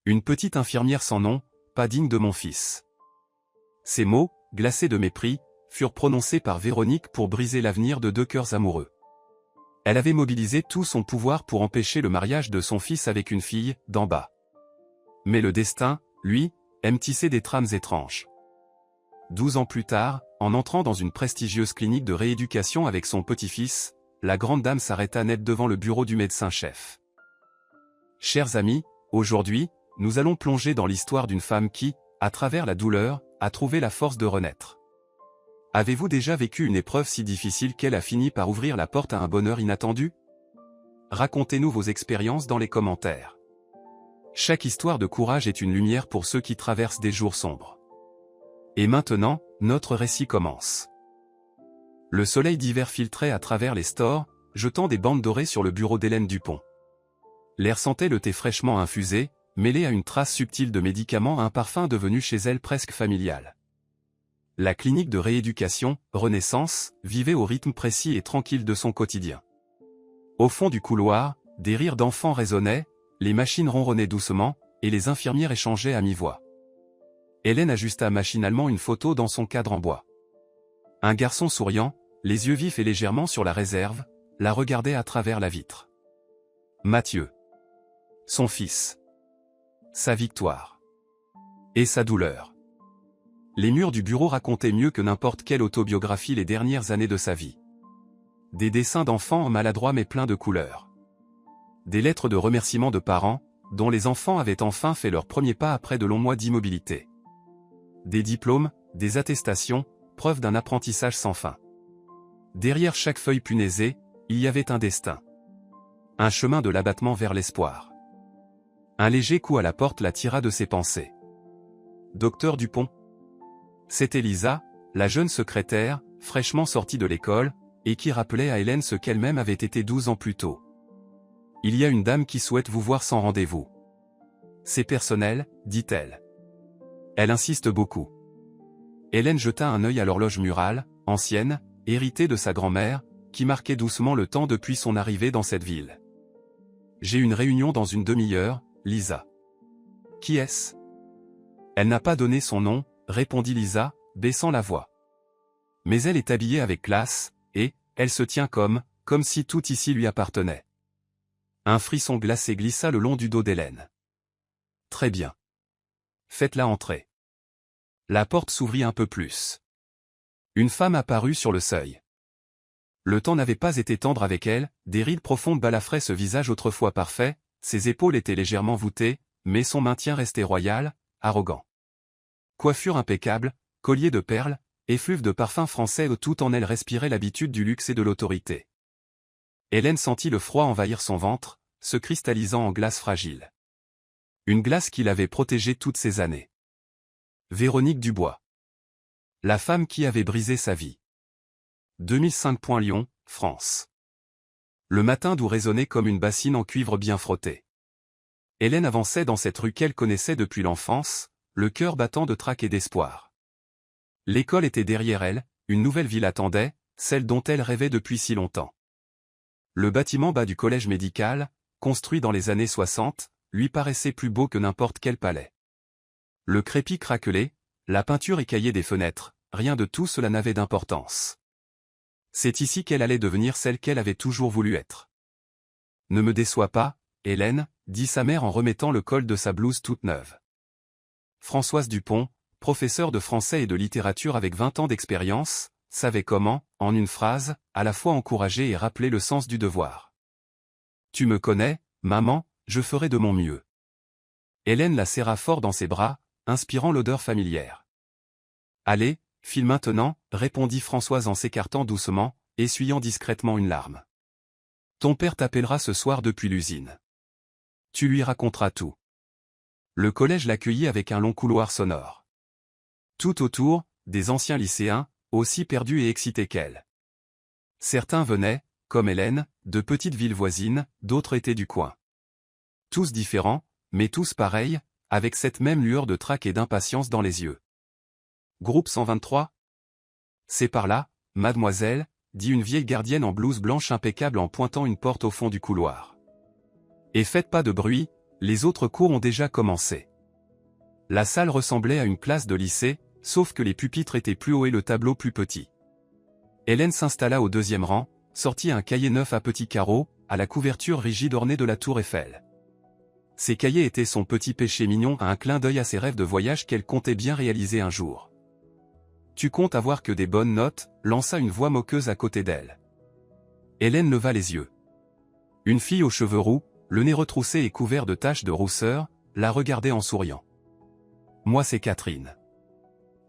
Une petite infirmière sans nom, pas digne de mon fils. Ces mots, glacés de mépris, furent prononcés par Véronique pour briser l'avenir de deux cœurs amoureux. Elle avait mobilisé tout son pouvoir pour empêcher le mariage de son fils avec une fille, d'en bas. Mais le destin, lui, aime tisser des trames étranges. 12 ans plus tard, en entrant dans une prestigieuse clinique de rééducation avec son petit-fils, la grande dame s'arrêta net devant le bureau du médecin-chef. Chers amis, aujourd'hui, nous allons plonger dans l'histoire d'une femme qui, à travers la douleur, a trouvé la force de renaître. Avez-vous déjà vécu une épreuve si difficile qu'elle a fini par ouvrir la porte à un bonheur inattendu? Racontez-nous vos expériences dans les commentaires. Chaque histoire de courage est une lumière pour ceux qui traversent des jours sombres. Et maintenant, notre récit commence. Le soleil d'hiver filtrait à travers les stores, jetant des bandes dorées sur le bureau d'Hélène Dupont. L'air sentait le thé fraîchement infusé, mêlé à une trace subtile de médicaments, un parfum devenu chez elle presque familial. La clinique de rééducation, Renaissance, vivait au rythme précis et tranquille de son quotidien. Au fond du couloir, des rires d'enfants résonnaient, les machines ronronnaient doucement, et les infirmières échangeaient à mi-voix. Hélène ajusta machinalement une photo dans son cadre en bois. Un garçon souriant, les yeux vifs et légèrement sur la réserve, la regardait à travers la vitre. Mathieu. Son fils. Sa victoire. Et sa douleur. Les murs du bureau racontaient mieux que n'importe quelle autobiographie les dernières années de sa vie. Des dessins d'enfants maladroits mais pleins de couleurs. Des lettres de remerciements de parents, dont les enfants avaient enfin fait leur premier pas après de longs mois d'immobilité. Des diplômes, des attestations, preuve d'un apprentissage sans fin. Derrière chaque feuille punaisée, il y avait un destin. Un chemin de l'abattement vers l'espoir. Un léger coup à la porte la tira de ses pensées. Docteur Dupont. C'était Lisa, la jeune secrétaire, fraîchement sortie de l'école, et qui rappelait à Hélène ce qu'elle-même avait été 12 ans plus tôt. Il y a une dame qui souhaite vous voir sans rendez-vous. C'est personnel, dit-elle. Elle insiste beaucoup. Hélène jeta un œil à l'horloge murale, ancienne, héritée de sa grand-mère, qui marquait doucement le temps depuis son arrivée dans cette ville. J'ai une réunion dans une demi-heure, Lisa. Qui est-ce? Elle n'a pas donné son nom, répondit Lisa, baissant la voix. Mais elle est habillée avec classe, et, elle se tient comme si tout ici lui appartenait. Un frisson glacé glissa le long du dos d'Hélène. Très bien. Faites-la entrer. La porte s'ouvrit un peu plus. Une femme apparut sur le seuil. Le temps n'avait pas été tendre avec elle, des rides profondes balafraient ce visage autrefois parfait, ses épaules étaient légèrement voûtées, mais son maintien restait royal, arrogant. Coiffure impeccable, collier de perles, effluve de parfum français, tout en elle respirait l'habitude du luxe et de l'autorité. Hélène sentit le froid envahir son ventre, se cristallisant en glace fragile. Une glace qui l'avait protégée toutes ces années. Véronique Dubois. La femme qui avait brisé sa vie. 2005. Lyon, France. Le matin doux résonnait comme une bassine en cuivre bien frottée. Hélène avançait dans cette rue qu'elle connaissait depuis l'enfance, le cœur battant de trac et d'espoir. L'école était derrière elle, une nouvelle ville attendait, celle dont elle rêvait depuis si longtemps. Le bâtiment bas du collège médical, construit dans les années 60, lui paraissait plus beau que n'importe quel palais. Le crépi craquelait, la peinture écaillée des fenêtres, rien de tout cela n'avait d'importance. C'est ici qu'elle allait devenir celle qu'elle avait toujours voulu être. Ne me déçois pas, Hélène, dit sa mère en remettant le col de sa blouse toute neuve. Françoise Dupont, professeure de français et de littérature avec 20 ans d'expérience, savait comment, en une phrase, à la fois encourager et rappeler le sens du devoir. Tu me connais, maman, je ferai de mon mieux. Hélène la serra fort dans ses bras, inspirant l'odeur familière. Allez, file maintenant, répondit Françoise en s'écartant doucement, essuyant discrètement une larme. Ton père t'appellera ce soir depuis l'usine. Tu lui raconteras tout. Le collège l'accueillit avec un long couloir sonore. Tout autour, des anciens lycéens, aussi perdus et excités qu'elle. Certains venaient, comme Hélène, de petites villes voisines, d'autres étaient du coin. Tous différents, mais tous pareils, avec cette même lueur de trac et d'impatience dans les yeux. Groupe 123? C'est par là, mademoiselle, dit une vieille gardienne en blouse blanche impeccable en pointant une porte au fond du couloir. Et faites pas de bruit, Les autres cours ont déjà commencé. La salle ressemblait à une classe de lycée, sauf que les pupitres étaient plus hauts et le tableau plus petit. Hélène s'installa au deuxième rang, sortit un cahier neuf à petits carreaux, à la couverture rigide ornée de la tour Eiffel. Ces cahiers étaient son petit péché mignon, un clin d'œil à ses rêves de voyage qu'elle comptait bien réaliser un jour. « Tu comptes avoir que des bonnes notes ?» lança une voix moqueuse à côté d'elle. Hélène leva les yeux. Une fille aux cheveux roux, le nez retroussé et couvert de taches de rousseur, la regardait en souriant. « Moi c'est Catherine.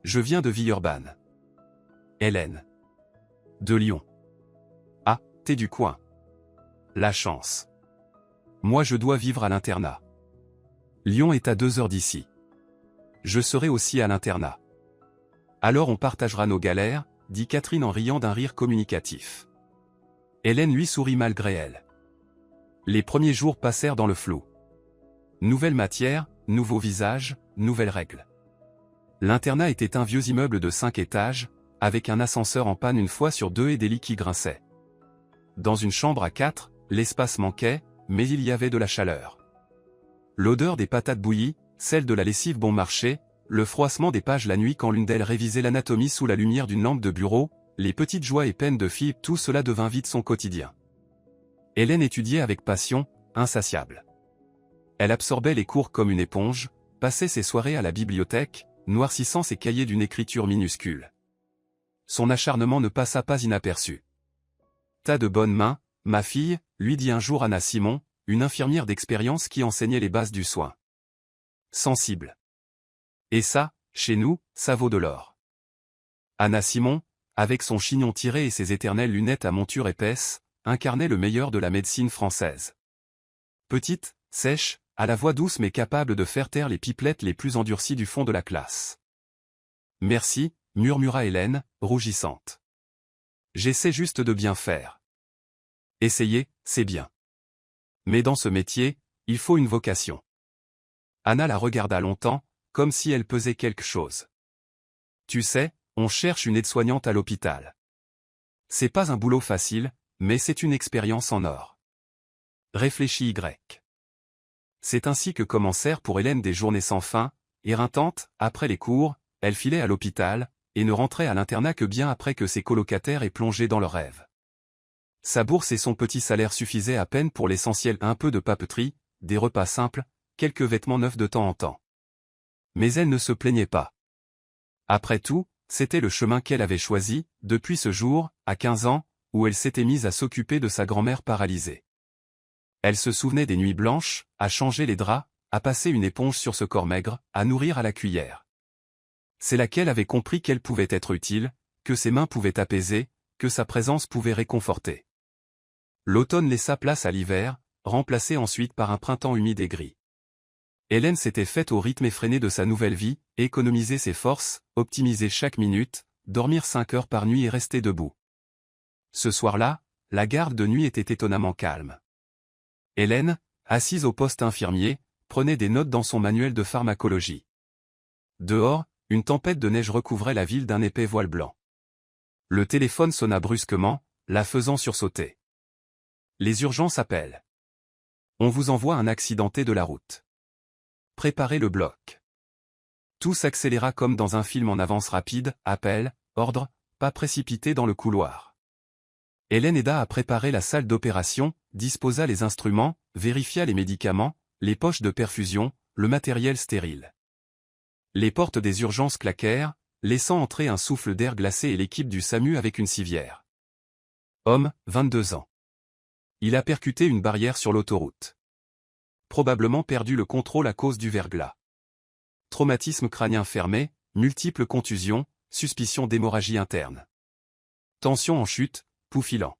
Je viens de Villeurbanne. »« Hélène. De Lyon. »« Ah, t'es du coin. »« La chance. Moi je dois vivre à l'internat. Lyon est à 2 heures d'ici. Je serai aussi à l'internat. »« Alors on partagera nos galères, » dit Catherine en riant d'un rire communicatif. Hélène lui sourit malgré elle. Les premiers jours passèrent dans le flou. Nouvelle matière, nouveaux visages, nouvelles règles. L'internat était un vieux immeuble de 5 étages, avec un ascenseur en panne une fois sur 2 et des lits qui grinçaient. Dans une chambre à 4, l'espace manquait, mais il y avait de la chaleur. L'odeur des patates bouillies, celle de la lessive bon marché, le froissement des pages la nuit quand l'une d'elles révisait l'anatomie sous la lumière d'une lampe de bureau, les petites joies et peines de fille, tout cela devint vite son quotidien. Hélène étudiait avec passion, insatiable. Elle absorbait les cours comme une éponge, passait ses soirées à la bibliothèque, noircissant ses cahiers d'une écriture minuscule. Son acharnement ne passa pas inaperçu. « T'as de bonnes mains, ma fille », lui dit un jour Anna Simon, une infirmière d'expérience qui enseignait les bases du soin. Sensible. Et ça, chez nous, ça vaut de l'or. Anna Simon, avec son chignon tiré et ses éternelles lunettes à monture épaisse, incarnait le meilleur de la médecine française. Petite, sèche, à la voix douce mais capable de faire taire les pipelettes les plus endurcies du fond de la classe. « Merci », murmura Hélène, rougissante. « J'essaie juste de bien faire. » Essayer, c'est bien. Mais dans ce métier, il faut une vocation. Anna la regarda longtemps, comme si elle pesait quelque chose. Tu sais, on cherche une aide-soignante à l'hôpital. C'est pas un boulot facile, mais c'est une expérience en or. Réfléchis Y. C'est ainsi que commencèrent pour Hélène des journées sans fin, éreintantes, après les cours, elle filait à l'hôpital, et ne rentrait à l'internat que bien après que ses colocataires aient plongé dans leurs rêves. Sa bourse et son petit salaire suffisaient à peine pour l'essentiel, un peu de papeterie, des repas simples, quelques vêtements neufs de temps en temps. Mais elle ne se plaignait pas. Après tout, c'était le chemin qu'elle avait choisi, depuis ce jour, à 15 ans, où elle s'était mise à s'occuper de sa grand-mère paralysée. Elle se souvenait des nuits blanches, à changer les draps, à passer une éponge sur ce corps maigre, à nourrir à la cuillère. C'est là qu'elle avait compris qu'elle pouvait être utile, que ses mains pouvaient apaiser, que sa présence pouvait réconforter. L'automne laissa place à l'hiver, remplacé ensuite par un printemps humide et gris. Hélène s'était faite au rythme effréné de sa nouvelle vie, économiser ses forces, optimiser chaque minute, dormir 5 heures par nuit et rester debout. Ce soir-là, la garde de nuit était étonnamment calme. Hélène, assise au poste infirmier, prenait des notes dans son manuel de pharmacologie. Dehors, une tempête de neige recouvrait la ville d'un épais voile blanc. Le téléphone sonna brusquement, la faisant sursauter. Les urgences appellent. On vous envoie un accidenté de la route. Préparez le bloc. Tout s'accéléra comme dans un film en avance rapide, appel, ordre, pas précipité dans le couloir. Hélène aida à préparer la salle d'opération, disposa les instruments, vérifia les médicaments, les poches de perfusion, le matériel stérile. Les portes des urgences claquèrent, laissant entrer un souffle d'air glacé et l'équipe du SAMU avec une civière. Homme, 22 ans. Il a percuté une barrière sur l'autoroute. Probablement perdu le contrôle à cause du verglas. Traumatisme crânien fermé, multiples contusions, suspicion d'hémorragie interne. Tension en chute, pouls filant.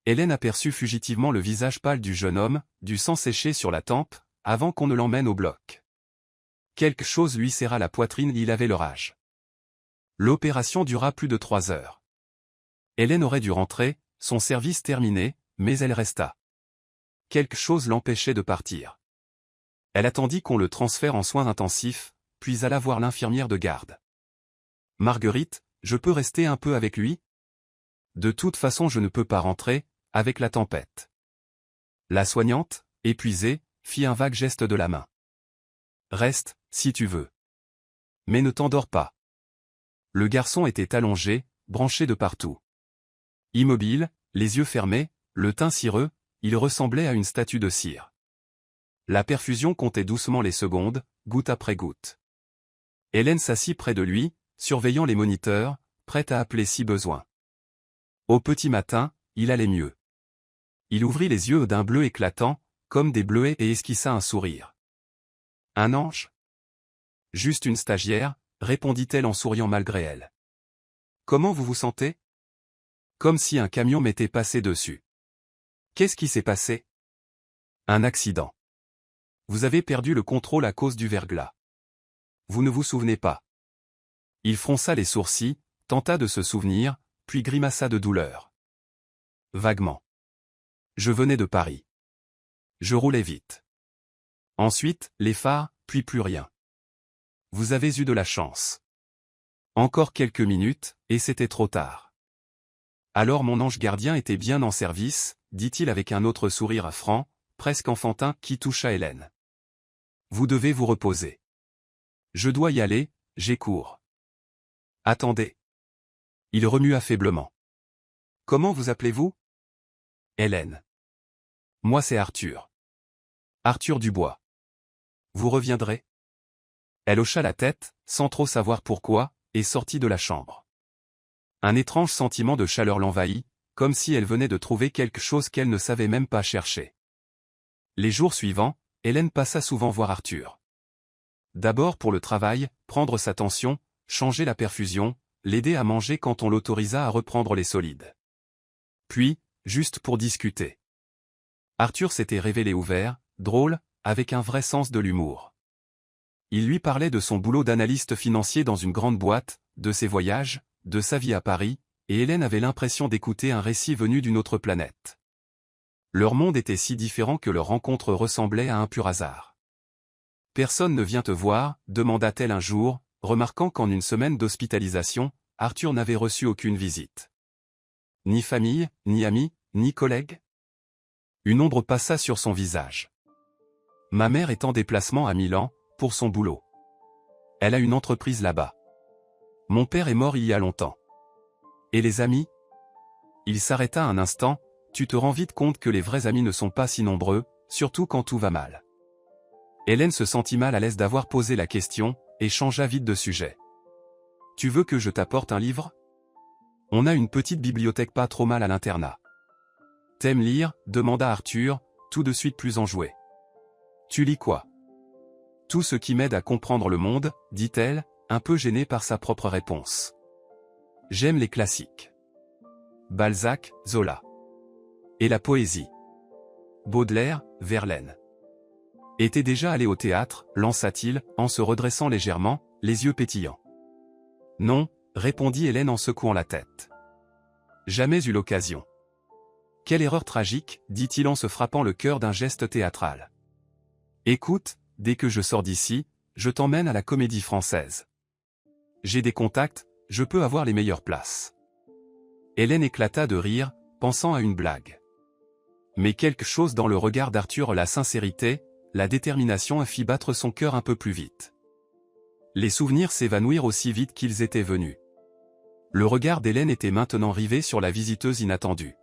Hélène aperçut fugitivement le visage pâle du jeune homme, du sang séché sur la tempe, avant qu'on ne l'emmène au bloc. Quelque chose lui serra la poitrine, il avait le rage. L'opération dura plus de 3 heures. Hélène aurait dû rentrer, son service terminé, mais elle resta. Quelque chose l'empêchait de partir. Elle attendit qu'on le transfère en soins intensifs, puis alla voir l'infirmière de garde. « Marguerite, je peux rester un peu avec lui ? De toute façon je ne peux pas rentrer, avec la tempête. » La soignante, épuisée, fit un vague geste de la main. Reste, si tu veux. Mais ne t'endors pas. Le garçon était allongé, branché de partout. Immobile, les yeux fermés, le teint cireux, il ressemblait à une statue de cire. La perfusion comptait doucement les secondes, goutte après goutte. Hélène s'assit près de lui, surveillant les moniteurs, prête à appeler si besoin. Au petit matin, il allait mieux. Il ouvrit les yeux d'un bleu éclatant, comme des bleuets, et esquissa un sourire. Un ange? Juste une stagiaire, répondit-elle en souriant malgré elle. Comment vous vous sentez? Comme si un camion m'était passé dessus. Qu'est-ce qui s'est passé? Un accident. Vous avez perdu le contrôle à cause du verglas. Vous ne vous souvenez pas. Il fronça les sourcils, tenta de se souvenir, puis grimaça de douleur. Vaguement. Je venais de Paris. Je roulais vite. Ensuite, les phares, puis plus rien. Vous avez eu de la chance. Encore quelques minutes, et c'était trop tard. Alors mon ange gardien était bien en service, dit-il avec un autre sourire franc, presque enfantin, qui toucha Hélène. Vous devez vous reposer. Je dois y aller, j'ai cours. Attendez. Il remua faiblement. Comment vous appelez-vous? Hélène. Moi c'est Arthur. Arthur Dubois. Vous reviendrez? Elle hocha la tête, sans trop savoir pourquoi, et sortit de la chambre. Un étrange sentiment de chaleur l'envahit, comme si elle venait de trouver quelque chose qu'elle ne savait même pas chercher. Les jours suivants, Hélène passa souvent voir Arthur. D'abord pour le travail, prendre sa tension, changer la perfusion, l'aider à manger quand on l'autorisa à reprendre les solides. Puis, juste pour discuter. Arthur s'était révélé ouvert, drôle, avec un vrai sens de l'humour. Il lui parlait de son boulot d'analyste financier dans une grande boîte, de ses voyages, de sa vie à Paris, et Hélène avait l'impression d'écouter un récit venu d'une autre planète. Leur monde était si différent que leur rencontre ressemblait à un pur hasard. « Personne ne vient te voir » demanda-t-elle un jour, remarquant qu'en une semaine d'hospitalisation, Arthur n'avait reçu aucune visite. Ni famille, ni amis, ni collègues. Une ombre passa sur son visage. Ma mère est en déplacement à Milan, pour son boulot. Elle a une entreprise là-bas. Mon père est mort il y a longtemps. Et les amis? Il s'arrêta un instant, tu te rends vite compte que les vrais amis ne sont pas si nombreux, surtout quand tout va mal. Hélène se sentit mal à l'aise d'avoir posé la question, et changea vite de sujet. Tu veux que je t'apporte un livre? On a une petite bibliothèque pas trop mal à l'internat. T'aimes lire? Demanda Arthur, tout de suite plus enjoué. Tu lis quoi? Tout ce qui m'aide à comprendre le monde, dit-elle, un peu gênée par sa propre réponse. J'aime les classiques. Balzac, Zola. Et la poésie. Baudelaire, Verlaine. Et t'es déjà allé au théâtre, lança-t-il, en se redressant légèrement, les yeux pétillants. Non, répondit Hélène en secouant la tête. Jamais eu l'occasion. Quelle erreur tragique, dit-il en se frappant le cœur d'un geste théâtral. Écoute, dès que je sors d'ici, je t'emmène à la Comédie Française. J'ai des contacts, je peux avoir les meilleures places. Hélène éclata de rire, pensant à une blague. Mais quelque chose dans le regard d'Arthur, la sincérité, la détermination, fit battre son cœur un peu plus vite. Les souvenirs s'évanouirent aussi vite qu'ils étaient venus. Le regard d'Hélène était maintenant rivé sur la visiteuse inattendue.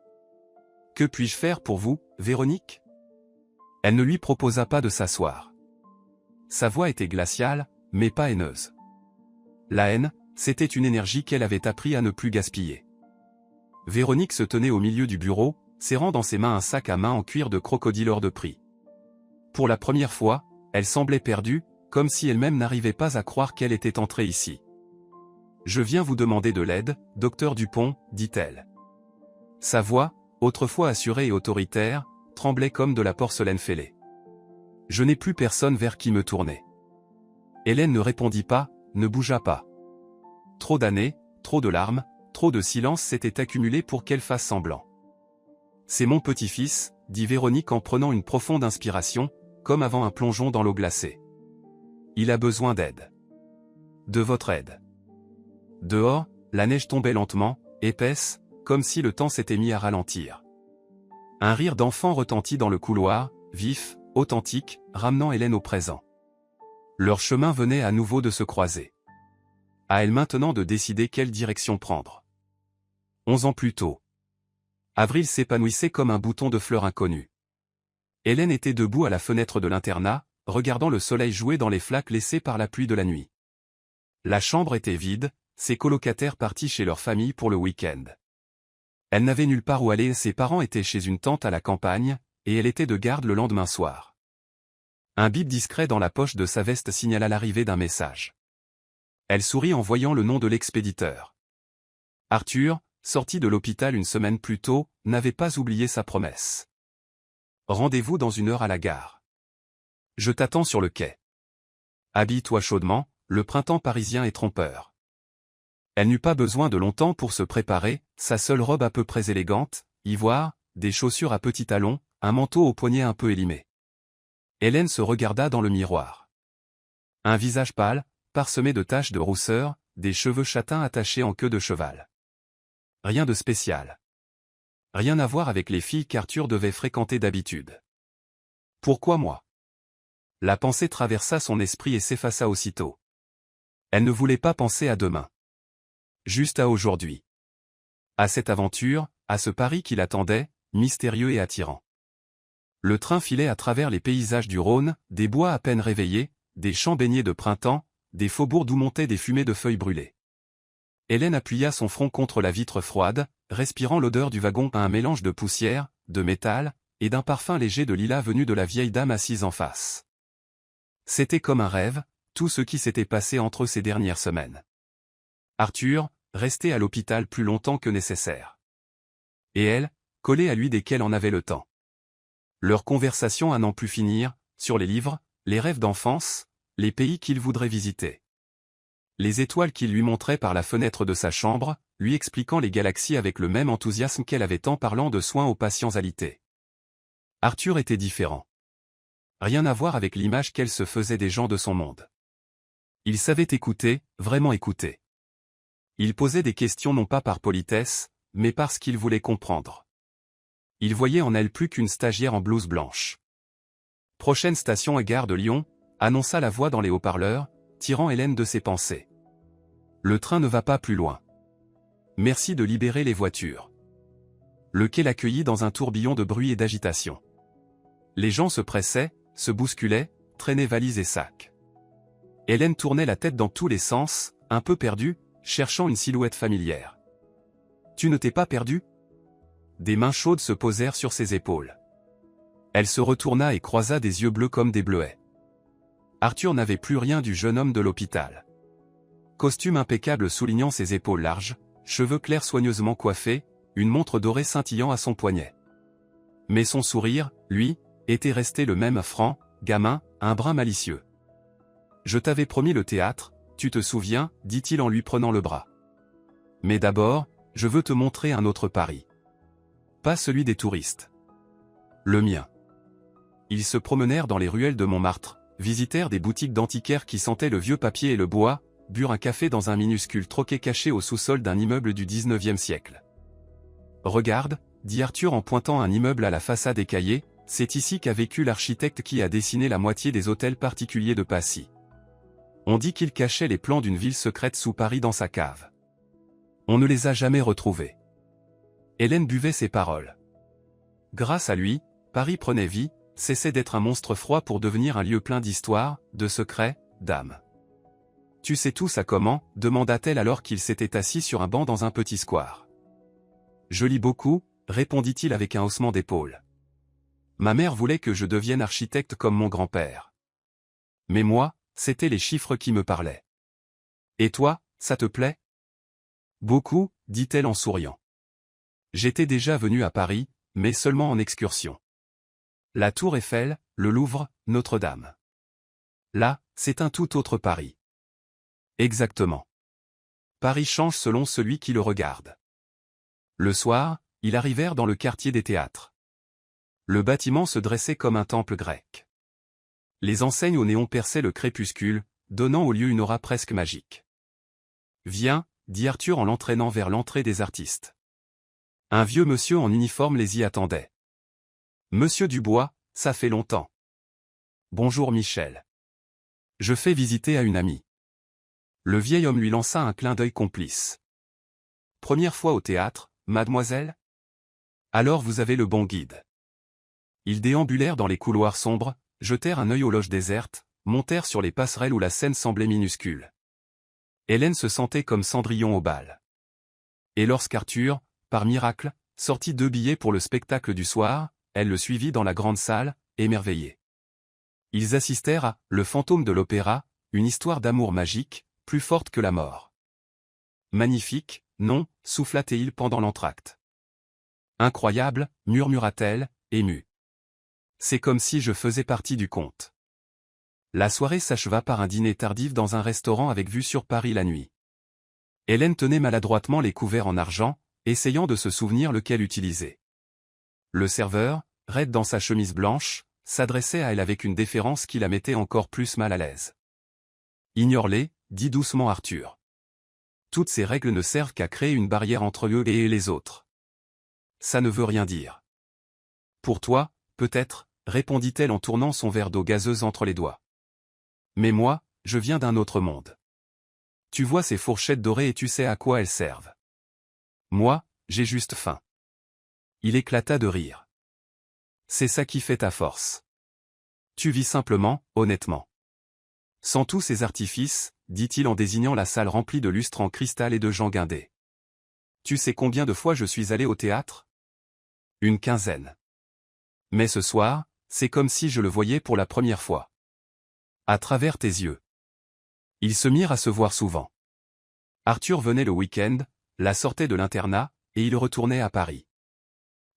« Que puis-je faire pour vous, Véronique ?» Elle ne lui proposa pas de s'asseoir. Sa voix était glaciale, mais pas haineuse. La haine, c'était une énergie qu'elle avait appris à ne plus gaspiller. Véronique se tenait au milieu du bureau, serrant dans ses mains un sac à main en cuir de crocodile hors de prix. Pour la première fois, elle semblait perdue, comme si elle-même n'arrivait pas à croire qu'elle était entrée ici. « Je viens vous demander de l'aide, docteur Dupont, dit-elle. Sa voix, autrefois assurée et autoritaire, tremblait comme de la porcelaine fêlée. Je n'ai plus personne vers qui me tourner. Hélène ne répondit pas, ne bougea pas. Trop d'années, trop de larmes, trop de silence s'étaient accumulés pour qu'elle fasse semblant. C'est mon petit-fils, dit Véronique en prenant une profonde inspiration, comme avant un plongeon dans l'eau glacée. Il a besoin d'aide. De votre aide. Dehors, la neige tombait lentement, épaisse, comme si le temps s'était mis à ralentir. Un rire d'enfant retentit dans le couloir, vif, authentique, ramenant Hélène au présent. Leur chemin venait à nouveau de se croiser. À elle maintenant de décider quelle direction prendre. 11 ans plus tôt. Avril s'épanouissait comme un bouton de fleurs inconnu. Hélène était debout à la fenêtre de l'internat, regardant le soleil jouer dans les flaques laissées par la pluie de la nuit. La chambre était vide, ses colocataires partis chez leur famille pour le week-end. Elle n'avait nulle part où aller, ses parents étaient chez une tante à la campagne, et elle était de garde le lendemain soir. Un bip discret dans la poche de sa veste signala l'arrivée d'un message. Elle sourit en voyant le nom de l'expéditeur. Arthur, sorti de l'hôpital une semaine plus tôt, n'avait pas oublié sa promesse. Rendez-vous dans 1 heure à la gare. Je t'attends sur le quai. Habille-toi chaudement, le printemps parisien est trompeur. Elle n'eut pas besoin de longtemps pour se préparer, sa seule robe à peu près élégante, ivoire, des chaussures à petits talons, un manteau au poignet un peu élimé. Hélène se regarda dans le miroir. Un visage pâle, parsemé de taches de rousseur, des cheveux châtains attachés en queue de cheval. Rien de spécial. Rien à voir avec les filles qu'Arthur devait fréquenter d'habitude. Pourquoi moi? La pensée traversa son esprit et s'effaça aussitôt. Elle ne voulait pas penser à demain. Juste à aujourd'hui. À cette aventure, à ce Paris qui l'attendait, mystérieux et attirant. Le train filait à travers les paysages du Rhône, des bois à peine réveillés, des champs baignés de printemps, des faubourgs d'où montaient des fumées de feuilles brûlées. Hélène appuya son front contre la vitre froide, respirant l'odeur du wagon à un mélange de poussière, de métal, et d'un parfum léger de lilas venu de la vieille dame assise en face. C'était comme un rêve, tout ce qui s'était passé entre eux ces dernières semaines. Arthur, resté à l'hôpital plus longtemps que nécessaire. Et elle, collée à lui dès qu'elle en avait le temps. Leur conversation à n'en plus finir, sur les livres, les rêves d'enfance, les pays qu'il voudrait visiter. Les étoiles qu'il lui montrait par la fenêtre de sa chambre, lui expliquant les galaxies avec le même enthousiasme qu'elle avait en parlant de soins aux patients alités. Arthur était différent. Rien à voir avec l'image qu'elle se faisait des gens de son monde. Il savait écouter, vraiment écouter. Il posait des questions non pas par politesse, mais parce qu'il voulait comprendre. Il voyait en elle plus qu'une stagiaire en blouse blanche. Prochaine station à gare de Lyon, annonça la voix dans les haut-parleurs, tirant Hélène de ses pensées. Le train ne va pas plus loin. Merci de libérer les voitures. Le quai l'accueillit dans un tourbillon de bruit et d'agitation. Les gens se pressaient, se bousculaient, traînaient valises et sacs. Hélène tournait la tête dans tous les sens, un peu perdue, cherchant une silhouette familière. Tu ne t'es pas perdue? Des mains chaudes se posèrent sur ses épaules. Elle se retourna et croisa des yeux bleus comme des bleuets. Arthur n'avait plus rien du jeune homme de l'hôpital. Costume impeccable soulignant ses épaules larges, cheveux clairs soigneusement coiffés, une montre dorée scintillant à son poignet. Mais son sourire, lui, était resté le même franc, gamin, un brin malicieux. Je t'avais promis le théâtre, tu te souviens, dit-il en lui prenant le bras. Mais d'abord, je veux te montrer un autre Paris. Pas celui des touristes. Le mien. Ils se promenèrent dans les ruelles de Montmartre, visitèrent des boutiques d'antiquaires qui sentaient le vieux papier et le bois, burent un café dans un minuscule troquet caché au sous-sol d'un immeuble du XIXe siècle. Regarde, dit Arthur en pointant un immeuble à la façade écaillée, c'est ici qu'a vécu l'architecte qui a dessiné la moitié des hôtels particuliers de Passy. On dit qu'il cachait les plans d'une ville secrète sous Paris dans sa cave. On ne les a jamais retrouvés. Hélène buvait ses paroles. Grâce à lui, Paris prenait vie, cessait d'être un monstre froid pour devenir un lieu plein d'histoires, de secrets, d'âmes. Tu sais tout ça comment? Demanda-t-elle alors qu'il s'était assis sur un banc dans un petit square. Je lis beaucoup, répondit-il avec un haussement d'épaule. Ma mère voulait que je devienne architecte comme mon grand-père. Mais moi, c'étaient les chiffres qui me parlaient. Et toi, ça te plaît? Beaucoup, dit-elle en souriant. J'étais déjà venu à Paris, mais seulement en excursion. La Tour Eiffel, le Louvre, Notre-Dame. Là, c'est un tout autre Paris. Exactement. Paris change selon celui qui le regarde. Le soir, ils arrivèrent dans le quartier des théâtres. Le bâtiment se dressait comme un temple grec. Les enseignes au néon perçaient le crépuscule, donnant au lieu une aura presque magique. Viens, dit Arthur en l'entraînant vers l'entrée des artistes. Un vieux monsieur en uniforme les y attendait. Monsieur Dubois, ça fait longtemps. bonjour Michel. Je fais visiter à une amie. Le vieil homme lui lança un clin d'œil complice. Première fois au théâtre, mademoiselle? Alors vous avez le bon guide. Ils déambulèrent dans les couloirs sombres, jetèrent un œil aux loges désertes, montèrent sur les passerelles où la scène semblait minuscule. Hélène se sentait comme Cendrillon au bal. Et lorsqu'Arthur, par miracle, sortit 2 billets pour le spectacle du soir, elle le suivit dans la grande salle, émerveillée. Ils assistèrent à « Le fantôme de l'opéra », une histoire d'amour magique, plus forte que la mort. Magnifique, non, souffla-t-il pendant l'entracte. Incroyable, murmura-t-elle, émue. C'est comme si je faisais partie du conte. La soirée s'acheva par un dîner tardif dans un restaurant avec vue sur Paris la nuit. Hélène tenait maladroitement les couverts en argent, essayant de se souvenir lequel utiliser. Le serveur, raide dans sa chemise blanche, s'adressait à elle avec une déférence qui la mettait encore plus mal à l'aise. « Ignore-les », dit doucement Arthur. Toutes ces règles ne servent qu'à créer une barrière entre eux et les autres. Ça ne veut rien dire. Pour toi, peut-être, répondit-elle en tournant son verre d'eau gazeuse entre les doigts. Mais moi, je viens d'un autre monde. Tu vois ces fourchettes dorées et tu sais à quoi elles servent. Moi, j'ai juste faim. Il éclata de rire. C'est ça qui fait ta force. Tu vis simplement, honnêtement. Sans tous ces artifices, dit-il en désignant la salle remplie de lustres en cristal et de gens guindés. Tu sais combien de fois je suis allé au théâtre? Une quinzaine. Mais ce soir, c'est comme si je le voyais pour la première fois. À travers tes yeux. Ils se mirent à se voir souvent. Arthur venait le week-end, la sortait de l'internat, et il retournait à Paris.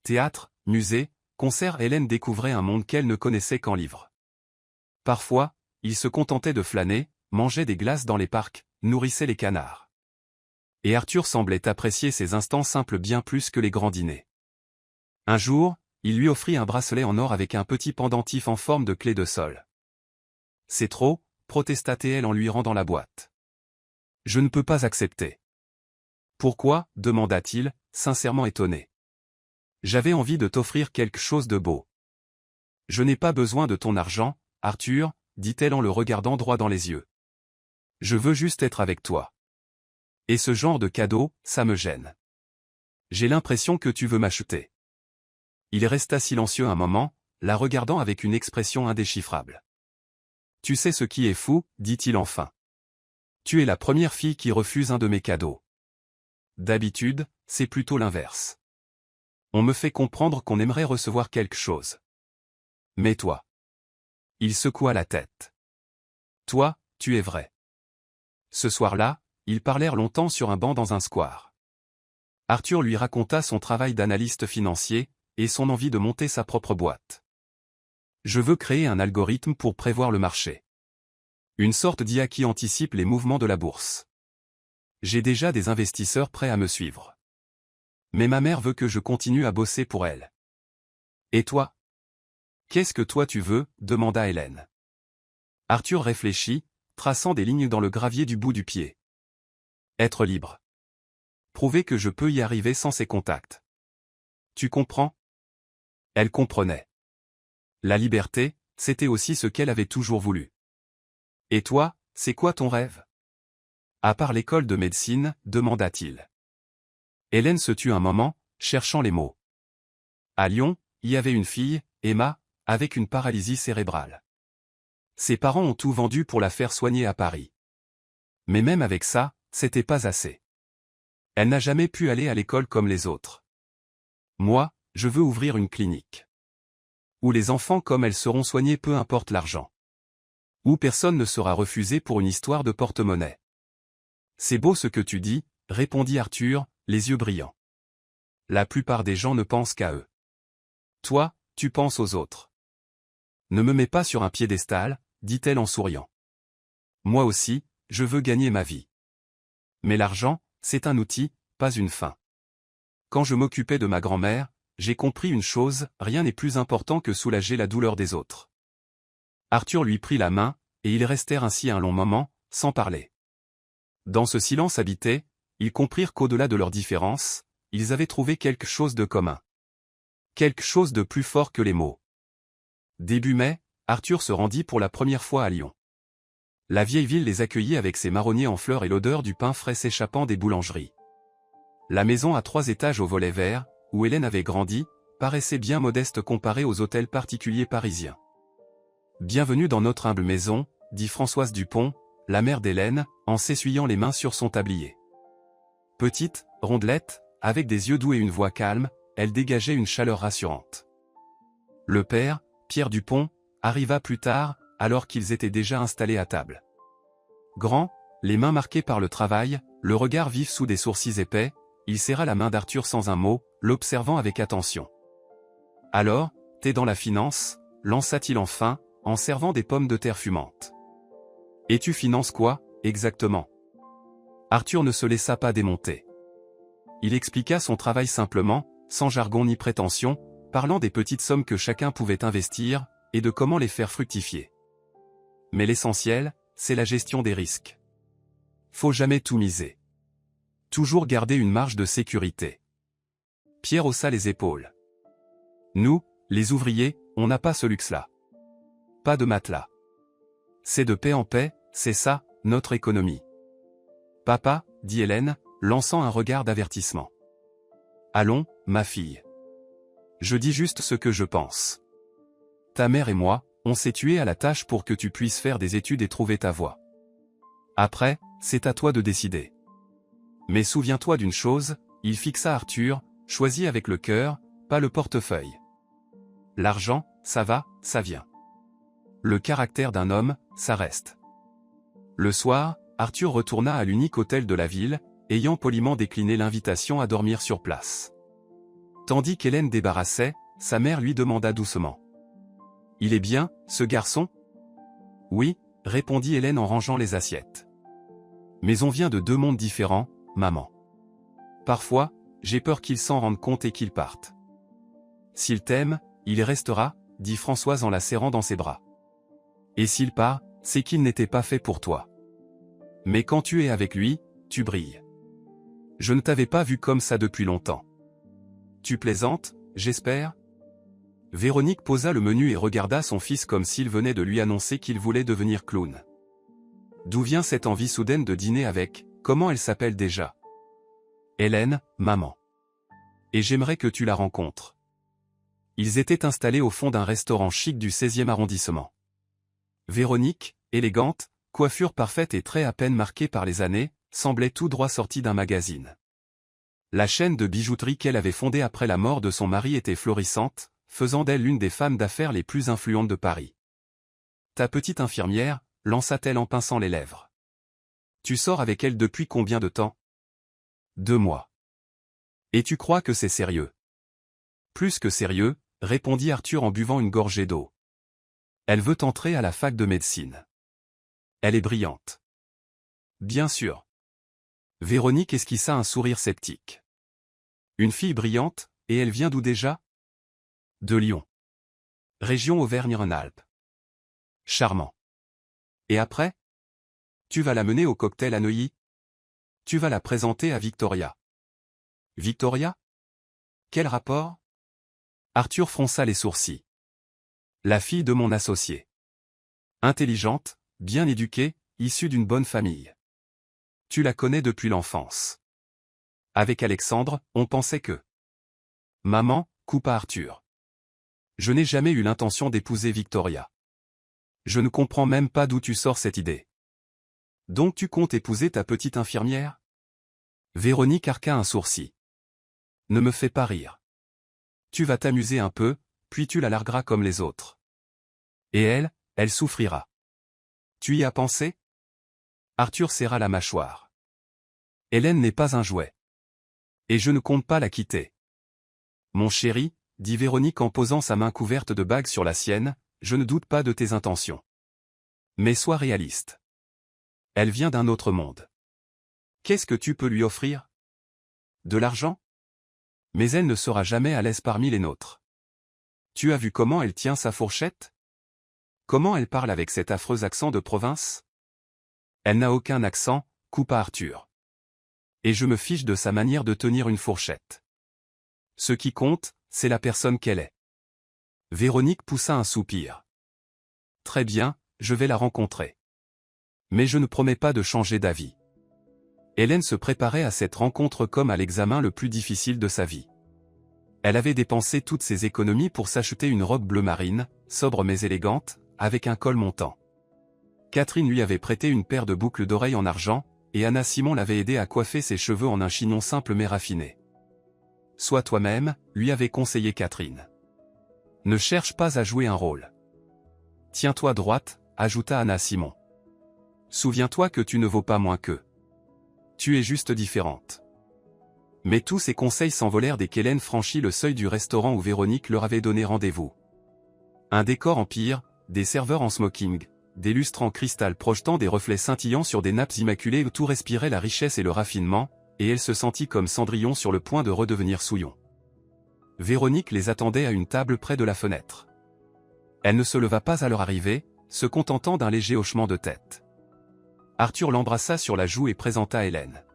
Théâtre, musée, concert, Hélène découvrait un monde qu'elle ne connaissait qu'en livres. Parfois, il se contentait de flâner, mangeait des glaces dans les parcs, nourrissait les canards. Et Arthur semblait apprécier ces instants simples bien plus que les grands dîners. Un jour, il lui offrit un bracelet en or avec un petit pendentif en forme de clé de sol. « C'est trop », protesta-t-elle en lui rendant la boîte. « Je ne peux pas accepter. »« Pourquoi » demanda-t-il, sincèrement étonné. « J'avais envie de t'offrir quelque chose de beau. »« Je n'ai pas besoin de ton argent, Arthur, » dit-elle en le regardant droit dans les yeux. « Je veux juste être avec toi. Et ce genre de cadeau, ça me gêne. J'ai l'impression que tu veux m'acheter. » Il resta silencieux un moment, la regardant avec une expression indéchiffrable. « Tu sais ce qui est fou, » dit-il enfin. « Tu es la première fille qui refuse un de mes cadeaux. D'habitude, c'est plutôt l'inverse. On me fait comprendre qu'on aimerait recevoir quelque chose. Mais toi. » Il secoua la tête. « Toi, tu es vrai. » Ce soir-là, ils parlèrent longtemps sur un banc dans un square. Arthur lui raconta son travail d'analyste financier, et son envie de monter sa propre boîte. « Je veux créer un algorithme pour prévoir le marché. Une sorte d'IA qui anticipe les mouvements de la bourse. J'ai déjà des investisseurs prêts à me suivre. Mais ma mère veut que je continue à bosser pour elle. Et toi? Qu'est-ce que toi tu veux? Demanda Hélène. Arthur réfléchit, traçant des lignes dans le gravier du bout du pied. Être libre. Prouver que je peux y arriver sans ces contacts. Tu comprends? Elle comprenait. La liberté, c'était aussi ce qu'elle avait toujours voulu. Et toi, c'est quoi ton rêve? À part l'école de médecine, demanda-t-il. Hélène se tut un moment, cherchant les mots. À Lyon, il y avait une fille, Emma, avec une paralysie cérébrale. Ses parents ont tout vendu pour la faire soigner à Paris. Mais même avec ça, c'était pas assez. Elle n'a jamais pu aller à l'école comme les autres. Moi, je veux ouvrir une clinique. Où les enfants comme elle seront soignés peu importe l'argent. Où personne ne sera refusé pour une histoire de porte-monnaie. C'est beau ce que tu dis, répondit Arthur, les yeux brillants. La plupart des gens ne pensent qu'à eux. Toi, tu penses aux autres. Ne me mets pas sur un piédestal, dit-elle en souriant. Moi aussi, je veux gagner ma vie. Mais l'argent, c'est un outil, pas une fin. Quand je m'occupais de ma grand-mère, j'ai compris une chose, rien n'est plus important que soulager la douleur des autres. Arthur lui prit la main, et ils restèrent ainsi un long moment, sans parler. Dans ce silence habité, ils comprirent qu'au-delà de leurs différences, ils avaient trouvé quelque chose de commun. Quelque chose de plus fort que les mots. Début mai, Arthur se rendit pour la première fois à Lyon. La vieille ville les accueillit avec ses marronniers en fleurs et l'odeur du pain frais s'échappant des boulangeries. La maison à 3 étages au volet vert, où Hélène avait grandi, paraissait bien modeste comparée aux hôtels particuliers parisiens. « Bienvenue dans notre humble maison », dit Françoise Dupont, la mère d'Hélène, en s'essuyant les mains sur son tablier. Petite, rondelette, avec des yeux doux et une voix calme, elle dégageait une chaleur rassurante. Le père, Pierre Dupont, arriva plus tard, alors qu'ils étaient déjà installés à table. Grand, les mains marquées par le travail, le regard vif sous des sourcils épais, il serra la main d'Arthur sans un mot, l'observant avec attention. « Alors, t'es dans la finance ?» lança-t-il enfin, en servant des pommes de terre fumantes. « Et tu finances quoi, exactement ?» Arthur ne se laissa pas démonter. Il expliqua son travail simplement, sans jargon ni prétention, parlant des petites sommes que chacun pouvait investir, et de comment les faire fructifier. Mais l'essentiel, c'est la gestion des risques. Faut jamais tout miser. Toujours garder une marge de sécurité. Pierre haussa les épaules. Nous, les ouvriers, on n'a pas ce luxe-là. Pas de matelas. C'est de paix en paix, c'est ça, notre économie. Papa, dit Hélène, lançant un regard d'avertissement. Allons, ma fille. Je dis juste ce que je pense. Ta mère et moi, on s'est tués à la tâche pour que tu puisses faire des études et trouver ta voie. Après, c'est à toi de décider. Mais souviens-toi d'une chose, il fixa Arthur, choisis avec le cœur, pas le portefeuille. L'argent, ça va, ça vient. Le caractère d'un homme, ça reste. Le soir, Arthur retourna à l'unique hôtel de la ville, ayant poliment décliné l'invitation à dormir sur place. Tandis qu'Hélène débarrassait, sa mère lui demanda doucement. « Il est bien, ce garçon ?» « Oui, » répondit Hélène en rangeant les assiettes. « Mais on vient de 2 mondes différents, maman. Parfois, j'ai peur qu'il s'en rende compte et qu'il parte. »« S'il t'aime, il y restera, » dit Françoise en la serrant dans ses bras. « Et s'il part, c'est qu'il n'était pas fait pour toi. Mais quand tu es avec lui, tu brilles. Je ne t'avais pas vu comme ça depuis longtemps. Tu plaisantes, j'espère ?» Véronique posa le menu et regarda son fils comme s'il venait de lui annoncer qu'il voulait devenir clown. D'où vient cette envie soudaine de dîner avec, comment elle s'appelle déjà? Hélène, maman. Et j'aimerais que tu la rencontres. Ils étaient installés au fond d'un restaurant chic du 16e arrondissement. Véronique, élégante, coiffure parfaite et traits à peine marqués par les années, semblait tout droit sortie d'un magazine. La chaîne de bijouterie qu'elle avait fondée après la mort de son mari était florissante, faisant d'elle l'une des femmes d'affaires les plus influentes de Paris. « Ta petite infirmière » lança-t-elle en pinçant les lèvres. « Tu sors avec elle depuis combien de temps ?»« 2 mois. »« Et tu crois que c'est sérieux ?»« Plus que sérieux, » répondit Arthur en buvant une gorgée d'eau. « Elle veut entrer à la fac de médecine. Elle est brillante. » « Bien sûr. » Véronique esquissa un sourire sceptique. « Une fille brillante, et elle vient d'où déjà ? » De Lyon. Région Auvergne-Rhône-Alpes. Charmant. Et après? Tu vas la mener au cocktail à Neuilly? Tu vas la présenter à Victoria. Victoria? Quel rapport? Arthur fronça les sourcils. La fille de mon associé. Intelligente, bien éduquée, issue d'une bonne famille. Tu la connais depuis l'enfance. Avec Alexandre, on pensait que... Maman, coupa Arthur. Je n'ai jamais eu l'intention d'épouser Victoria. Je ne comprends même pas d'où tu sors cette idée. Donc tu comptes épouser ta petite infirmière? Véronique arqua un sourcil. Ne me fais pas rire. Tu vas t'amuser un peu, puis tu la largueras comme les autres. Et elle souffrira. Tu y as pensé? Arthur serra la mâchoire. Hélène n'est pas un jouet. Et je ne compte pas la quitter. Mon chéri, dit Véronique en posant sa main couverte de bagues sur la sienne, je ne doute pas de tes intentions. Mais sois réaliste. Elle vient d'un autre monde. Qu'est-ce que tu peux lui offrir? De l'argent? Mais elle ne sera jamais à l'aise parmi les nôtres. Tu as vu comment elle tient sa fourchette? Comment elle parle avec cet affreux accent de province? Elle n'a aucun accent, coupa Arthur. Et je me fiche de sa manière de tenir une fourchette. Ce qui compte, c'est la personne qu'elle est. Véronique poussa un soupir. Très bien, je vais la rencontrer. Mais je ne promets pas de changer d'avis. Hélène se préparait à cette rencontre comme à l'examen le plus difficile de sa vie. Elle avait dépensé toutes ses économies pour s'acheter une robe bleu marine, sobre mais élégante, avec un col montant. Catherine lui avait prêté une paire de boucles d'oreilles en argent, et Anna Simon l'avait aidé à coiffer ses cheveux en un chignon simple mais raffiné. « Sois toi-même », lui avait conseillé Catherine. « Ne cherche pas à jouer un rôle. Tiens-toi droite », ajouta Anna Simon. « Souviens-toi que tu ne vaux pas moins qu'eux. Tu es juste différente. » Mais tous ces conseils s'envolèrent dès qu'Hélène franchit le seuil du restaurant où Véronique leur avait donné rendez-vous. Un décor en pierre, des serveurs en smoking, des lustres en cristal projetant des reflets scintillants sur des nappes immaculées où tout respirait la richesse et le raffinement, et elle se sentit comme Cendrillon sur le point de redevenir Souillon. Véronique les attendait à une table près de la fenêtre. Elle ne se leva pas à leur arrivée, se contentant d'un léger hochement de tête. Arthur l'embrassa sur la joue et présenta Hélène.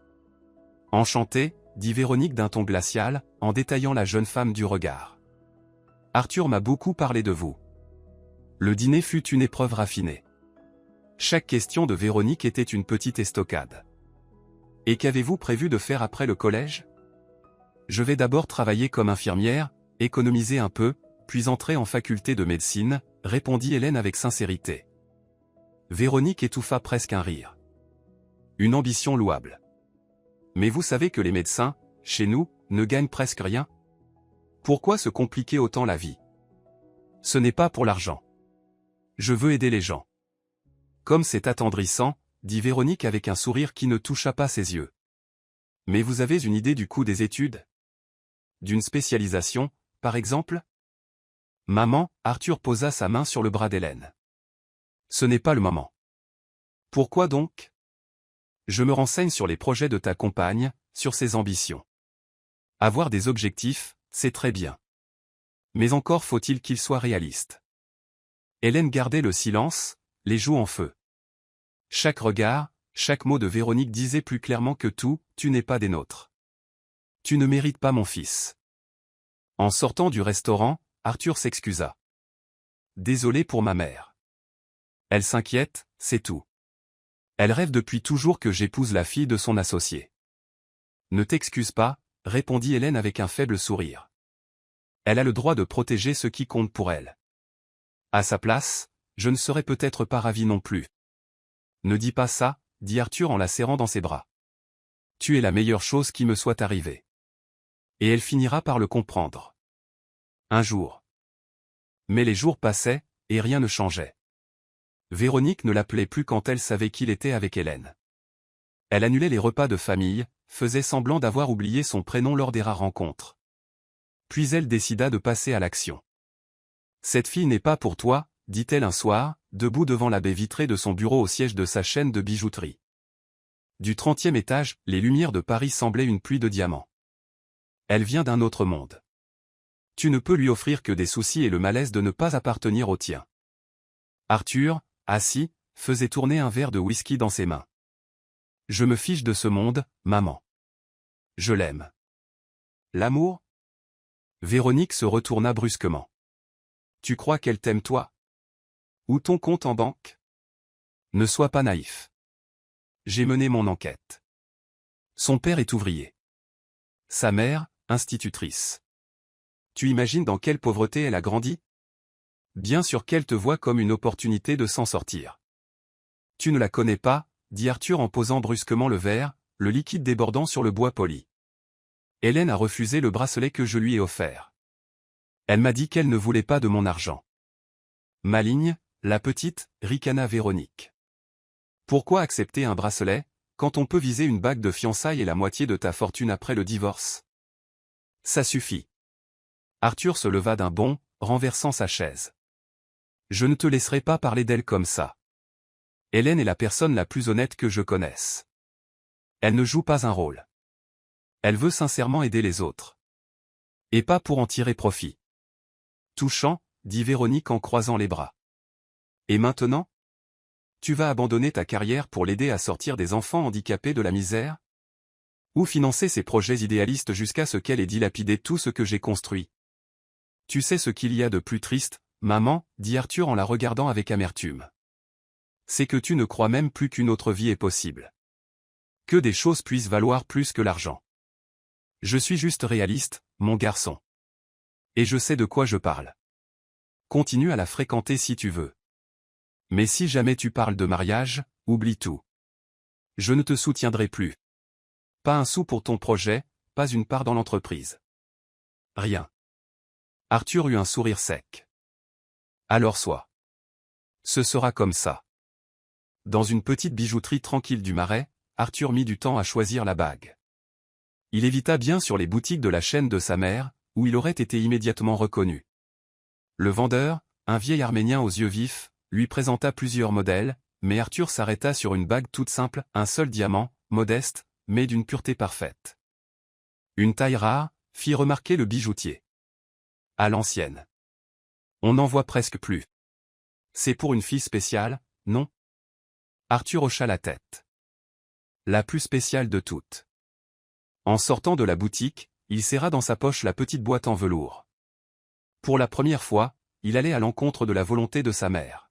« Enchantée », dit Véronique d'un ton glacial, en détaillant la jeune femme du regard. « Arthur m'a beaucoup parlé de vous. » Le dîner fut une épreuve raffinée. Chaque question de Véronique était une petite estocade. « Et qu'avez-vous prévu de faire après le collège ? » ? « Je vais d'abord travailler comme infirmière, économiser un peu, puis entrer en faculté de médecine, » répondit Hélène avec sincérité. Véronique étouffa presque un rire. Une ambition louable. Mais vous savez que les médecins, chez nous, ne gagnent presque rien. Pourquoi se compliquer autant la vie? Ce n'est pas pour l'argent. Je veux aider les gens. Comme c'est attendrissant, dit Véronique avec un sourire qui ne toucha pas ses yeux. Mais vous avez une idée du coût des études? D'une spécialisation, par exemple? Maman, Arthur posa sa main sur le bras d'Hélène. Ce n'est pas le moment. Pourquoi donc? Je me renseigne sur les projets de ta compagne, sur ses ambitions. Avoir des objectifs, c'est très bien. Mais encore faut-il qu'ils soient réalistes. Hélène gardait le silence, les joues en feu. Chaque regard, chaque mot de Véronique disait plus clairement que tout, tu n'es pas des nôtres. Tu ne mérites pas mon fils. En sortant du restaurant, Arthur s'excusa. Désolé pour ma mère. Elle s'inquiète, c'est tout. Elle rêve depuis toujours que j'épouse la fille de son associé. Ne t'excuse pas, répondit Hélène avec un faible sourire. Elle a le droit de protéger ce qui compte pour elle. À sa place, je ne serais peut-être pas ravi non plus. Ne dis pas ça, dit Arthur en la serrant dans ses bras. Tu es la meilleure chose qui me soit arrivée. Et elle finira par le comprendre. Un jour. Mais les jours passaient, et rien ne changeait. Véronique ne l'appelait plus quand elle savait qu'il était avec Hélène. Elle annulait les repas de famille, faisait semblant d'avoir oublié son prénom lors des rares rencontres. Puis elle décida de passer à l'action. Cette fille n'est pas pour toi, dit-elle un soir, debout devant la baie vitrée de son bureau au siège de sa chaîne de bijouterie. Du 30e étage, les lumières de Paris semblaient une pluie de diamants. Elle vient d'un autre monde. Tu ne peux lui offrir que des soucis et le malaise de ne pas appartenir au tien. Arthur, assis, faisait tourner un verre de whisky dans ses mains. Je me fiche de ce monde, maman. Je l'aime. L'amour? Véronique se retourna brusquement. Tu crois qu'elle t'aime toi? Ou ton compte en banque? Ne sois pas naïf. J'ai mené mon enquête. Son père est ouvrier. Sa mère, institutrice. Tu imagines dans quelle pauvreté elle a grandi? Bien sûr qu'elle te voit comme une opportunité de s'en sortir. Tu ne la connais pas, dit Arthur en posant brusquement le verre, le liquide débordant sur le bois poli. Hélène a refusé le bracelet que je lui ai offert. Elle m'a dit qu'elle ne voulait pas de mon argent. Maligne, la petite, ricana Véronique. Pourquoi accepter un bracelet, quand on peut viser une bague de fiançailles et la moitié de ta fortune après le divorce? Ça suffit. Arthur se leva d'un bond, renversant sa chaise. Je ne te laisserai pas parler d'elle comme ça. Hélène est la personne la plus honnête que je connaisse. Elle ne joue pas un rôle. Elle veut sincèrement aider les autres. Et pas pour en tirer profit. Touchant, dit Véronique en croisant les bras. Et maintenant? Tu vas abandonner ta carrière pour l'aider à sortir des enfants handicapés de la misère? Ou financer ses projets idéalistes jusqu'à ce qu'elle ait dilapidé tout ce que j'ai construit? Tu sais ce qu'il y a de plus triste, maman, dit Arthur en la regardant avec amertume. C'est que tu ne crois même plus qu'une autre vie est possible. Que des choses puissent valoir plus que l'argent. Je suis juste réaliste, mon garçon. Et je sais de quoi je parle. Continue à la fréquenter si tu veux. Mais si jamais tu parles de mariage, oublie tout. Je ne te soutiendrai plus. Pas un sou pour ton projet, pas une part dans l'entreprise. Rien. Arthur eut un sourire sec. Alors soit. Ce sera comme ça. Dans une petite bijouterie tranquille du Marais, Arthur mit du temps à choisir la bague. Il évita bien sûr les boutiques de la chaîne de sa mère, où il aurait été immédiatement reconnu. Le vendeur, un vieil Arménien aux yeux vifs, lui présenta plusieurs modèles, mais Arthur s'arrêta sur une bague toute simple, un seul diamant, modeste, mais d'une pureté parfaite. Une taille rare, fit remarquer le bijoutier. À l'ancienne. On n'en voit presque plus. C'est pour une fille spéciale, non? Arthur hocha la tête. La plus spéciale de toutes. En sortant de la boutique, il serra dans sa poche la petite boîte en velours. Pour la première fois, il allait à l'encontre de la volonté de sa mère.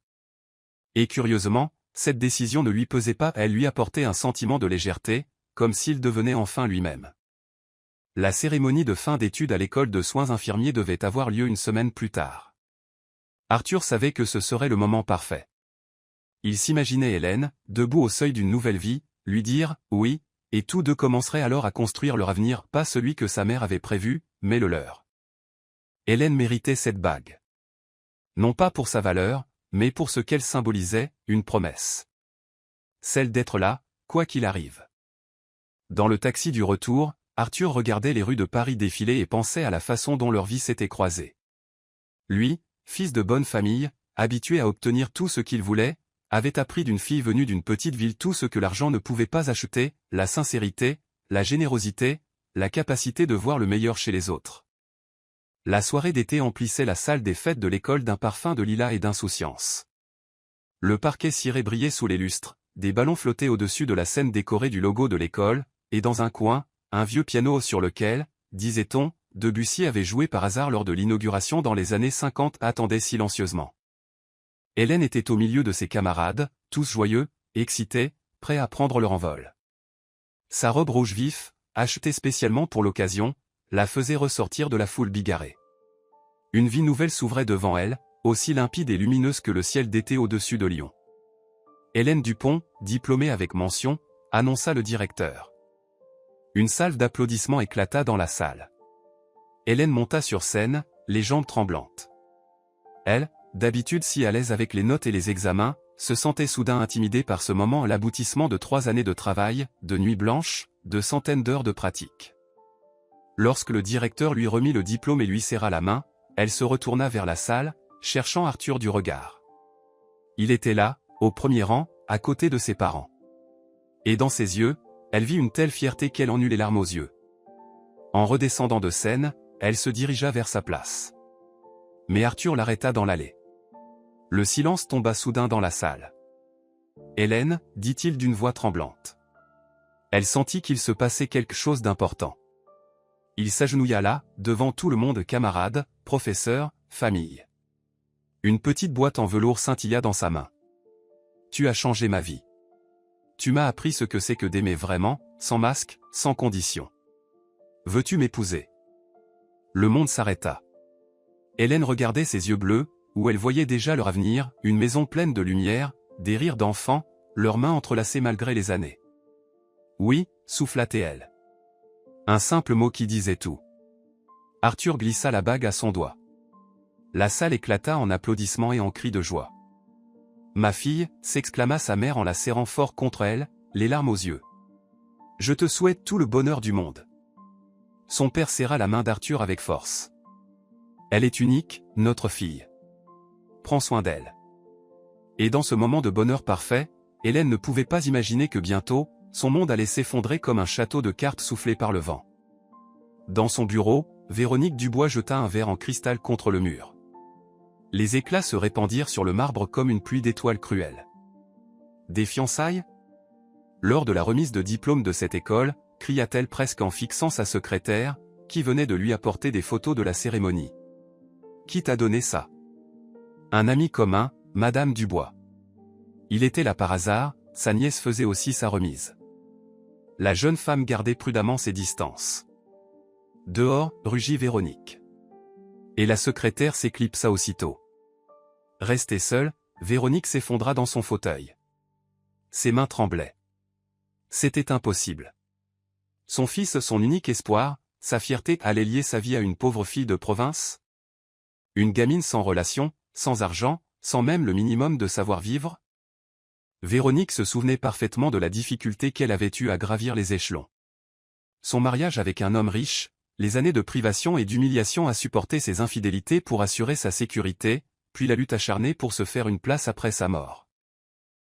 Et curieusement, cette décision ne lui pesait pas, elle lui apportait un sentiment de légèreté, comme s'il devenait enfin lui-même. La cérémonie de fin d'études à l'école de soins infirmiers devait avoir lieu une semaine plus tard. Arthur savait que ce serait le moment parfait. Il s'imaginait Hélène, debout au seuil d'une nouvelle vie, lui dire « oui », et tous deux commenceraient alors à construire leur avenir, pas celui que sa mère avait prévu, mais le leur. Hélène méritait cette bague. Non pas pour sa valeur, mais pour ce qu'elle symbolisait, une promesse. Celle d'être là, quoi qu'il arrive. Dans le taxi du retour, Arthur regardait les rues de Paris défiler et pensait à la façon dont leur vie s'était croisée. Lui, fils de bonne famille, habitué à obtenir tout ce qu'il voulait, avait appris d'une fille venue d'une petite ville tout ce que l'argent ne pouvait pas acheter, la sincérité, la générosité, la capacité de voir le meilleur chez les autres. La soirée d'été emplissait la salle des fêtes de l'école d'un parfum de lilas et d'insouciance. Le parquet ciré brillait sous les lustres, des ballons flottaient au-dessus de la scène décorée du logo de l'école, et dans un coin, un vieux piano sur lequel, disait-on, Debussy avait joué par hasard lors de l'inauguration dans les années 50 attendait silencieusement. Hélène était au milieu de ses camarades, tous joyeux, excités, prêts à prendre leur envol. Sa robe rouge vif, achetée spécialement pour l'occasion, la faisait ressortir de la foule bigarrée. Une vie nouvelle s'ouvrait devant elle, aussi limpide et lumineuse que le ciel d'été au-dessus de Lyon. Hélène Dupont, diplômée avec mention, annonça le directeur. Une salve d'applaudissements éclata dans la salle. Hélène monta sur scène, les jambes tremblantes. Elle, d'habitude si à l'aise avec les notes et les examens, se sentait soudain intimidée par ce moment, l'aboutissement de 3 années de travail, de nuits blanches, de centaines d'heures de pratique. Lorsque le directeur lui remit le diplôme et lui serra la main, elle se retourna vers la salle, cherchant Arthur du regard. Il était là, au premier rang, à côté de ses parents. Et dans ses yeux, elle vit une telle fierté qu'elle en eut les larmes aux yeux. En redescendant de scène, elle se dirigea vers sa place. Mais Arthur l'arrêta dans l'allée. Le silence tomba soudain dans la salle. « Hélène » dit-il d'une voix tremblante. Elle sentit qu'il se passait quelque chose d'important. Il s'agenouilla là, devant tout le monde, camarades, professeurs, famille. Une petite boîte en velours scintilla dans sa main. « Tu as changé ma vie. Tu m'as appris ce que c'est que d'aimer vraiment, sans masque, sans condition. Veux-tu m'épouser » Le monde s'arrêta. Hélène regardait ses yeux bleus, où elle voyait déjà leur avenir, une maison pleine de lumière, des rires d'enfants, leurs mains entrelacées malgré les années. « Oui » souffla-t-elle. Un simple mot qui disait tout. Arthur glissa la bague à son doigt. La salle éclata en applaudissements et en cris de joie. « Ma fille » s'exclama sa mère en la serrant fort contre elle, les larmes aux yeux. « Je te souhaite tout le bonheur du monde. » Son père serra la main d'Arthur avec force. « Elle est unique, notre fille. Prends soin d'elle. » Et dans ce moment de bonheur parfait, Hélène ne pouvait pas imaginer que bientôt, son monde allait s'effondrer comme un château de cartes soufflé par le vent. Dans son bureau, Véronique Dubois jeta un verre en cristal contre le mur. Les éclats se répandirent sur le marbre comme une pluie d'étoiles cruelles. Des fiançailles ? Lors de la remise de diplôme de cette école, cria-t-elle presque en fixant sa secrétaire, qui venait de lui apporter des photos de la cérémonie. « Qui t'a donné ça ? Un ami commun, Madame Dubois. Il était là par hasard, sa nièce faisait aussi sa remise. La jeune femme gardait prudemment ses distances. Dehors, rugit Véronique. Et la secrétaire s'éclipsa aussitôt. Restée seule, Véronique s'effondra dans son fauteuil. Ses mains tremblaient. C'était impossible. Son fils, son unique espoir, sa fierté, allait lier sa vie à une pauvre fille de province? Une gamine sans relation, sans argent, sans même le minimum de savoir-vivre? Véronique se souvenait parfaitement de la difficulté qu'elle avait eue à gravir les échelons. Son mariage avec un homme riche, les années de privation et d'humiliation à supporter ses infidélités pour assurer sa sécurité, puis la lutte acharnée pour se faire une place après sa mort.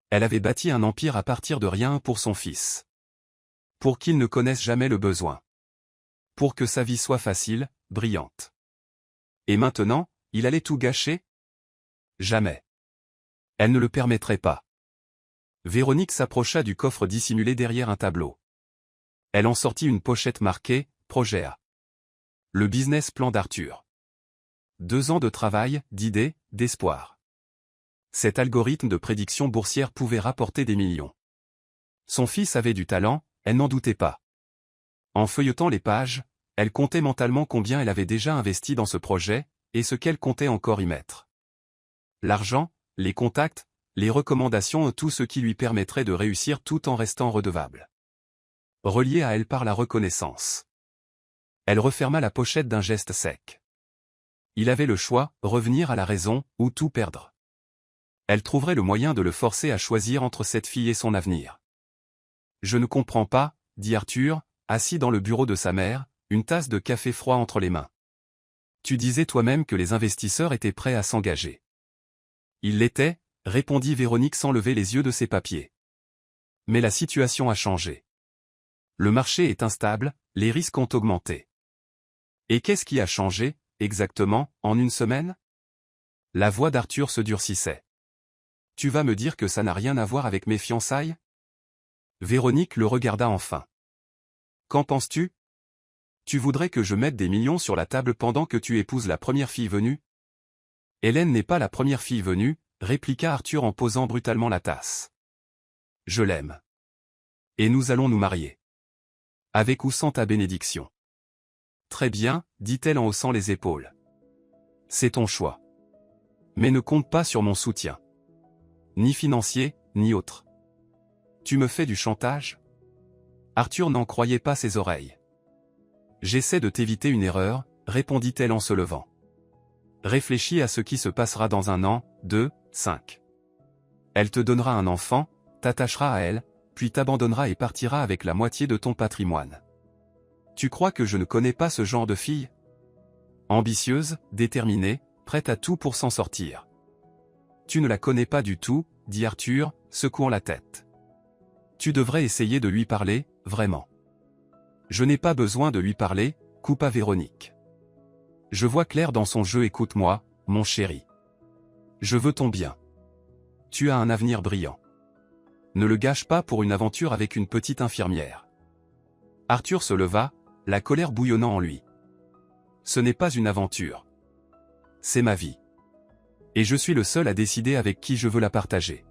Elle avait bâti un empire à partir de rien pour son fils. Pour qu'il ne connaisse jamais le besoin. Pour que sa vie soit facile, brillante. Et maintenant, il allait tout gâcher? Jamais. Elle ne le permettrait pas. Véronique s'approcha du coffre dissimulé derrière un tableau. Elle en sortit une pochette marquée « Projet A ». Le business plan d'Arthur. 2 ans de travail, d'idées, d'espoir. Cet algorithme de prédiction boursière pouvait rapporter des millions. Son fils avait du talent, elle n'en doutait pas. En feuilletant les pages, elle comptait mentalement combien elle avait déjà investi dans ce projet, et ce qu'elle comptait encore y mettre. L'argent, les contacts, les recommandations, tout ce qui lui permettrait de réussir tout en restant redevable. Relié à elle par la reconnaissance. Elle referma la pochette d'un geste sec. Il avait le choix, revenir à la raison, ou tout perdre. Elle trouverait le moyen de le forcer à choisir entre cette fille et son avenir. « Je ne comprends pas », dit Arthur, assis dans le bureau de sa mère, une tasse de café froid entre les mains. « Tu disais toi-même que les investisseurs étaient prêts à s'engager. » Ils l'étaient, répondit Véronique sans lever les yeux de ses papiers. Mais la situation a changé. Le marché est instable, les risques ont augmenté. Et qu'est-ce qui a changé, exactement, en une semaine? La voix d'Arthur se durcissait. Tu vas me dire que ça n'a rien à voir avec mes fiançailles? Véronique le regarda enfin. Qu'en penses-tu? Tu voudrais que je mette des millions sur la table pendant que tu épouses la première fille venue? Hélène n'est pas la première fille venue, répliqua Arthur en posant brutalement la tasse. Je l'aime. Et nous allons nous marier. Avec ou sans ta bénédiction. Très bien, dit-elle en haussant les épaules. C'est ton choix. Mais ne compte pas sur mon soutien. Ni financier, ni autre. Tu me fais du chantage? Arthur n'en croyait pas ses oreilles. J'essaie de t'éviter une erreur, répondit-elle en se levant. Réfléchis à ce qui se passera dans 1 an, 2, 5. Elle te donnera un enfant, t'attacheras à elle, puis t'abandonnera et partira avec la moitié de ton patrimoine. Tu crois que je ne connais pas ce genre de fille? Ambitieuse, déterminée, prête à tout pour s'en sortir. Tu ne la connais pas du tout, dit Arthur, secouant la tête. Tu devrais essayer de lui parler, vraiment. Je n'ai pas besoin de lui parler, coupa Véronique. Je vois clair dans son jeu, écoute-moi, mon chéri. Je veux ton bien. Tu as un avenir brillant. Ne le gâche pas pour une aventure avec une petite infirmière. Arthur se leva, la colère bouillonnant en lui. Ce n'est pas une aventure. C'est ma vie. Et je suis le seul à décider avec qui je veux la partager.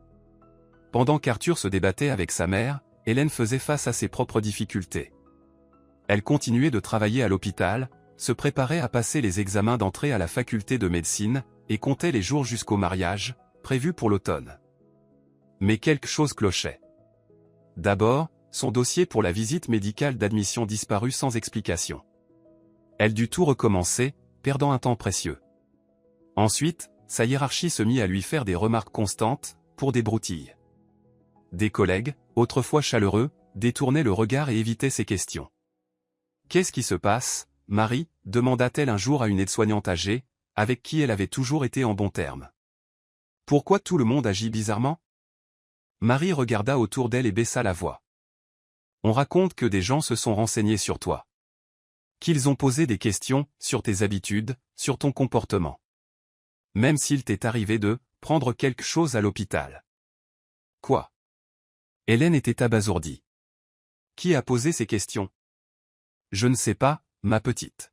Pendant qu'Arthur se débattait avec sa mère, Hélène faisait face à ses propres difficultés. Elle continuait de travailler à l'hôpital, se préparait à passer les examens d'entrée à la faculté de médecine, et comptait les jours jusqu'au mariage, prévu pour l'automne. Mais quelque chose clochait. D'abord, son dossier pour la visite médicale d'admission disparut sans explication. Elle dut tout recommencer, perdant un temps précieux. Ensuite, sa hiérarchie se mit à lui faire des remarques constantes, pour des broutilles. Des collègues, autrefois chaleureux, détournaient le regard et évitaient ses questions. « Qu'est-ce qui se passe, Marie ?» demanda-t-elle un jour à une aide-soignante âgée, avec qui elle avait toujours été en bons termes. « Pourquoi tout le monde agit bizarrement ?» Marie regarda autour d'elle et baissa la voix. « On raconte que des gens se sont renseignés sur toi. Qu'ils ont posé des questions, sur tes habitudes, sur ton comportement. Même s'il t'est arrivé de prendre quelque chose à l'hôpital. » Quoi? Hélène était abasourdie. Qui a posé ces questions? Je ne sais pas, ma petite.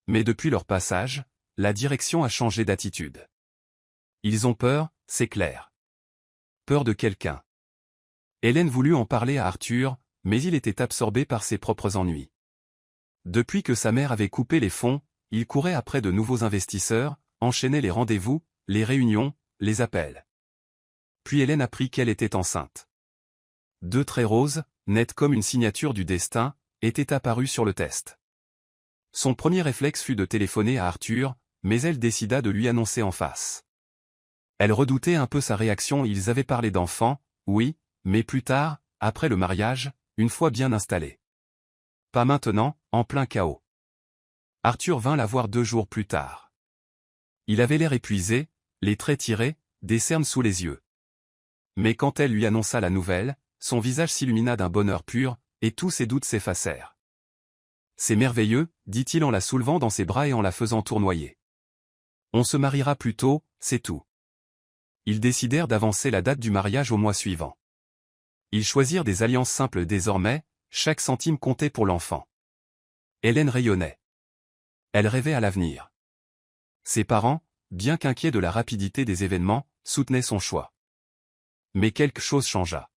Mais depuis leur passage, la direction a changé d'attitude. Ils ont peur, c'est clair. Peur de quelqu'un. Hélène voulut en parler à Arthur, mais il était absorbé par ses propres ennuis. Depuis que sa mère avait coupé les fonds, il courait après de nouveaux investisseurs, enchaînait les rendez-vous, les réunions, les appels. Puis Hélène apprit qu'elle était enceinte. Deux traits roses, nets comme une signature du destin, étaient apparus sur le test. Son premier réflexe fut de téléphoner à Arthur, mais elle décida de lui annoncer en face. Elle redoutait un peu sa réaction. Ils avaient parlé d'enfants, oui, mais plus tard, après le mariage, une fois bien installé. Pas maintenant, en plein chaos. Arthur vint la voir 2 jours plus tard. Il avait l'air épuisé, les traits tirés, des cernes sous les yeux. Mais quand elle lui annonça la nouvelle, son visage s'illumina d'un bonheur pur, et tous ses doutes s'effacèrent. « C'est merveilleux, dit-il en la soulevant dans ses bras et en la faisant tournoyer. On se mariera plus tôt, c'est tout. » Ils décidèrent d'avancer la date du mariage au mois suivant. Ils choisirent des alliances simples désormais, chaque centime comptait pour l'enfant. Hélène rayonnait. Elle rêvait à l'avenir. Ses parents, bien qu'inquiets de la rapidité des événements, soutenaient son choix. Mais quelque chose changea.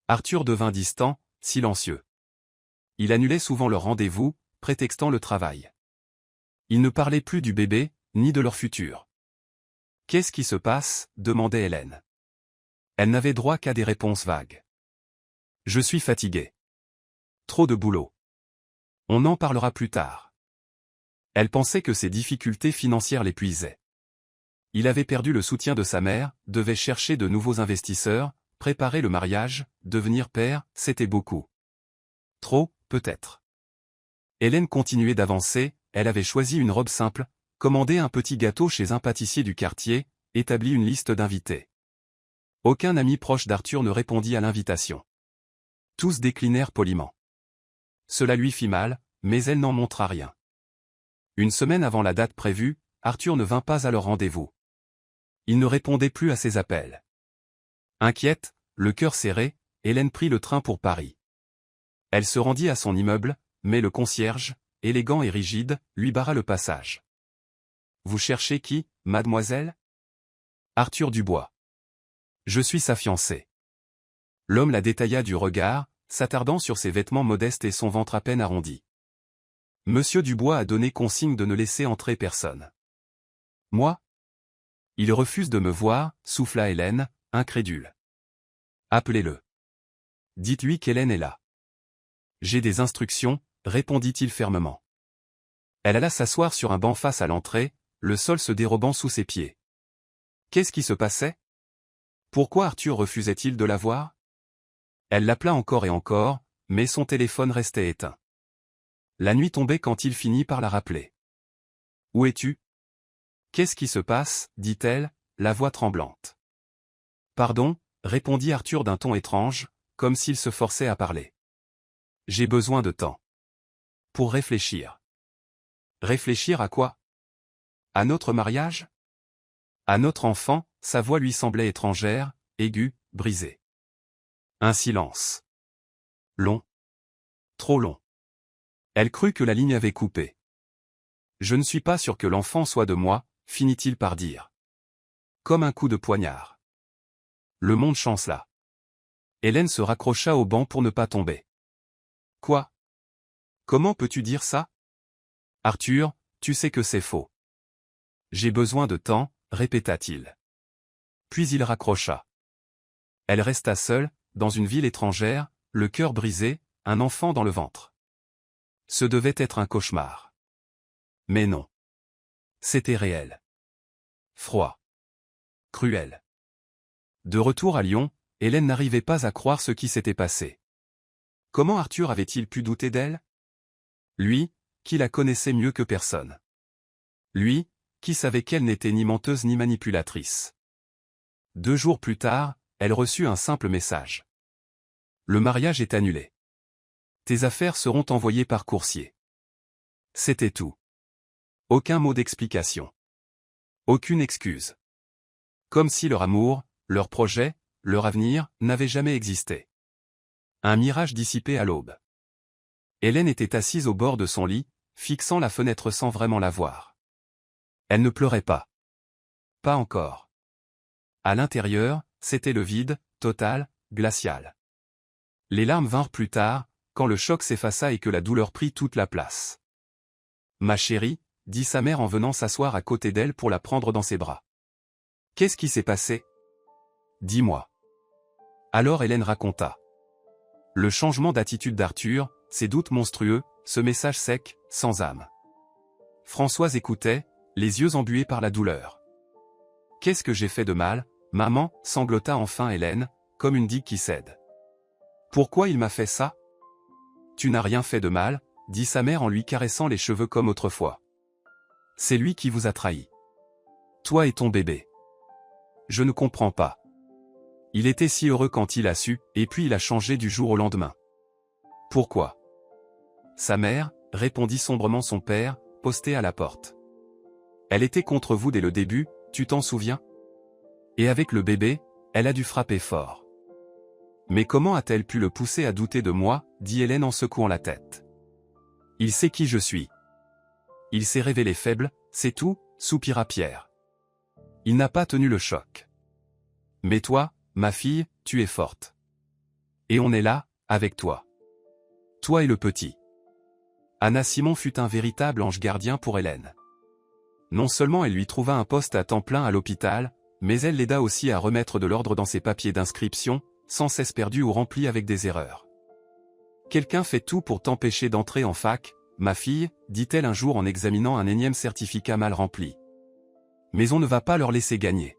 Arthur devint distant, silencieux. Il annulait souvent leurs rendez-vous, prétextant le travail. Il ne parlait plus du bébé, ni de leur futur. « Qu'est-ce qui se passe » demandait Hélène. Elle n'avait droit qu'à des réponses vagues. « Je suis fatiguée. Trop de boulot. On en parlera plus tard. » Elle pensait que ses difficultés financières l'épuisaient. Il avait perdu le soutien de sa mère, devait chercher de nouveaux investisseurs, préparer le mariage, devenir père, c'était beaucoup. Trop, peut-être. Hélène continuait d'avancer, elle avait choisi une robe simple, commandé un petit gâteau chez un pâtissier du quartier, établi une liste d'invités. Aucun ami proche d'Arthur ne répondit à l'invitation. Tous déclinèrent poliment. Cela lui fit mal, mais elle n'en montra rien. Une semaine avant la date prévue, Arthur ne vint pas à leur rendez-vous. Il ne répondait plus à ses appels. Inquiète, le cœur serré, Hélène prit le train pour Paris. Elle se rendit à son immeuble, mais le concierge, élégant et rigide, lui barra le passage. « Vous cherchez qui, mademoiselle ?»« Arthur Dubois. Je suis sa fiancée. » L'homme la détailla du regard, s'attardant sur ses vêtements modestes et son ventre à peine arrondi. « Monsieur Dubois a donné consigne de ne laisser entrer personne. »« Moi ? Il refuse de me voir, » souffla Hélène, incrédule. « Appelez-le. Dites-lui qu'Hélène est là. »« J'ai des instructions, » répondit-il fermement. Elle alla s'asseoir sur un banc face à l'entrée, le sol se dérobant sous ses pieds. Qu'est-ce qui se passait? Pourquoi Arthur refusait-il de la voir? Elle l'appela encore et encore, mais son téléphone restait éteint. La nuit tombait quand il finit par la rappeler. « Où es-tu? Qu'est-ce qui se passe » dit-elle, la voix tremblante. « Pardon » répondit Arthur d'un ton étrange, comme s'il se forçait à parler. « J'ai besoin de temps. Pour réfléchir. » Réfléchir à quoi? À notre mariage? À notre enfant? Sa voix lui semblait étrangère, aiguë, brisée. Un silence. Long. Trop long. Elle crut que la ligne avait coupé. « Je ne suis pas sûr que l'enfant soit de moi », finit-il par dire. Comme un coup de poignard. Le monde chancela. Hélène se raccrocha au banc pour ne pas tomber. « Quoi? Comment peux-tu dire ça? Arthur, tu sais que c'est faux. »« J'ai besoin de temps, » répéta-t-il. Puis il raccrocha. Elle resta seule, dans une ville étrangère, le cœur brisé, un enfant dans le ventre. Ce devait être un cauchemar. Mais non. C'était réel. Froid. Cruel. De retour à Lyon, Hélène n'arrivait pas à croire ce qui s'était passé. Comment Arthur avait-il pu douter d'elle? Lui, qui la connaissait mieux que personne. Lui, qui savait qu'elle n'était ni menteuse ni manipulatrice. 2 jours plus tard, elle reçut un simple message. Le mariage est annulé. Tes affaires seront envoyées par coursier. C'était tout. Aucun mot d'explication. Aucune excuse. Comme si leur amour, leur projet, leur avenir, n'avaient jamais existé. Un mirage dissipé à l'aube. Hélène était assise au bord de son lit, fixant la fenêtre sans vraiment la voir. Elle ne pleurait pas. Pas encore. à l'intérieur, c'était le vide, total, glacial. Les larmes vinrent plus tard, quand le choc s'effaça et que la douleur prit toute la place. « Ma chérie », dit sa mère en venant s'asseoir à côté d'elle pour la prendre dans ses bras. « Qu'est-ce qui s'est passé ? Dis-moi. » Alors Hélène raconta. Le changement d'attitude d'Arthur, ses doutes monstrueux, ce message sec, sans âme. Françoise écoutait, les yeux embués par la douleur. « Qu'est-ce que j'ai fait de mal, maman ?» sanglota enfin Hélène, comme une digue qui cède. « Pourquoi il m'a fait ça ? » « Tu n'as rien fait de mal, » dit sa mère en lui caressant les cheveux comme autrefois. « C'est lui qui vous a trahi. Toi et ton bébé. Je ne comprends pas. Il était si heureux quand il a su, et puis il a changé du jour au lendemain. Pourquoi ? » Sa mère, répondit sombrement son père, posté à la porte. « Elle était contre vous dès le début, tu t'en souviens ? Et avec le bébé, elle a dû frapper fort. » « Mais comment a-t-elle pu le pousser à douter de moi ?» dit Hélène en secouant la tête. « Il sait qui je suis. Il s'est révélé faible, c'est tout, » soupira Pierre. « Il n'a pas tenu le choc. Mais toi, ma fille, tu es forte. Et on est là, avec toi. Toi et le petit. » Anna Simon fut un véritable ange gardien pour Hélène. Non seulement elle lui trouva un poste à temps plein à l'hôpital, mais elle l'aida aussi à remettre de l'ordre dans ses papiers d'inscription, sans cesse perdus ou remplis avec des erreurs. « Quelqu'un fait tout pour t'empêcher d'entrer en fac, ma fille, » dit-elle un jour en examinant un énième certificat mal rempli. « Mais on ne va pas leur laisser gagner. »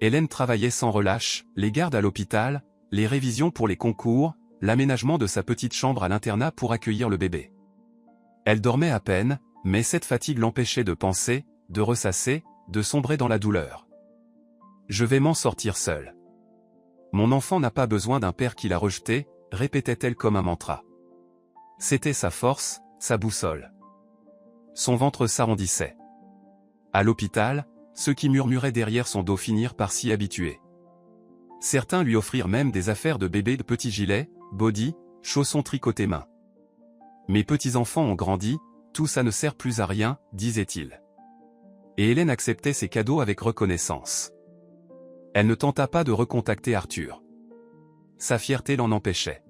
Hélène travaillait sans relâche, les gardes à l'hôpital, les révisions pour les concours, l'aménagement de sa petite chambre à l'internat pour accueillir le bébé. Elle dormait à peine, mais cette fatigue l'empêchait de penser, de ressasser, de sombrer dans la douleur. « Je vais m'en sortir seule. Mon enfant n'a pas besoin d'un père qui l'a rejeté, » répétait-elle comme un mantra. C'était sa force, sa boussole. Son ventre s'arrondissait. À l'hôpital, ceux qui murmuraient derrière son dos finirent par s'y habituer. Certains lui offrirent même des affaires de bébé de petits gilets, body, chaussons tricotés main. « Mes petits-enfants ont grandi, tout ça ne sert plus à rien, » disait-il. Et Hélène acceptait ces cadeaux avec reconnaissance. Elle ne tenta pas de recontacter Arthur. Sa fierté l'en empêchait.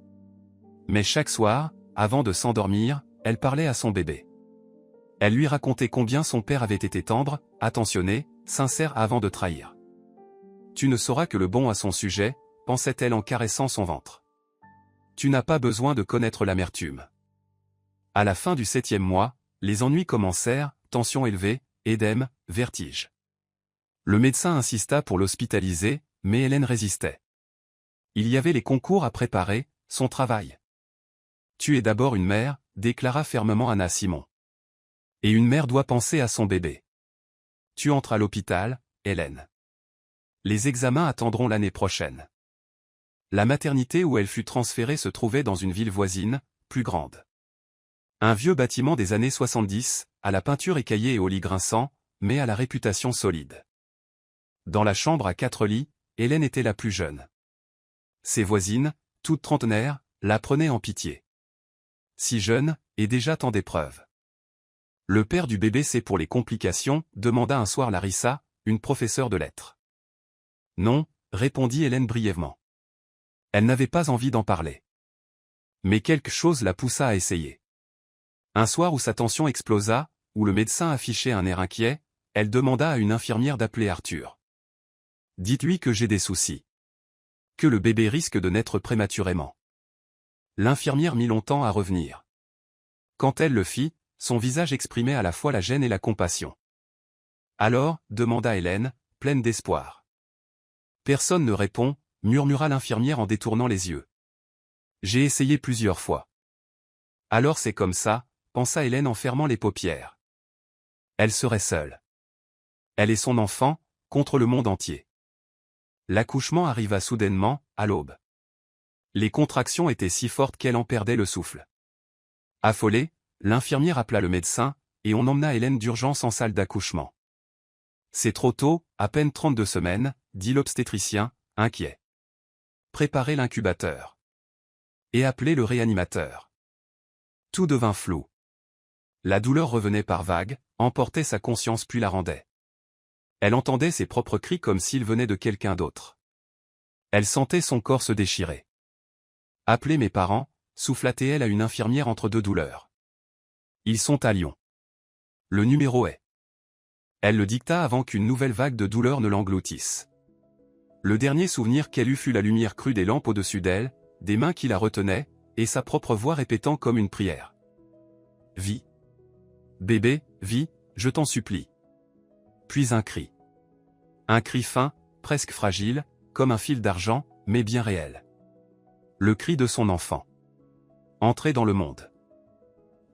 Mais chaque soir, avant de s'endormir, elle parlait à son bébé. Elle lui racontait combien son père avait été tendre, attentionné, sincère avant de trahir. « Tu ne sauras que le bon à son sujet, » pensait-elle en caressant son ventre. « Tu n'as pas besoin de connaître l'amertume. » À la fin du 7e mois, les ennuis commencèrent, tension élevée, édème, vertige. Le médecin insista pour l'hospitaliser, mais Hélène résistait. Il y avait les concours à préparer, son travail. « Tu es d'abord une mère », déclara fermement Anna Simon. « Et une mère doit penser à son bébé. Tu entres à l'hôpital, Hélène. Les examens attendront l'année prochaine. » La maternité où elle fut transférée se trouvait dans une ville voisine, plus grande. Un vieux bâtiment des années 70, à la peinture écaillée et au lit grinçant, mais à la réputation solide. Dans la chambre à 4 lits, Hélène était la plus jeune. Ses voisines, toutes trentenaires, la prenaient en pitié. Si jeune, et déjà tant d'épreuves. « Le père du bébé c'est pour les complications ?» demanda un soir Larissa, une professeure de lettres. « Non », répondit Hélène brièvement. Elle n'avait pas envie d'en parler. Mais quelque chose la poussa à essayer. Un soir où sa tension explosa, où le médecin affichait un air inquiet, elle demanda à une infirmière d'appeler Arthur. « Dites-lui que j'ai des soucis. Que le bébé risque de naître prématurément. » L'infirmière mit longtemps à revenir. Quand elle le fit, son visage exprimait à la fois la gêne et la compassion. « Alors ?» demanda Hélène, pleine d'espoir. « Personne ne répond » murmura l'infirmière en détournant les yeux. « J'ai essayé plusieurs fois. » « Alors c'est comme ça » pensa Hélène en fermant les paupières. Elle serait seule. Elle et son enfant, contre le monde entier. L'accouchement arriva soudainement, à l'aube. Les contractions étaient si fortes qu'elle en perdait le souffle. Affolée, l'infirmière appela le médecin, et on emmena Hélène d'urgence en salle d'accouchement. « C'est trop tôt, à peine 32 semaines, » dit l'obstétricien, inquiet. « Préparez l'incubateur. Et appelez le réanimateur. » Tout devint flou. La douleur revenait par vagues, emportait sa conscience puis la rendait. Elle entendait ses propres cris comme s'ils venaient de quelqu'un d'autre. Elle sentait son corps se déchirer. « Appelez mes parents », souffla-t-elle à une infirmière entre deux douleurs. « Ils sont à Lyon. Le numéro est… » Elle le dicta avant qu'une nouvelle vague de douleur ne l'engloutisse. Le dernier souvenir qu'elle eut fut la lumière crue des lampes au-dessus d'elle, des mains qui la retenaient, et sa propre voix répétant comme une prière. « Vis. Bébé, vis, je t'en supplie. » Puis un cri. Un cri fin, presque fragile, comme un fil d'argent, mais bien réel. Le cri de son enfant. Entré dans le monde.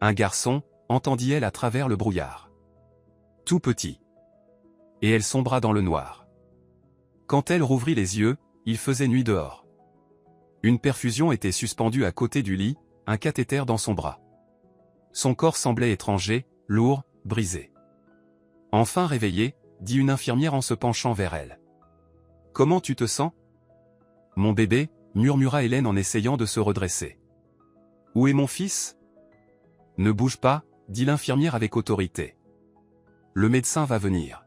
Un garçon, entendit-elle à travers le brouillard. Tout petit. Et elle sombra dans le noir. Quand elle rouvrit les yeux, il faisait nuit dehors. Une perfusion était suspendue à côté du lit, un cathéter dans son bras. Son corps semblait étranger, lourd, brisé. Enfin réveillée, dit une infirmière en se penchant vers elle. « Comment tu te sens ?»« Mon bébé, » murmura Hélène en essayant de se redresser. « Où est mon fils ?»« Ne bouge pas, » dit l'infirmière avec autorité. « Le médecin va venir. »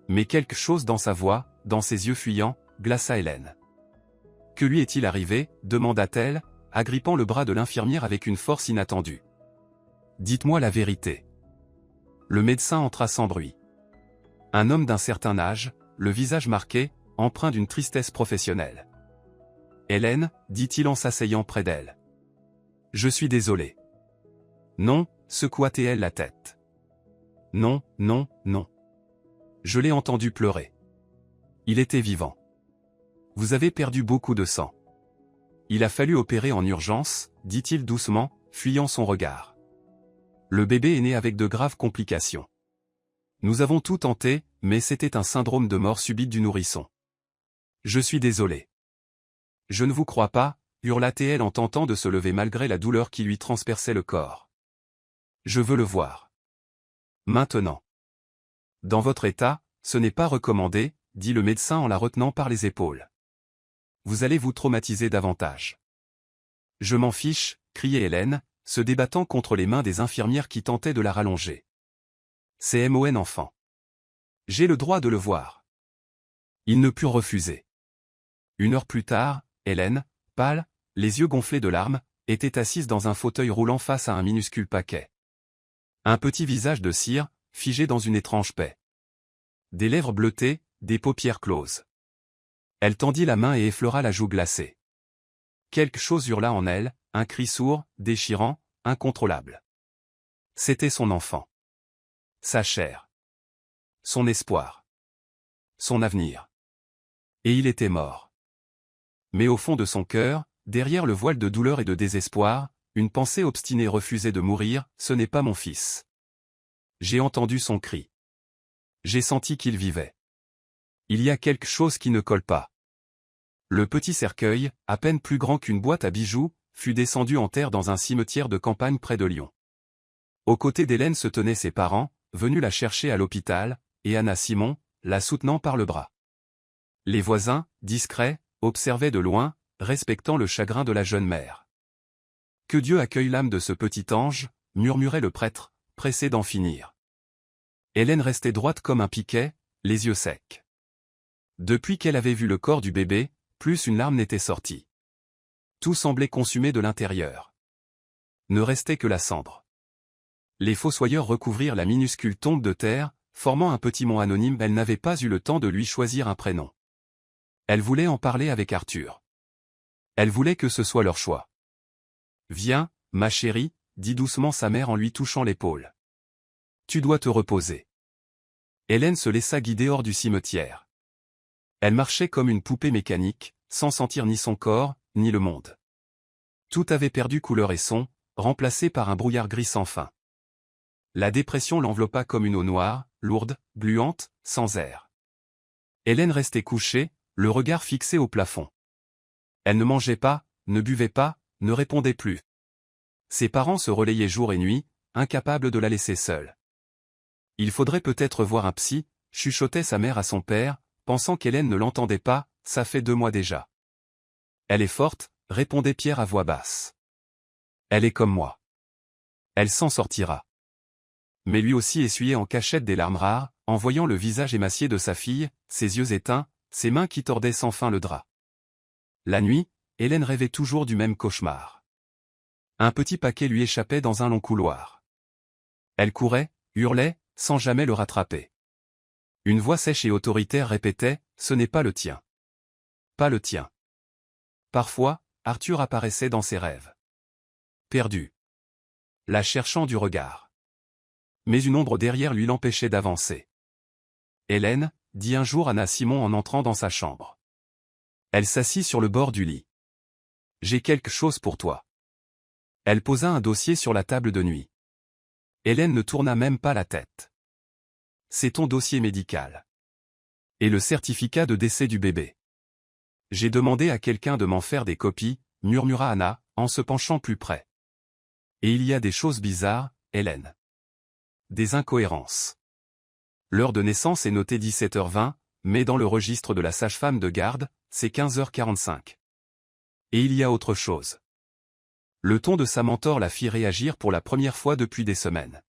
Mais quelque chose dans sa voix, dans ses yeux fuyants, glaça Hélène. « Que lui est-il arrivé ?» demanda-t-elle, agrippant le bras de l'infirmière avec une force inattendue. « Dites-moi la vérité. » Le médecin entra sans bruit. Un homme d'un certain âge, le visage marqué, empreint d'une tristesse professionnelle. « Hélène, » dit-il en s'asseyant près d'elle. « Je suis désolé. »« Non » secoua-t-elle la tête. « Non, non, non. Je l'ai entendu pleurer. Il était vivant. Vous avez perdu beaucoup de sang. Il a fallu opérer en urgence, dit-il doucement, fuyant son regard. Le bébé est né avec de graves complications. Nous avons tout tenté, mais c'était un syndrome de mort subite du nourrisson. Je suis désolé. Je ne vous crois pas, hurla-t-elle en tentant de se lever malgré la douleur qui lui transperçait le corps. Je veux le voir. Maintenant. Dans votre état, ce n'est pas recommandé, dit le médecin en la retenant par les épaules. Vous allez vous traumatiser davantage. Je m'en fiche, criait Hélène, se débattant contre les mains des infirmières qui tentaient de la rallonger. C'est mon enfant. J'ai le droit de le voir. Il ne put refuser. 1 heure plus tard, Hélène, pâle, les yeux gonflés de larmes, était assise dans un fauteuil roulant face à un minuscule paquet. Un petit visage de cire, figé dans une étrange paix. Des lèvres bleutées, des paupières closes. Elle tendit la main et effleura la joue glacée. Quelque chose hurla en elle, un cri sourd, déchirant, incontrôlable. C'était son enfant. Sa chair. Son espoir. Son avenir. Et il était mort. Mais au fond de son cœur, derrière le voile de douleur et de désespoir, une pensée obstinée refusait de mourir, ce n'est pas mon fils. J'ai entendu son cri. J'ai senti qu'il vivait. Il y a quelque chose qui ne colle pas. Le petit cercueil, à peine plus grand qu'une boîte à bijoux, fut descendu en terre dans un cimetière de campagne près de Lyon. Aux côtés d'Hélène se tenaient ses parents, venus la chercher à l'hôpital, et Anna Simon, la soutenant par le bras. Les voisins, discrets, observaient de loin, respectant le chagrin de la jeune mère. « Que Dieu accueille l'âme de ce petit ange », murmurait le prêtre, pressé d'en finir. Hélène restait droite comme un piquet, les yeux secs. Depuis qu'elle avait vu le corps du bébé, plus une larme n'était sortie. Tout semblait consumé de l'intérieur. Ne restait que la cendre. Les fossoyeurs recouvrirent la minuscule tombe de terre, formant un petit mont anonyme. Elle n'avait pas eu le temps de lui choisir un prénom. Elle voulait en parler avec Arthur. Elle voulait que ce soit leur choix. « Viens, ma chérie », dit doucement sa mère en lui touchant l'épaule. « Tu dois te reposer. » Hélène se laissa guider hors du cimetière. Elle marchait comme une poupée mécanique, sans sentir ni son corps, ni le monde. Tout avait perdu couleur et son, remplacé par un brouillard gris sans fin. La dépression l'enveloppa comme une eau noire, lourde, gluante, sans air. Hélène restait couchée, le regard fixé au plafond. Elle ne mangeait pas, ne buvait pas, ne répondait plus. Ses parents se relayaient jour et nuit, incapables de la laisser seule. « Il faudrait peut-être voir un psy », chuchotait sa mère à son père, pensant qu'Hélène ne l'entendait pas, « ça fait 2 mois déjà. »« Elle est forte », répondait Pierre à voix basse. « Elle est comme moi. Elle s'en sortira. » Mais lui aussi essuyait en cachette des larmes rares, en voyant le visage émacié de sa fille, ses yeux éteints, ses mains qui tordaient sans fin le drap. La nuit, Hélène rêvait toujours du même cauchemar. Un petit paquet lui échappait dans un long couloir. Elle courait, hurlait, sans jamais le rattraper. Une voix sèche et autoritaire répétait « Ce n'est pas le tien. Pas le tien. » Parfois, Arthur apparaissait dans ses rêves. Perdu. La cherchant du regard. Mais une ombre derrière lui l'empêchait d'avancer. « Hélène » dit un jour Anna Simon en entrant dans sa chambre. Elle s'assit sur le bord du lit. « J'ai quelque chose pour toi. » Elle posa un dossier sur la table de nuit. Hélène ne tourna même pas la tête. « C'est ton dossier médical. Et le certificat de décès du bébé. » « J'ai demandé à quelqu'un de m'en faire des copies, » murmura Anna, en se penchant plus près. « Et il y a des choses bizarres, Hélène. Des incohérences. L'heure de naissance est notée 17h20, mais dans le registre de la sage-femme de garde, c'est 15h45. Et il y a autre chose. » Le ton de sa mentor la fit réagir pour la première fois depuis des semaines.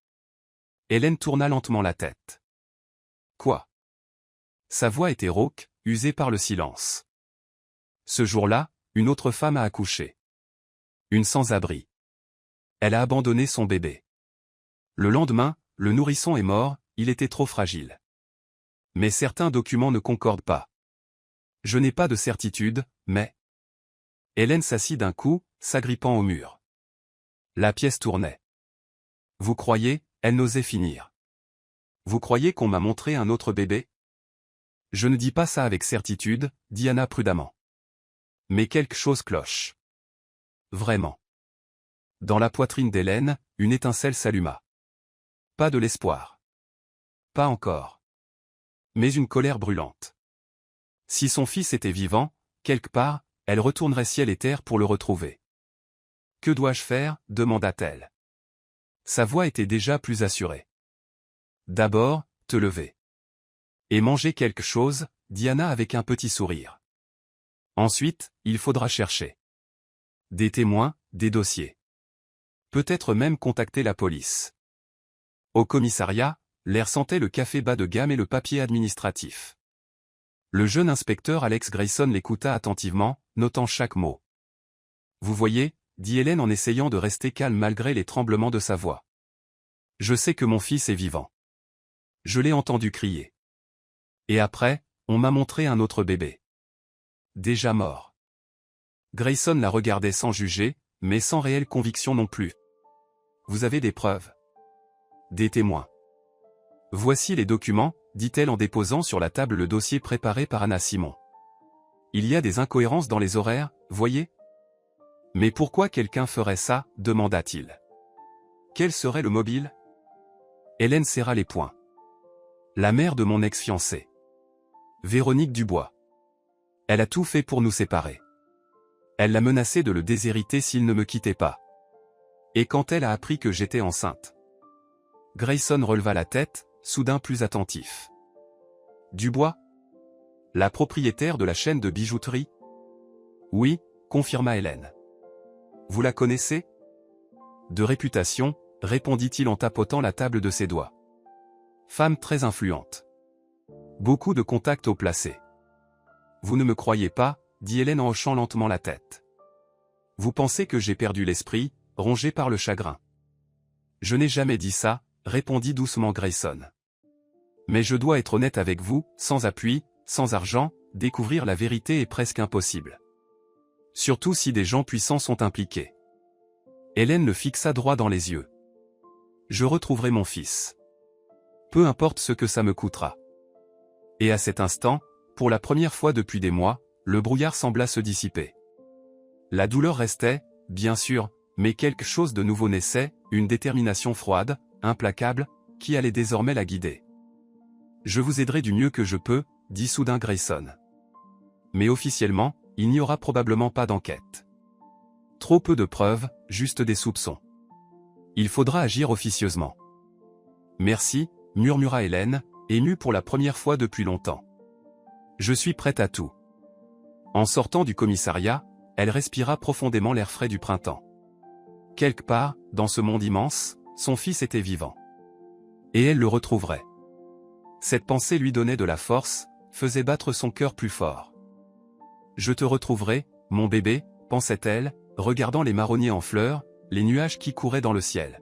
Hélène tourna lentement la tête. Quoi? Sa voix était rauque, usée par le silence. Ce jour-là, une autre femme a accouché. Une sans-abri. Elle a abandonné son bébé. Le lendemain, le nourrisson est mort, il était trop fragile. Mais certains documents ne concordent pas. Je n'ai pas de certitude, mais... Hélène s'assit d'un coup, s'agrippant au mur. La pièce tournait. Vous croyez, elle n'osait finir. Vous croyez qu'on m'a montré un autre bébé? Je ne dis pas ça avec certitude, dit Anna prudemment. Mais quelque chose cloche. Vraiment. Dans la poitrine d'Hélène, une étincelle s'alluma. Pas de l'espoir. Pas encore. Mais une colère brûlante. Si son fils était vivant, quelque part, elle retournerait ciel et terre pour le retrouver. Que dois-je faire? Demanda-t-elle. Sa voix était déjà plus assurée. D'abord, te lever. Et manger quelque chose, dit Anna avec un petit sourire. Ensuite, il faudra chercher. Des témoins, des dossiers. Peut-être même contacter la police. Au commissariat, l'air sentait le café bas de gamme et le papier administratif. Le jeune inspecteur Alex Grayson l'écouta attentivement, notant chaque mot. Vous voyez, dit Hélène en essayant de rester calme malgré les tremblements de sa voix. Je sais que mon fils est vivant. Je l'ai entendu crier. Et après, on m'a montré un autre bébé. Déjà mort. Grayson la regardait sans juger, mais sans réelle conviction non plus. Vous avez des preuves? Des témoins. Voici les documents, dit-elle en déposant sur la table le dossier préparé par Anna Simon. Il y a des incohérences dans les horaires, voyez? Mais pourquoi quelqu'un ferait ça? Demanda-t-il. Quel serait le mobile? Hélène serra les poings. La mère de mon ex-fiancé. Véronique Dubois. Elle a tout fait pour nous séparer. Elle l'a menacé de le déshériter s'il ne me quittait pas. Et quand elle a appris que j'étais enceinte. Grayson releva la tête, soudain plus attentif. Dubois? La propriétaire de la chaîne de bijouterie? Oui, confirma Hélène. Vous la connaissez? De réputation, répondit-il en tapotant la table de ses doigts. Femme très influente. Beaucoup de contacts haut placés. Vous ne me croyez pas, dit Hélène en hochant lentement la tête. Vous pensez que j'ai perdu l'esprit, rongé par le chagrin. Je n'ai jamais dit ça, répondit doucement Grayson. Mais je dois être honnête avec vous, sans appui, sans argent, découvrir la vérité est presque impossible. Surtout si des gens puissants sont impliqués. Hélène le fixa droit dans les yeux. Je retrouverai mon fils. Peu importe ce que ça me coûtera. Et à cet instant, pour la première fois depuis des mois, le brouillard sembla se dissiper. La douleur restait, bien sûr, mais quelque chose de nouveau naissait, une détermination froide, implacable, qui allait désormais la guider. Je vous aiderai du mieux que je peux, dit soudain Grayson. Mais officiellement, il n'y aura probablement pas d'enquête. Trop peu de preuves, juste des soupçons. Il faudra agir officieusement. Merci, murmura Hélène, émue pour la première fois depuis longtemps. Je suis prête à tout. En sortant du commissariat, elle respira profondément l'air frais du printemps. Quelque part, dans ce monde immense, son fils était vivant. Et elle le retrouverait. Cette pensée lui donnait de la force, faisait battre son cœur plus fort. Je te retrouverai, mon bébé, pensait-elle, regardant les marronniers en fleurs, les nuages qui couraient dans le ciel.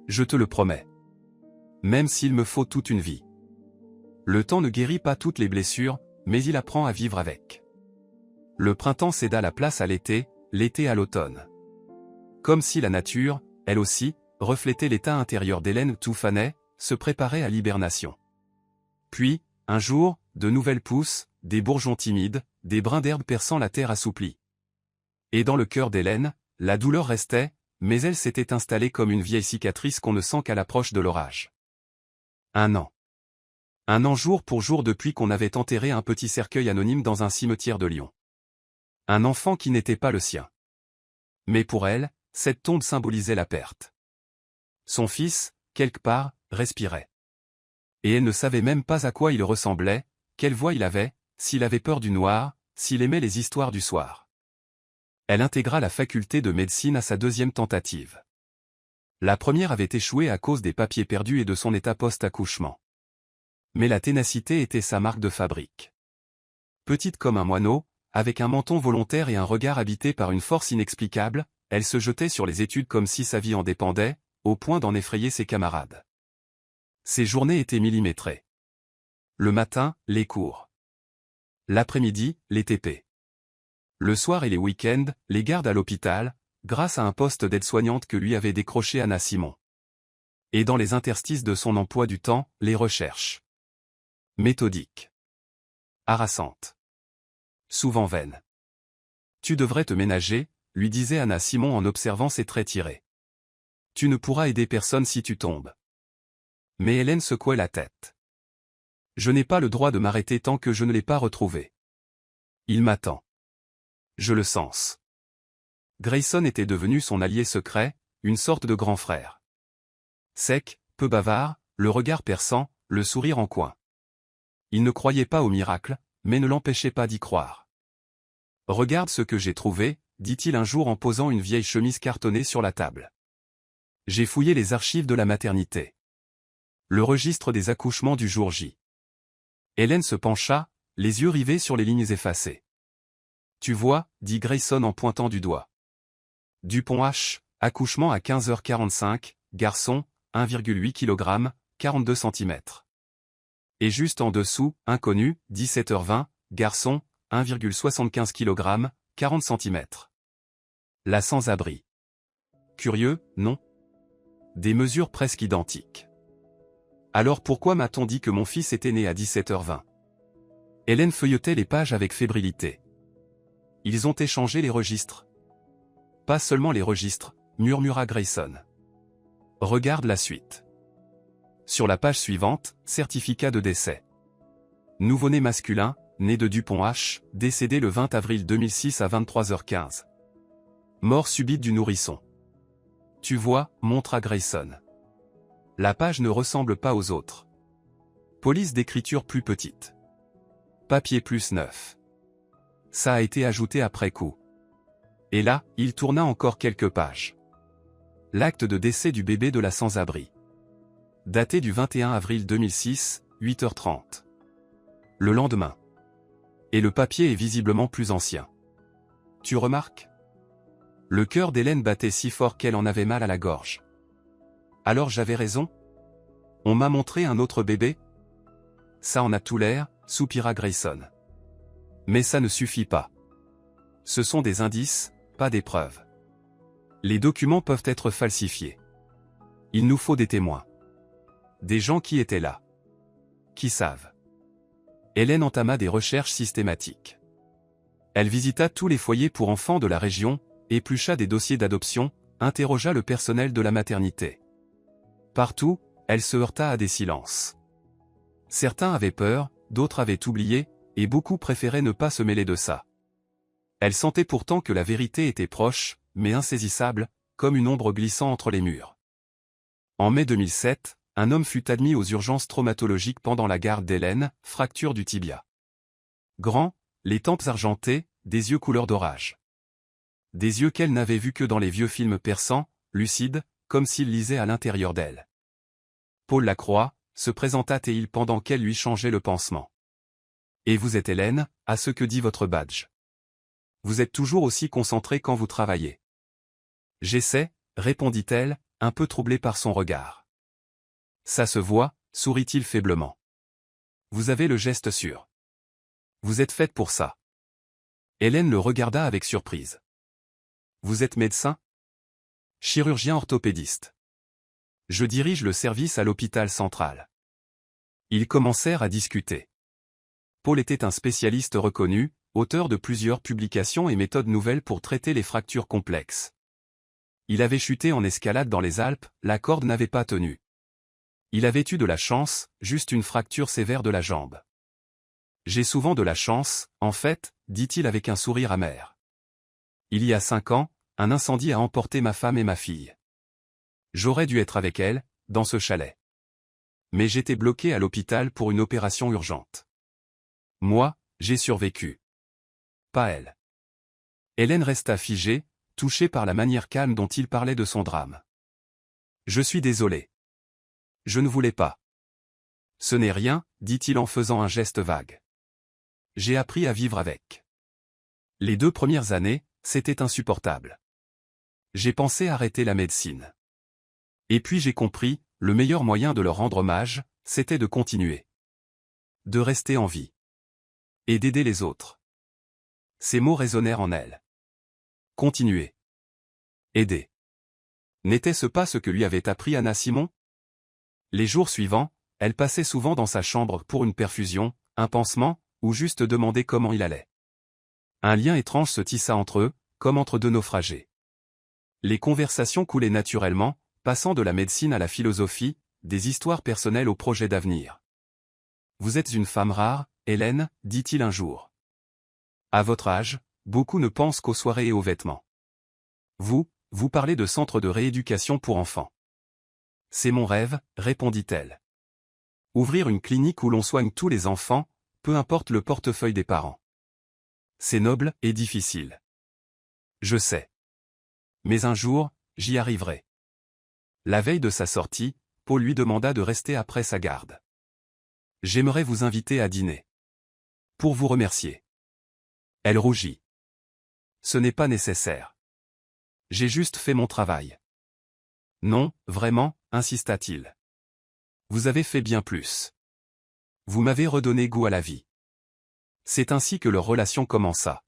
Je te le promets. Même s'il me faut toute une vie. Le temps ne guérit pas toutes les blessures, mais il apprend à vivre avec. Le printemps céda la place à l'été, l'été à l'automne. Comme si la nature, elle aussi, reflétait l'état intérieur d'Hélène tout fanait, se préparait à l'hibernation. Puis, un jour, de nouvelles pousses, des bourgeons timides, des brins d'herbe perçant la terre assouplie. Et dans le cœur d'Hélène, la douleur restait, mais elle s'était installée comme une vieille cicatrice qu'on ne sent qu'à l'approche de l'orage. 1 an. 1 an jour pour jour depuis qu'on avait enterré un petit cercueil anonyme dans un cimetière de Lyon. Un enfant qui n'était pas le sien. Mais pour elle, cette tombe symbolisait la perte. Son fils, quelque part, respirait. Et elle ne savait même pas à quoi il ressemblait, quelle voix il avait, s'il avait peur du noir, s'il aimait les histoires du soir. Elle intégra la faculté de médecine à sa deuxième tentative. La première avait échoué à cause des papiers perdus et de son état post-accouchement. Mais la ténacité était sa marque de fabrique. Petite comme un moineau, avec un menton volontaire et un regard habité par une force inexplicable, elle se jetait sur les études comme si sa vie en dépendait, au point d'en effrayer ses camarades. Ses journées étaient millimétrées. Le matin, les cours. L'après-midi, les TP. Le soir et les week-ends, les gardes à l'hôpital, grâce à un poste d'aide-soignante que lui avait décroché Anna Simon. Et dans les interstices de son emploi du temps, les recherches. Méthodiques. Harassantes. Souvent vaines. Tu devrais te ménager, lui disait Anna Simon en observant ses traits tirés. Tu ne pourras aider personne si tu tombes. Mais Hélène secouait la tête. Je n'ai pas le droit de m'arrêter tant que je ne l'ai pas retrouvé. Il m'attend. Je le sens. Grayson était devenu son allié secret, une sorte de grand frère. Sec, peu bavard, le regard perçant, le sourire en coin. Il ne croyait pas au miracle, mais ne l'empêchait pas d'y croire. Regarde ce que j'ai trouvé, dit-il un jour en posant une vieille chemise cartonnée sur la table. J'ai fouillé les archives de la maternité. Le registre des accouchements du jour J. Hélène se pencha, les yeux rivés sur les lignes effacées. Tu vois, dit Grayson en pointant du doigt. Dupont H, accouchement à 15h45, garçon, 1,8 kg, 42 cm. Et juste en dessous, inconnu, 17h20, garçon, 1,75 kg, 40 cm. La sans-abri. Curieux, non? Des mesures presque identiques. Alors pourquoi m'a-t-on dit que mon fils était né à 17h20? Hélène feuilletait les pages avec fébrilité. Ils ont échangé les registres. Pas seulement les registres, murmura Grayson. Regarde la suite. Sur la page suivante, certificat de décès. Nouveau-né masculin, né de Dupont H, décédé le 20 avril 2006 à 23h15. Mort subite du nourrisson. Tu vois, montra Grayson. La page ne ressemble pas aux autres. Police d'écriture plus petite. Papier plus neuf. Ça a été ajouté après coup. Et là, il tourna encore quelques pages. L'acte de décès du bébé de la sans-abri. Daté du 21 avril 2006, 8h30. Le lendemain. Et le papier est visiblement plus ancien. Tu remarques? Le cœur d'Hélène battait si fort qu'elle en avait mal à la gorge. Alors j'avais raison? On m'a montré un autre bébé? Ça en a tout l'air, soupira Grayson. Mais ça ne suffit pas. Ce sont des indices, pas des preuves. Les documents peuvent être falsifiés. Il nous faut des témoins. Des gens qui étaient là. Qui savent. Hélène entama des recherches systématiques. Elle visita tous les foyers pour enfants de la région, éplucha des dossiers d'adoption, interrogea le personnel de la maternité. Partout, elle se heurta à des silences. Certains avaient peur, d'autres avaient oublié, et beaucoup préféraient ne pas se mêler de ça. Elle sentait pourtant que la vérité était proche, mais insaisissable, comme une ombre glissant entre les murs. En mai 2007, un homme fut admis aux urgences traumatologiques pendant la garde d'Hélène, fracture du tibia. Grand, les tempes argentées, des yeux couleur d'orage. Des yeux qu'elle n'avait vus que dans les vieux films perçants, lucides, comme s'ils lisaient à l'intérieur d'elle. Paul Lacroix, se présenta-t-il pendant qu'elle lui changeait le pansement. Et vous êtes Hélène, à ce que dit votre badge. Vous êtes toujours aussi concentrée quand vous travaillez. J'essaie, répondit-elle, un peu troublée par son regard. Ça se voit, sourit-il faiblement. Vous avez le geste sûr. Vous êtes faite pour ça. Hélène le regarda avec surprise. Vous êtes médecin? Chirurgien orthopédiste. Je dirige le service à l'hôpital central. Ils commencèrent à discuter. Paul était un spécialiste reconnu, auteur de plusieurs publications et méthodes nouvelles pour traiter les fractures complexes. Il avait chuté en escalade dans les Alpes, la corde n'avait pas tenu. Il avait eu de la chance, juste une fracture sévère de la jambe. J'ai souvent de la chance, en fait, dit-il avec un sourire amer. Il y a 5 ans, un incendie a emporté ma femme et ma fille. J'aurais dû être avec elle, dans ce chalet. Mais j'étais bloqué à l'hôpital pour une opération urgente. Moi, j'ai survécu. Pas elle. Hélène resta figée, touchée par la manière calme dont il parlait de son drame. Je suis désolé. Je ne voulais pas. Ce n'est rien, dit-il en faisant un geste vague. J'ai appris à vivre avec. Les 2 premières années, c'était insupportable. J'ai pensé arrêter la médecine. Et puis j'ai compris, le meilleur moyen de leur rendre hommage, c'était de continuer. De rester en vie. Et d'aider les autres. Ces mots résonnèrent en elle. Continuer. Aider. N'était-ce pas ce que lui avait appris Anna Simon? Les jours suivants, elle passait souvent dans sa chambre pour une perfusion, un pansement, ou juste demander comment il allait. Un lien étrange se tissa entre eux, comme entre 2 naufragés. Les conversations coulaient naturellement, passant de la médecine à la philosophie, des histoires personnelles aux projets d'avenir. Vous êtes une femme rare, Hélène, dit-il un jour. À votre âge, beaucoup ne pensent qu'aux soirées et aux vêtements. Vous parlez de centre de rééducation pour enfants. C'est mon rêve, répondit-elle. Ouvrir une clinique où l'on soigne tous les enfants, peu importe le portefeuille des parents. C'est noble et difficile. Je sais. Mais un jour, j'y arriverai. La veille de sa sortie, Paul lui demanda de rester après sa garde. J'aimerais vous inviter à dîner. Pour vous remercier. Elle rougit. Ce n'est pas nécessaire. J'ai juste fait mon travail. Non, vraiment, insista-t-il. Vous avez fait bien plus. Vous m'avez redonné goût à la vie. C'est ainsi que leur relation commença.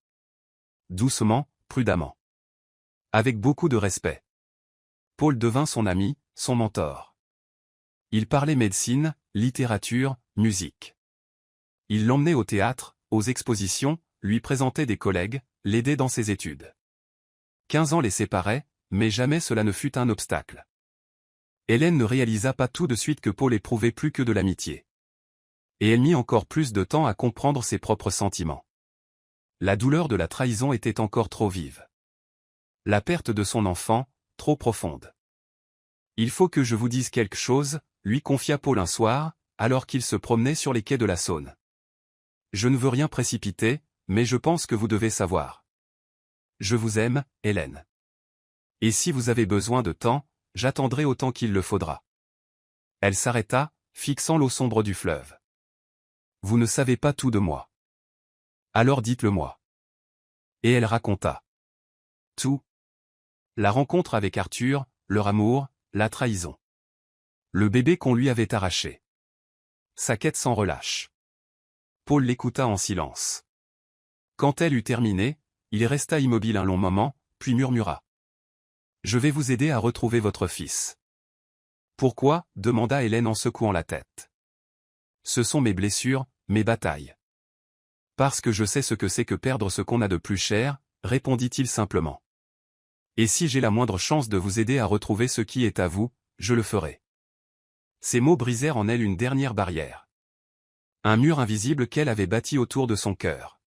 Doucement, prudemment. Avec beaucoup de respect. Paul devint son ami, son mentor. Il parlait médecine, littérature, musique. Il l'emmenait au théâtre, aux expositions, lui présentait des collègues, l'aidait dans ses études. 15 ans les séparaient, mais jamais cela ne fut un obstacle. Hélène ne réalisa pas tout de suite que Paul éprouvait plus que de l'amitié. Et elle mit encore plus de temps à comprendre ses propres sentiments. La douleur de la trahison était encore trop vive. La perte de son enfant, trop profonde. Il faut que je vous dise quelque chose, lui confia Paul un soir, alors qu'il se promenait sur les quais de la Saône. Je ne veux rien précipiter, mais je pense que vous devez savoir. Je vous aime, Hélène. Et si vous avez besoin de temps, j'attendrai autant qu'il le faudra. Elle s'arrêta, fixant l'eau sombre du fleuve. Vous ne savez pas tout de moi. Alors dites-le-moi. Et elle raconta. Tout. La rencontre avec Arthur, leur amour, la trahison. Le bébé qu'on lui avait arraché. Sa quête sans relâche. Paul l'écouta en silence. Quand elle eut terminé, il resta immobile un long moment, puis murmura. Je vais vous aider à retrouver votre fils. Pourquoi? Demanda Hélène en secouant la tête. Ce sont mes blessures, mes batailles. Parce que je sais ce que c'est que perdre ce qu'on a de plus cher, répondit-il simplement. Et si j'ai la moindre chance de vous aider à retrouver ce qui est à vous, je le ferai. Ces mots brisèrent en elle une dernière barrière. Un mur invisible qu'elle avait bâti autour de son cœur.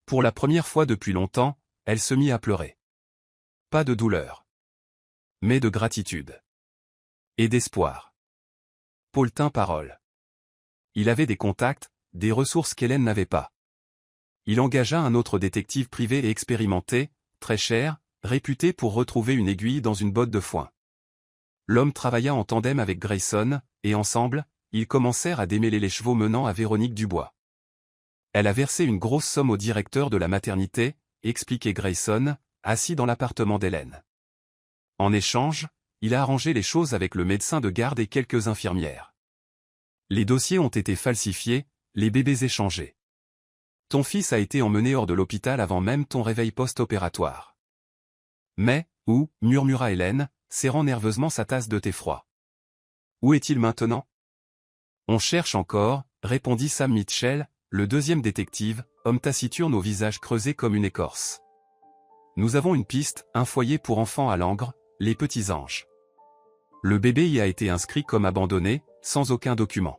Pour la première fois depuis longtemps, elle se mit à pleurer. Pas de douleur. Mais de gratitude. Et d'espoir. Paul tint parole. Il avait des contacts, des ressources qu'Hélène n'avait pas. Il engagea un autre détective privé et expérimenté, très cher, réputé pour retrouver une aiguille dans une botte de foin. L'homme travailla en tandem avec Grayson, et ensemble, ils commencèrent à démêler les chevaux menant à Véronique Dubois. Elle a versé une grosse somme au directeur de la maternité, expliquait Grayson, assis dans l'appartement d'Hélène. En échange, il a arrangé les choses avec le médecin de garde et quelques infirmières. Les dossiers ont été falsifiés, les bébés échangés. Ton fils a été emmené hors de l'hôpital avant même ton réveil post-opératoire. Mais, où, murmura Hélène, serrant nerveusement sa tasse de thé froid. Où est-il maintenant? On cherche encore, répondit Sam Mitchell, le deuxième détective, homme taciturne au visage creusé comme une écorce. Nous avons une piste, un foyer pour enfants à Langres, les Petits Anges. Le bébé y a été inscrit comme abandonné, sans aucun document.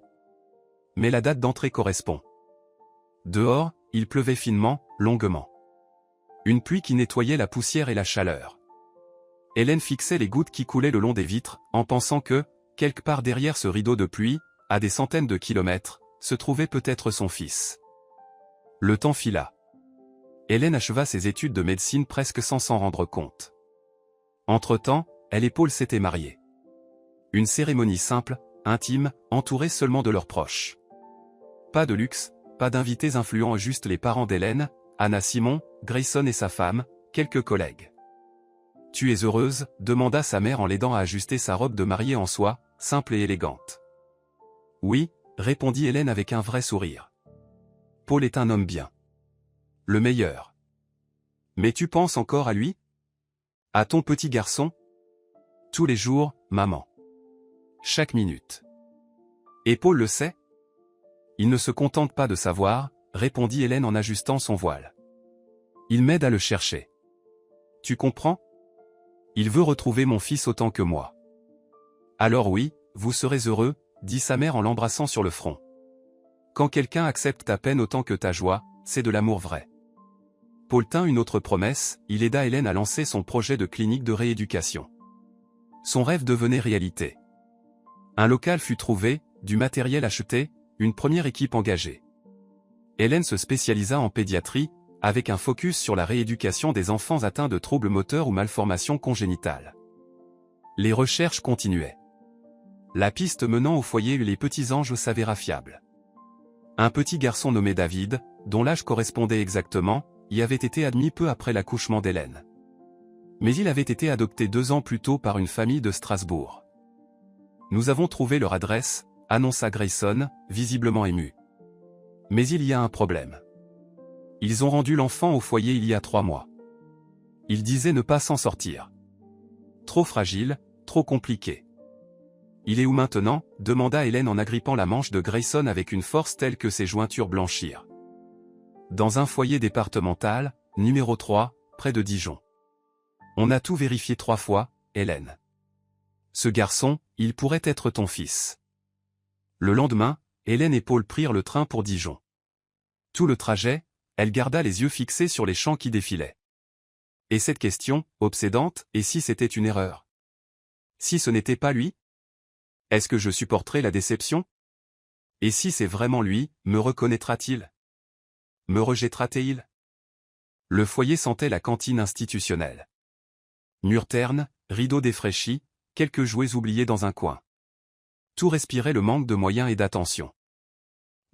Mais la date d'entrée correspond. Dehors, il pleuvait finement, longuement. Une pluie qui nettoyait la poussière et la chaleur. Hélène fixait les gouttes qui coulaient le long des vitres, en pensant que, quelque part derrière ce rideau de pluie, à des centaines de kilomètres, se trouvait peut-être son fils. Le temps fila. Hélène acheva ses études de médecine presque sans s'en rendre compte. Entre-temps, elle et Paul s'étaient mariés. Une cérémonie simple, intime, entourée seulement de leurs proches. Pas de luxe, pas d'invités influents, juste les parents d'Hélène, Anna Simon, Grayson et sa femme, quelques collègues. « Tu es heureuse ?» demanda sa mère en l'aidant à ajuster sa robe de mariée en soie, simple et élégante. « Oui », répondit Hélène avec un vrai sourire. « Paul est un homme bien. Le meilleur. Mais tu penses encore à lui? À ton petit garçon? Tous les jours, maman. Chaque minute. Et Paul le sait? Il ne se contente pas de savoir, répondit Hélène en ajustant son voile. Il m'aide à le chercher. Tu comprends? Il veut retrouver mon fils autant que moi. Alors oui, vous serez heureux, dit sa mère en l'embrassant sur le front. Quand quelqu'un accepte ta peine autant que ta joie, c'est de l'amour vrai. Paul tint une autre promesse, il aida Hélène à lancer son projet de clinique de rééducation. Son rêve devenait réalité. Un local fut trouvé, du matériel acheté, une première équipe engagée. Hélène se spécialisa en pédiatrie, avec un focus sur la rééducation des enfants atteints de troubles moteurs ou malformations congénitales. Les recherches continuaient. La piste menant au foyer Les Petits Anges s'avéra fiable. Un petit garçon nommé David, dont l'âge correspondait exactement, y avait été admis peu après l'accouchement d'Hélène. Mais il avait été adopté 2 ans plus tôt par une famille de Strasbourg. Nous avons trouvé leur adresse, annonça Grayson, visiblement ému. Mais il y a un problème. Ils ont rendu l'enfant au foyer il y a 3 mois. Ils disaient ne pas s'en sortir. Trop fragile, trop compliqué. Il est où maintenant? Demanda Hélène en agrippant la manche de Grayson avec une force telle que ses jointures blanchirent. Dans un foyer départemental, numéro 3, près de Dijon. On a tout vérifié 3 fois, Hélène. Ce garçon, il pourrait être ton fils. Le lendemain, Hélène et Paul prirent le train pour Dijon. Tout le trajet, elle garda les yeux fixés sur les champs qui défilaient. Et cette question, obsédante, et si c'était une erreur? Si ce n'était pas lui? Est-ce que je supporterais la déception? Et si c'est vraiment lui, me reconnaîtra-t-il? Me rejettera-t-il? Le foyer sentait la cantine institutionnelle. Murs ternes, rideaux défraîchis, quelques jouets oubliés dans un coin. Tout respirait le manque de moyens et d'attention.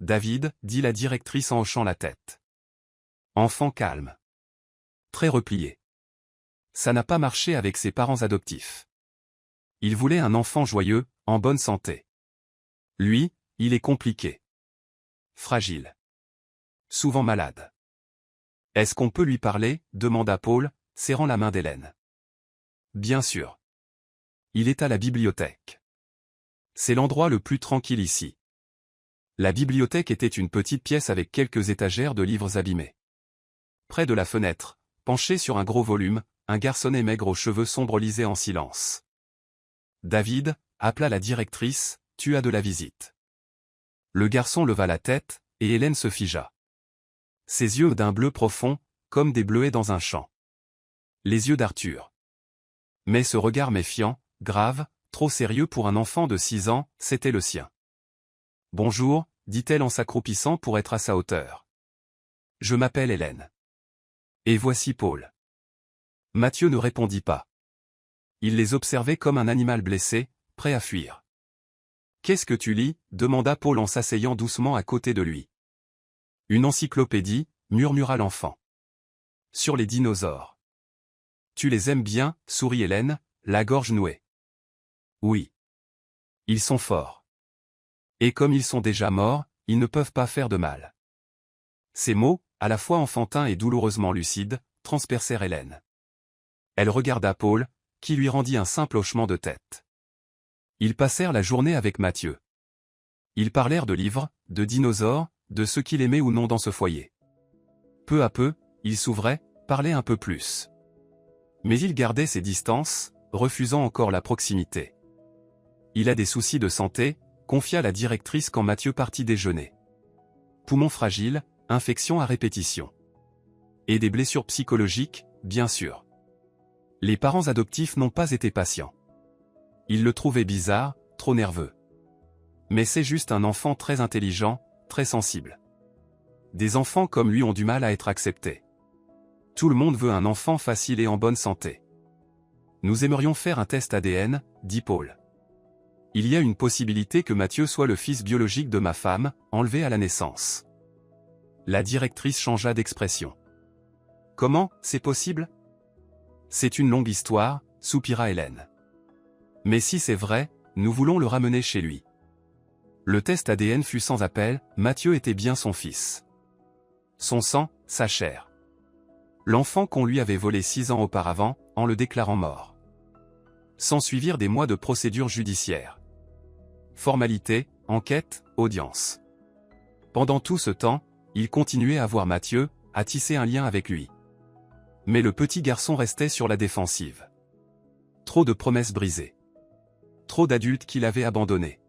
David, dit la directrice en hochant la tête. Enfant calme. Très replié. Ça n'a pas marché avec ses parents adoptifs. Il voulait un enfant joyeux, en bonne santé. Lui, il est compliqué. Fragile. Souvent malade. Est-ce qu'on peut lui parler? Demanda Paul, serrant la main d'Hélène. Bien sûr. Il est à la bibliothèque. C'est l'endroit le plus tranquille ici. La bibliothèque était une petite pièce avec quelques étagères de livres abîmés. Près de la fenêtre, penché sur un gros volume, un garçonnet maigre aux cheveux sombres lisait en silence. David, appela la directrice, tu as de la visite. Le garçon leva la tête, et Hélène se figea. Ses yeux d'un bleu profond, comme des bleuets dans un champ. Les yeux d'Arthur. Mais ce regard méfiant, grave, trop sérieux pour un enfant de 6 ans, c'était le sien. Bonjour, dit-elle en s'accroupissant pour être à sa hauteur. Je m'appelle Hélène. Et voici Paul. Mathieu ne répondit pas. Il les observait comme un animal blessé, prêt à fuir. Qu'est-ce que tu lis ? Demanda Paul en s'asseyant doucement à côté de lui. Une encyclopédie, murmura l'enfant. Sur les dinosaures. Tu les aimes bien, sourit Hélène, la gorge nouée. Oui. Ils sont forts. Et comme ils sont déjà morts, ils ne peuvent pas faire de mal. Ces mots, à la fois enfantins et douloureusement lucides, transpercèrent Hélène. Elle regarda Paul, qui lui rendit un simple hochement de tête. Ils passèrent la journée avec Mathieu. Ils parlèrent de livres, de dinosaures, de ce qu'il aimait ou non dans ce foyer. Peu à peu, il s'ouvrait, parlait un peu plus. Mais il gardait ses distances, refusant encore la proximité. Il a des soucis de santé, confia la directrice quand Mathieu partit déjeuner. Poumons fragiles, infections à répétition. Et des blessures psychologiques, bien sûr. Les parents adoptifs n'ont pas été patients. Ils le trouvaient bizarre, trop nerveux. Mais c'est juste un enfant très intelligent, très sensible. Des enfants comme lui ont du mal à être acceptés. Tout le monde veut un enfant facile et en bonne santé. Nous aimerions faire un test ADN, dit Paul. Il y a une possibilité que Mathieu soit le fils biologique de ma femme, enlevé à la naissance. La directrice changea d'expression. Comment, c'est possible ? C'est une longue histoire, soupira Hélène. Mais si c'est vrai, nous voulons le ramener chez lui. Le test ADN fut sans appel, Mathieu était bien son fils. Son sang, sa chair. L'enfant qu'on lui avait volé 6 ans auparavant, en le déclarant mort. S'ensuivirent des mois de procédure judiciaire. Formalités, enquête, audience. Pendant tout ce temps, il continuait à voir Mathieu, à tisser un lien avec lui. Mais le petit garçon restait sur la défensive. Trop de promesses brisées. Trop d'adultes qu'il avait abandonnés.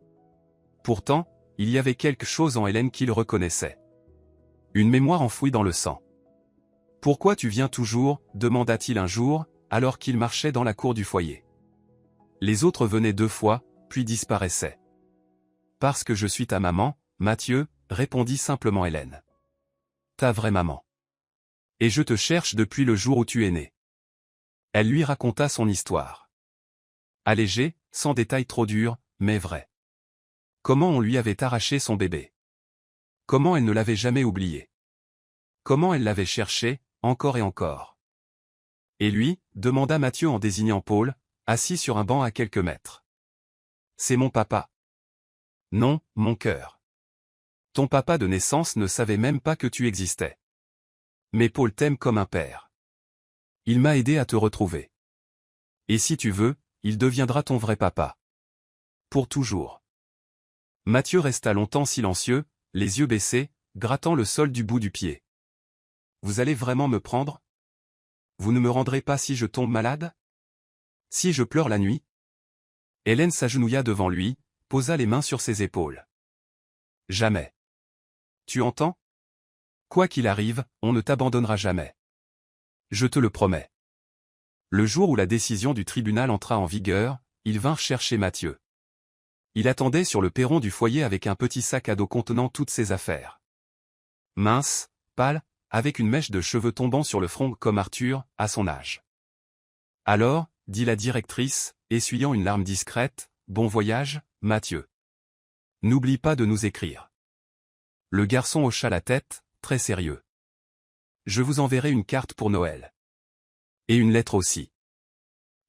Pourtant, il y avait quelque chose en Hélène qu'il reconnaissait. Une mémoire enfouie dans le sang. « Pourquoi tu viens toujours ?» demanda-t-il un jour, alors qu'il marchait dans la cour du foyer. Les autres venaient 2 fois, puis disparaissaient. « Parce que je suis ta maman, Mathieu, » répondit simplement Hélène. « Ta vraie maman. Et je te cherche depuis le jour où tu es né. » Elle lui raconta son histoire. Allégée, sans détails trop durs, mais vrai. Comment on lui avait arraché son bébé. Comment elle ne l'avait jamais oublié. Comment elle l'avait cherché, encore et encore. Et lui, demanda Mathieu en désignant Paul, assis sur un banc à quelques mètres. C'est mon papa. Non, mon cœur. Ton papa de naissance ne savait même pas que tu existais. Mais Paul t'aime comme un père. Il m'a aidé à te retrouver. Et si tu veux, il deviendra ton vrai papa. Pour toujours. Mathieu resta longtemps silencieux, les yeux baissés, grattant le sol du bout du pied. Vous allez vraiment me prendre ? Vous ne me rendrez pas si je tombe malade ? Si je pleure la nuit ? Hélène s'agenouilla devant lui, posa les mains sur ses épaules. Jamais. Tu entends ? Quoi qu'il arrive, on ne t'abandonnera jamais. Je te le promets. Le jour où la décision du tribunal entra en vigueur, ils vinrent chercher Mathieu. Il attendait sur le perron du foyer avec un petit sac à dos contenant toutes ses affaires. Mince, pâle, avec une mèche de cheveux tombant sur le front comme Arthur, à son âge. Alors, dit la directrice, essuyant une larme discrète, bon voyage, Mathieu. N'oublie pas de nous écrire. Le garçon hocha la tête, très sérieux. Je vous enverrai une carte pour Noël. Et une lettre aussi.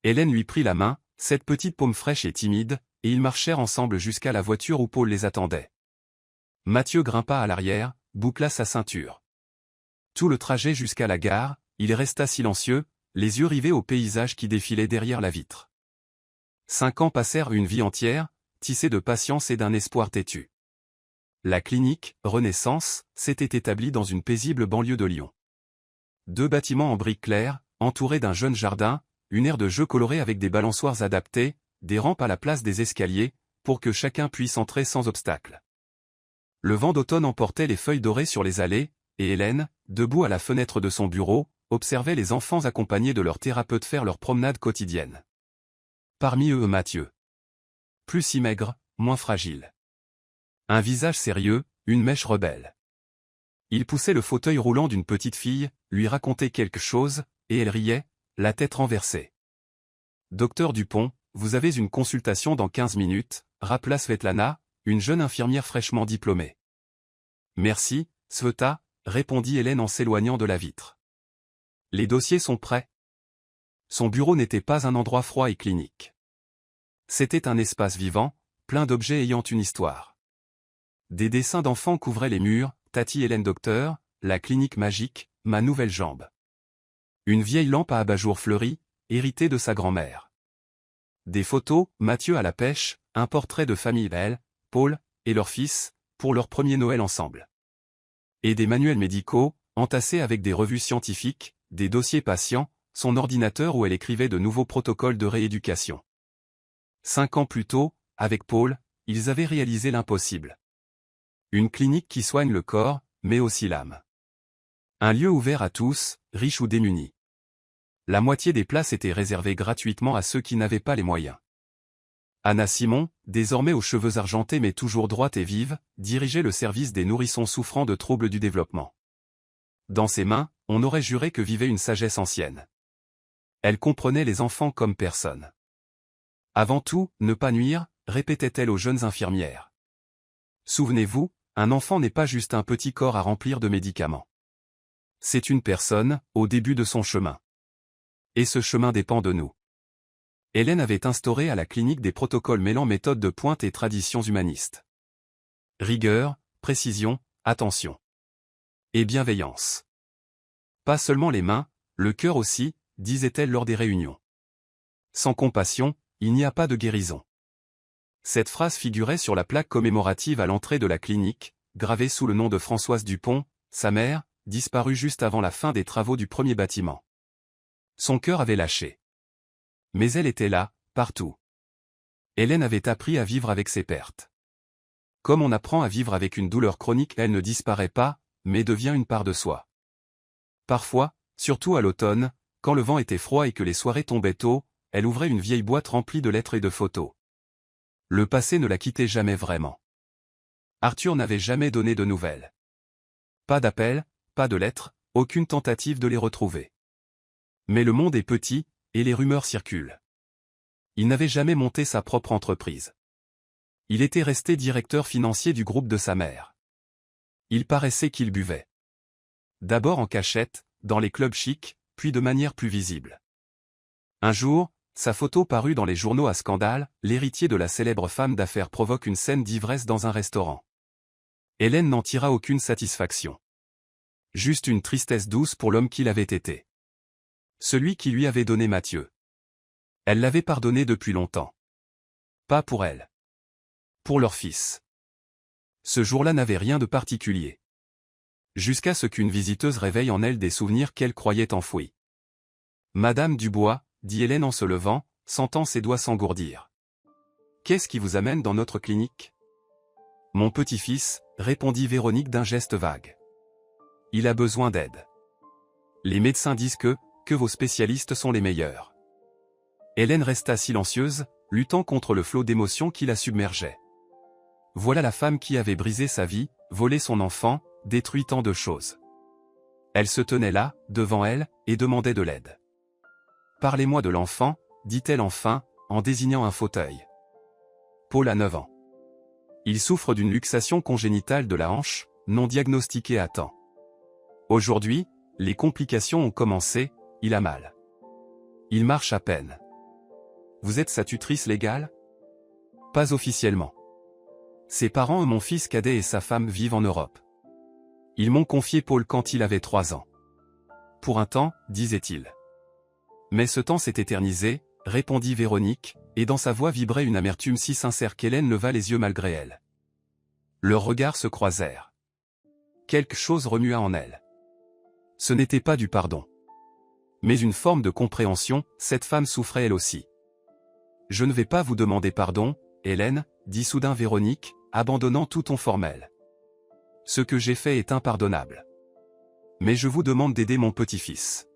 Hélène lui prit la main, cette petite paume fraîche et timide, et ils marchèrent ensemble jusqu'à la voiture où Paul les attendait. Mathieu grimpa à l'arrière, boucla sa ceinture. Tout le trajet jusqu'à la gare, il resta silencieux, les yeux rivés au paysage qui défilait derrière la vitre. 5 ans passèrent une vie entière, tissée de patience et d'un espoir têtu. La clinique, Renaissance, s'était établie dans une paisible banlieue de Lyon. 2 bâtiments en briques claires, entourés d'un jeune jardin, une aire de jeu colorée avec des balançoires adaptés, des rampes à la place des escaliers, pour que chacun puisse entrer sans obstacle. Le vent d'automne emportait les feuilles dorées sur les allées, et Hélène, debout à la fenêtre de son bureau, observait les enfants accompagnés de leur thérapeute faire leur promenade quotidienne. Parmi eux Mathieu. Plus si maigre, moins fragile. Un visage sérieux, une mèche rebelle. Il poussait le fauteuil roulant d'une petite fille, lui racontait quelque chose, et elle riait, la tête renversée. Docteur Dupont, vous avez une consultation dans 15 minutes, rappela Svetlana, une jeune infirmière fraîchement diplômée. Merci, Sveta, répondit Hélène en s'éloignant de la vitre. Les dossiers sont prêts. Son bureau n'était pas un endroit froid et clinique. C'était un espace vivant, plein d'objets ayant une histoire. Des dessins d'enfants couvraient les murs, Tati Hélène Docteur, la clinique magique, ma nouvelle jambe. Une vieille lampe à abat-jour fleurie, héritée de sa grand-mère. Des photos, Mathieu à la pêche, un portrait de famille elle, Paul, et leur fils, pour leur premier Noël ensemble. Et des manuels médicaux, entassés avec des revues scientifiques, des dossiers patients, son ordinateur où elle écrivait de nouveaux protocoles de rééducation. 5 ans plus tôt, avec Paul, ils avaient réalisé l'impossible. Une clinique qui soigne le corps, mais aussi l'âme. Un lieu ouvert à tous, riches ou démunis. La moitié des places étaient réservées gratuitement à ceux qui n'avaient pas les moyens. Anna Simon, désormais aux cheveux argentés mais toujours droite et vive, dirigeait le service des nourrissons souffrant de troubles du développement. Dans ses mains, on aurait juré que vivait une sagesse ancienne. Elle comprenait les enfants comme personne. Avant tout, ne pas nuire, répétait-elle aux jeunes infirmières. Souvenez-vous, un enfant n'est pas juste un petit corps à remplir de médicaments. C'est une personne, au début de son chemin. Et ce chemin dépend de nous. Hélène avait instauré à la clinique des protocoles mêlant méthodes de pointe et traditions humanistes. Rigueur, précision, attention. Et bienveillance. Pas seulement les mains, le cœur aussi, disait-elle lors des réunions. Sans compassion, il n'y a pas de guérison. Cette phrase figurait sur la plaque commémorative à l'entrée de la clinique, gravée sous le nom de Françoise Dupont, sa mère, disparue juste avant la fin des travaux du premier bâtiment. Son cœur avait lâché. Mais elle était là, partout. Hélène avait appris à vivre avec ses pertes. Comme on apprend à vivre avec une douleur chronique, elle ne disparaît pas, mais devient une part de soi. Parfois, surtout à l'automne, quand le vent était froid et que les soirées tombaient tôt, elle ouvrait une vieille boîte remplie de lettres et de photos. Le passé ne la quittait jamais vraiment. Arthur n'avait jamais donné de nouvelles. Pas d'appel, pas de lettres, aucune tentative de les retrouver. Mais le monde est petit, et les rumeurs circulent. Il n'avait jamais monté sa propre entreprise. Il était resté directeur financier du groupe de sa mère. Il paraissait qu'il buvait. D'abord en cachette, dans les clubs chics, puis de manière plus visible. Un jour, sa photo parut dans les journaux à scandale, l'héritier de la célèbre femme d'affaires provoque une scène d'ivresse dans un restaurant. Hélène n'en tira aucune satisfaction. Juste une tristesse douce pour l'homme qu'il avait été. Celui qui lui avait donné Mathieu. Elle l'avait pardonné depuis longtemps. Pas pour elle. Pour leur fils. Ce jour-là n'avait rien de particulier. Jusqu'à ce qu'une visiteuse réveille en elle des souvenirs qu'elle croyait enfouis. Madame Dubois, dit Hélène en se levant, sentant ses doigts s'engourdir. Qu'est-ce qui vous amène dans notre clinique? Mon petit-fils, répondit Véronique d'un geste vague. Il a besoin d'aide. Les médecins disent que vos spécialistes sont les meilleurs. Hélène resta silencieuse, luttant contre le flot d'émotions qui la submergeait. Voilà la femme qui avait brisé sa vie, volé son enfant, détruit tant de choses. Elle se tenait là, devant elle, et demandait de l'aide. Parlez-moi de l'enfant, dit-elle enfin, en désignant un fauteuil. Paul a 9 ans. Il souffre d'une luxation congénitale de la hanche, non diagnostiquée à temps. Aujourd'hui, les complications ont commencé, il a mal. Il marche à peine. Vous êtes sa tutrice légale? Pas officiellement. Ses parents et mon fils cadet et sa femme vivent en Europe. Ils m'ont confié Paul quand il avait 3 ans. Pour un temps, disait-il. Mais ce temps s'est éternisé, répondit Véronique, et dans sa voix vibrait une amertume si sincère qu'Hélène leva les yeux malgré elle. Leurs regards se croisèrent. Quelque chose remua en elle. Ce n'était pas du pardon. Mais une forme de compréhension, cette femme souffrait elle aussi. Je ne vais pas vous demander pardon, Hélène, dit soudain Véronique, abandonnant tout ton formel. Ce que j'ai fait est impardonnable. Mais je vous demande d'aider mon petit-fils.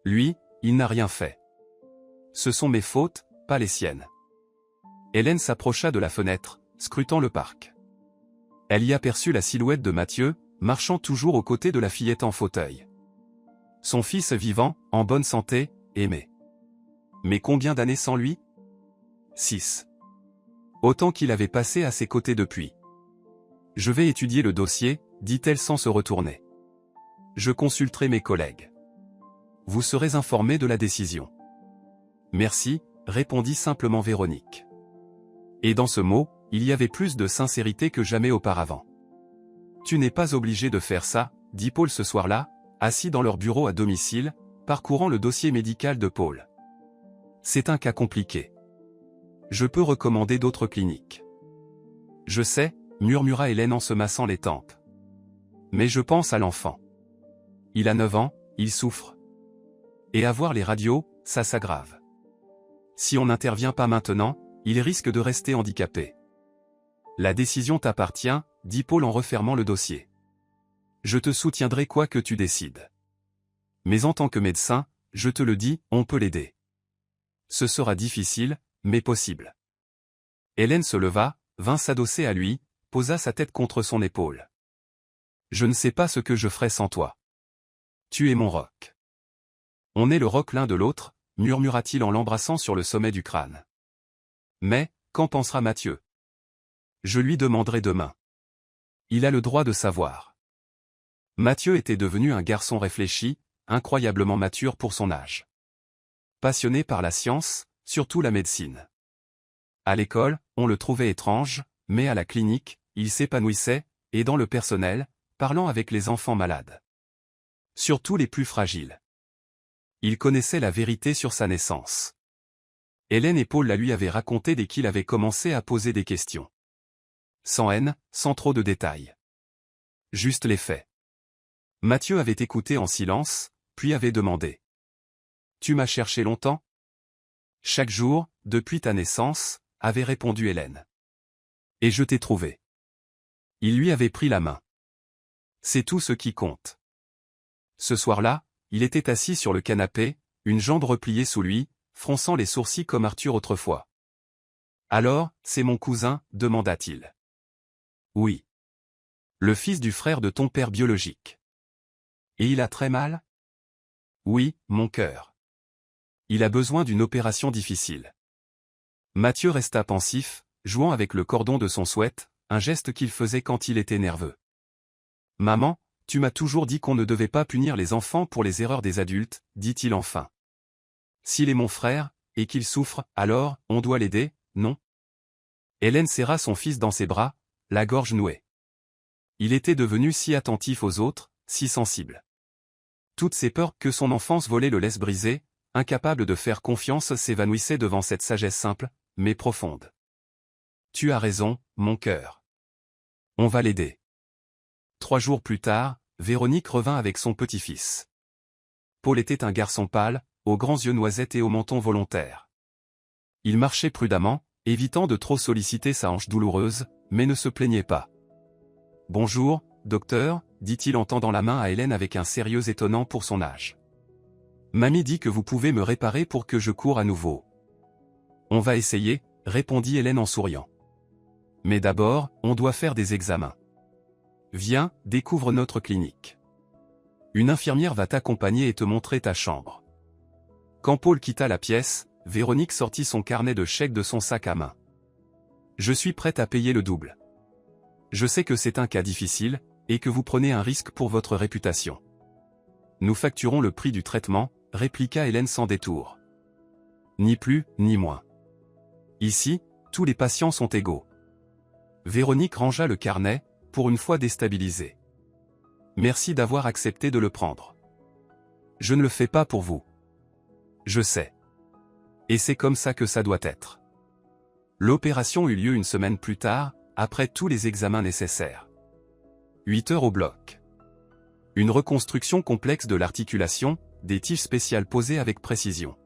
Lui, il n'a rien fait. Ce sont mes fautes, pas les siennes. Hélène s'approcha de la fenêtre, scrutant le parc. Elle y aperçut la silhouette de Mathieu, marchant toujours aux côtés de la fillette en fauteuil. Son fils vivant, en bonne santé, aimé. Mais combien d'années sans lui? 6. Autant qu'il avait passé à ses côtés depuis. Je vais étudier le dossier, dit-elle sans se retourner. Je consulterai mes collègues. Vous serez informé de la décision. Merci, répondit simplement Véronique. Et dans ce mot, il y avait plus de sincérité que jamais auparavant. Tu n'es pas obligé de faire ça, dit Paul ce soir-là, assis dans leur bureau à domicile, parcourant le dossier médical de Paul. C'est un cas compliqué. Je peux recommander d'autres cliniques. Je sais, murmura Hélène en se massant les tempes. Mais je pense à l'enfant. Il a 9 ans, il souffre. Et à voir les radios, ça s'aggrave. Si on n'intervient pas maintenant, il risque de rester handicapé. La décision t'appartient, dit Paul en refermant le dossier. Je te soutiendrai quoi que tu décides. Mais en tant que médecin, je te le dis, on peut l'aider. Ce sera difficile, mais possible. Hélène se leva, vint s'adosser à lui, posa sa tête contre son épaule. Je ne sais pas ce que je ferais sans toi. Tu es mon roc. On est le roc l'un de l'autre, murmura-t-il en l'embrassant sur le sommet du crâne. Mais, qu'en pensera Mathieu? Je lui demanderai demain. Il a le droit de savoir. Mathieu était devenu un garçon réfléchi, incroyablement mature pour son âge. Passionné par la science, surtout la médecine. À l'école, on le trouvait étrange, mais à la clinique, il s'épanouissait, aidant le personnel, parlant avec les enfants malades. Surtout les plus fragiles. Il connaissait la vérité sur sa naissance. Hélène et Paul la lui avaient raconté dès qu'il avait commencé à poser des questions. Sans haine, sans trop de détails. Juste les faits. Mathieu avait écouté en silence, puis avait demandé. Tu m'as cherché longtemps? Chaque jour, depuis ta naissance, avait répondu Hélène. Et je t'ai trouvé. Il lui avait pris la main. C'est tout ce qui compte. Ce soir-là, il était assis sur le canapé, une jambe repliée sous lui, fronçant les sourcils comme Arthur autrefois. Alors, c'est mon cousin, demanda-t-il. Oui. Le fils du frère de ton père biologique. Et il a très mal? Oui, mon cœur. Il a besoin d'une opération difficile. Mathieu resta pensif, jouant avec le cordon de son sweat, un geste qu'il faisait quand il était nerveux. Maman, tu m'as toujours dit qu'on ne devait pas punir les enfants pour les erreurs des adultes, dit-il enfin. S'il est mon frère, et qu'il souffre, alors, on doit l'aider, non? Hélène serra son fils dans ses bras, la gorge nouée. Il était devenu si attentif aux autres, si sensible. Toutes ses peurs que son enfance volait le laisse briser, incapable de faire confiance s'évanouissaient devant cette sagesse simple, mais profonde. Tu as raison, mon cœur. On va l'aider. 3 jours plus tard, Véronique revint avec son petit-fils. Paul était un garçon pâle, aux grands yeux noisettes et au menton volontaire. Il marchait prudemment, évitant de trop solliciter sa hanche douloureuse, mais ne se plaignait pas. « Bonjour, docteur », dit-il en tendant la main à Hélène avec un sérieux étonnant pour son âge. « Mamie dit que vous pouvez me réparer pour que je cours à nouveau. »« On va essayer », répondit Hélène en souriant. « Mais d'abord, on doit faire des examens. Viens, découvre notre clinique. Une infirmière va t'accompagner et te montrer ta chambre. » Quand Paul quitta la pièce, Véronique sortit son carnet de chèques de son sac à main. « Je suis prête à payer le double. Je sais que c'est un cas difficile, et que vous prenez un risque pour votre réputation. Nous facturons le prix du traitement, répliqua Hélène sans détour. Ni plus, ni moins. Ici, tous les patients sont égaux. Véronique rangea le carnet, pour une fois déstabilisée. Merci d'avoir accepté de le prendre. Je ne le fais pas pour vous. Je sais. Et c'est comme ça que ça doit être. L'opération eut lieu une semaine plus tard, après tous les examens nécessaires. 8 heures au bloc. Une reconstruction complexe de l'articulation, des tiges spéciales posées avec précision.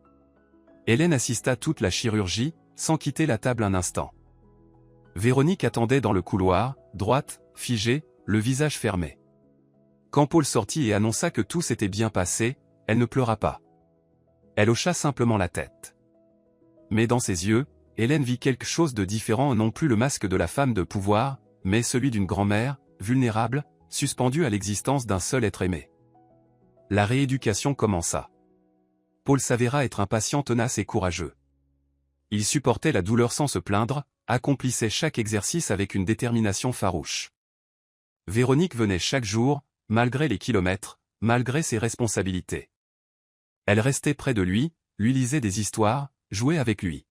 Hélène assista toute la chirurgie, sans quitter la table un instant. Véronique attendait dans le couloir, droite, figée, le visage fermé. Quand Paul sortit et annonça que tout s'était bien passé, elle ne pleura pas. Elle hocha simplement la tête. Mais dans ses yeux, Hélène vit quelque chose de différent, non plus le masque de la femme de pouvoir, mais celui d'une grand-mère, vulnérable, suspendue à l'existence d'un seul être aimé. La rééducation commença. Paul s'avéra être un patient tenace et courageux. il supportait la douleur sans se plaindre, accomplissait chaque exercice avec une détermination farouche. Véronique venait chaque jour, malgré les kilomètres, malgré ses responsabilités. Elle restait près de lui, lui lisait des histoires, jouait avec lui.